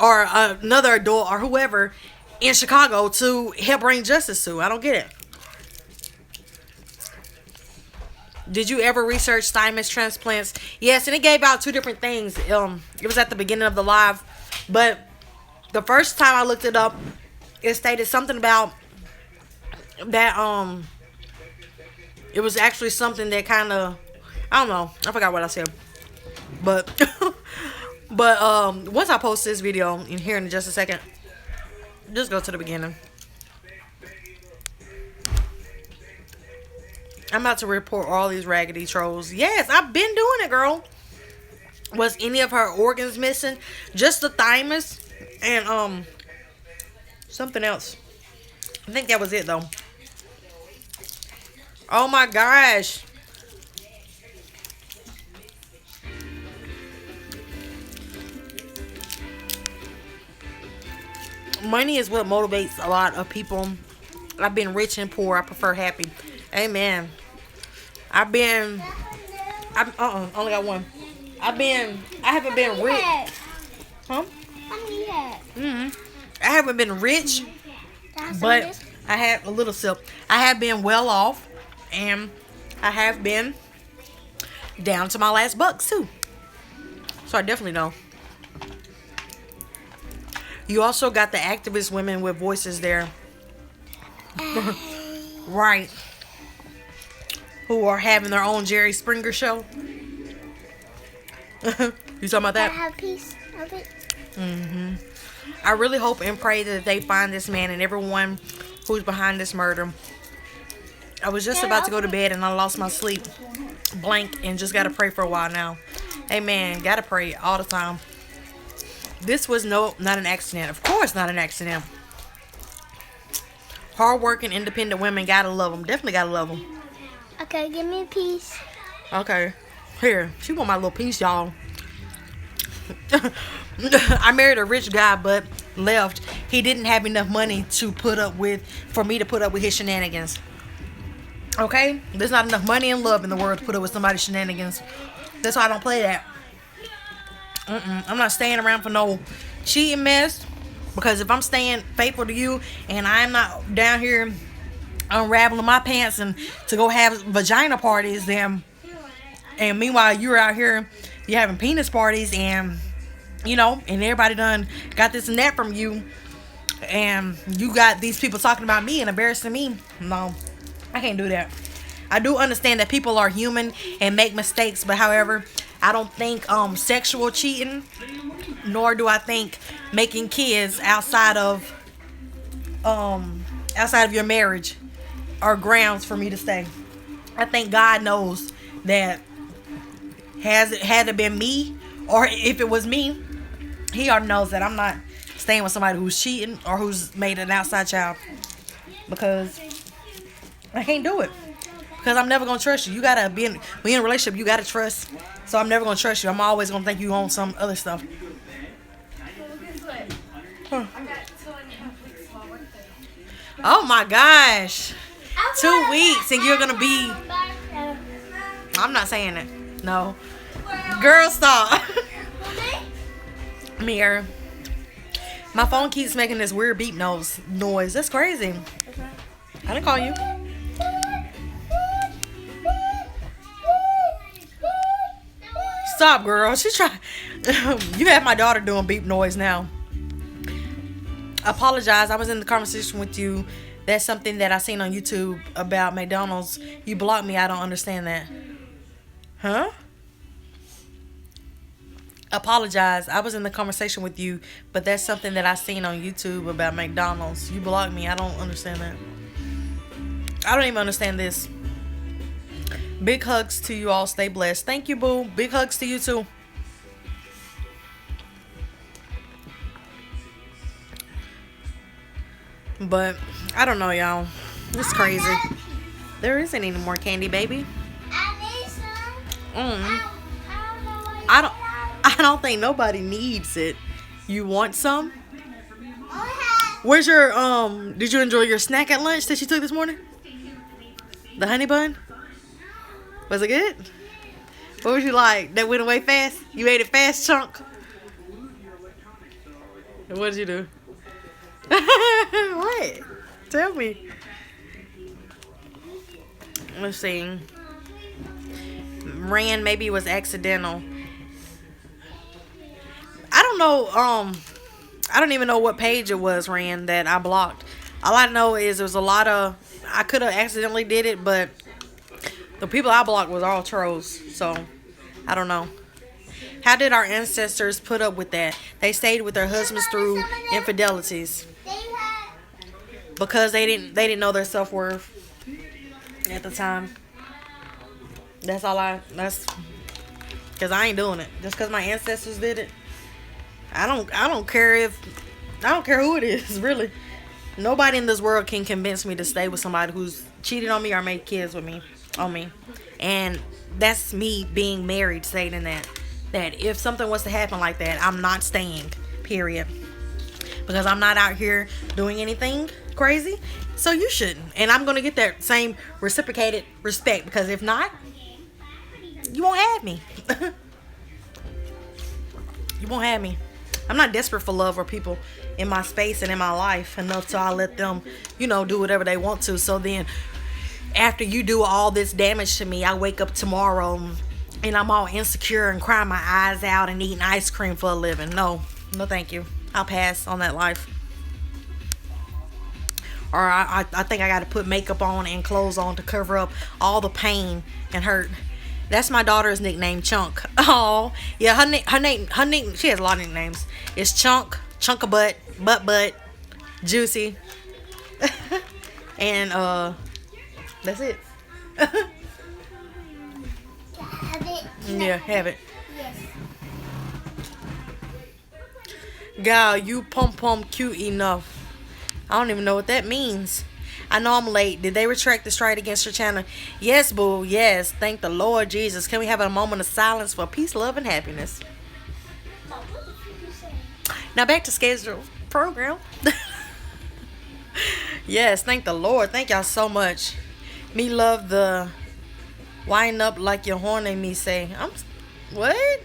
or another adult or whoever in Chicago to help bring justice to. I don't get it. Did you ever research thymus transplants? Yes, and it gave out two different things. It was at the beginning of the live, but the first time I looked it up, it stated something about that. It was actually something that kind of, I don't know. I forgot what I said, but once I post this video in here in just a second, just go to the beginning. I'm about to report all these raggedy trolls. Yes, I've been doing it, girl. Was any of her organs missing? Just the thymus and something else. I think that was it though. Oh my gosh. Money is what motivates a lot of people. I've been rich and poor. I prefer happy. Amen. Only got one. I haven't been rich. Huh? I haven't been rich, but I have a little sip. I have been well off, and I have been down to my last bucks too. So I definitely know. You also got the activist women with voices there. Right. Who are having their own Jerry Springer show. You talking about that? I have a piece of it. I really hope and pray that they find this man and everyone who's behind this murder. I was just about to go to bed and I lost my sleep blank and just gotta pray for a while now. Amen. Gotta pray all the time. This was not an accident. Of course not an accident. Hard-working, independent women, gotta love them. Definitely gotta love them. Okay, give me a piece. Okay. Here. She want my little piece, y'all. I married a rich guy, but left. He didn't have enough money for me to put up with his shenanigans. Okay? There's not enough money and love in the world to put up with somebody's shenanigans. That's why I don't play that. I'm not staying around for no cheating mess. Because if I'm staying faithful to you and I'm not down here unraveling my pants and to go have vagina parties, then, and meanwhile you're out here, you're having penis parties and, you know, and everybody done got this and that from you, and you got these people talking about me and embarrassing me. No, I can't do that. I do understand that people are human and make mistakes, but however, I don't think sexual cheating, nor do I think making kids outside of your marriage are grounds for me to stay. I think God knows that had it been me, or if it was me, He already knows that I'm not staying with somebody who's cheating or who's made an outside child, because I can't do it. Because I'm never gonna trust you. You gotta be in a relationship. You gotta trust. So I'm never gonna trust you. I'm always gonna think you own some other stuff. Huh. Oh my gosh. 2 weeks and you're gonna be. I'm not saying it. No. Girl, stop. Mirror. My phone keeps making this weird beep noise. That's crazy. I didn't call you. Stop, girl. She's trying. You have my daughter doing beep noise now. Apologize. I was in the conversation with you. That's something that I seen on YouTube about McDonald's. You blocked me. I don't understand that. Huh? Apologize. I was in the conversation with you, but that's something that I seen on YouTube about McDonald's. You blocked me. I don't understand that. I don't even understand this. Big hugs to you all. Stay blessed. Thank you, boo. Big hugs to you too. But I don't know, y'all. It's crazy. There isn't any more candy, baby. I don't think nobody needs it. You want some? Where's your did you enjoy your snack at lunch that you took this morning? The honey bun? Was it good? What would you like? That went away fast? You ate it fast, chunk? What did you do? What? Tell me. Let's see. Ran, maybe it was accidental. I don't know, I don't even know what page it was, Ran, that I blocked. All I know is there was a lot of, I could have accidentally did it, but the people I blocked was all trolls, so I don't know. How did our ancestors put up with that? They stayed with their husbands through infidelities because they didn't know their self-worth at the time. That's because I ain't doing it. Just because my ancestors did it. I don't care who it is, really. Nobody in this world can convince me to stay with somebody who's cheated on me or made kids with me, on me. And that's me being married, stating that if something was to happen like that, I'm not staying, period. Because I'm not out here doing anything crazy. So you shouldn't. And I'm going to get that same reciprocated respect. Because if not, you won't have me. You won't have me. I'm not desperate for love or people in my space and in my life enough so I let them, do whatever they want to. So then after you do all this damage to me, I wake up tomorrow and I'm all insecure and crying my eyes out and eating ice cream for a living. No thank you. I'll pass on that life. or I think I got to put makeup on and clothes on to cover up all the pain and hurt. That's my daughter's nickname, Chunk. Oh, yeah, her name, she has a lot of nicknames. It's Chunk, Chunk of butt, Juicy, and that's it. Have it. Yeah, have it. Yes. Gal, you pum cute enough. I don't even know what that means. I know I'm late. Did they retract the strike against your channel? Yes, boo. Yes. Thank the Lord Jesus. Can we have a moment of silence for peace, love, and happiness? Mom, what did you say? Now back to schedule program. Yes, thank the Lord. Thank y'all so much. Me love the wind up like you're horning me say. What?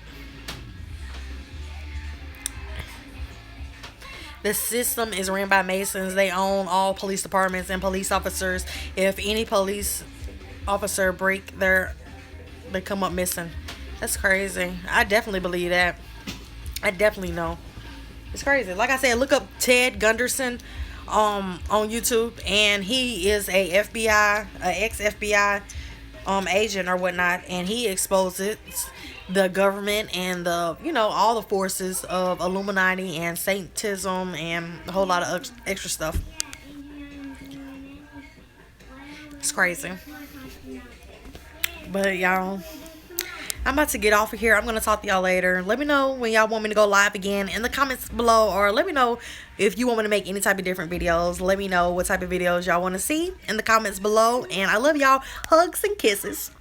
The system is ran by Masons. They own all police departments and police officers. If any police officer they come up missing. That's crazy. I definitely believe that. I definitely know. It's crazy. Like I said, look up Ted Gunderson on YouTube, and he is a ex-FBI agent or whatnot, and he exposes the government and all the forces of Illuminati and Satanism and a whole lot of extra stuff. It's crazy. But y'all, I'm about to get off of here. I'm going to talk to y'all later. Let me know when y'all want me to go live again in the comments below, or let me know if you want me to make any type of different videos. Let me know what type of videos y'all want to see in the comments below. And I love y'all. Hugs and kisses.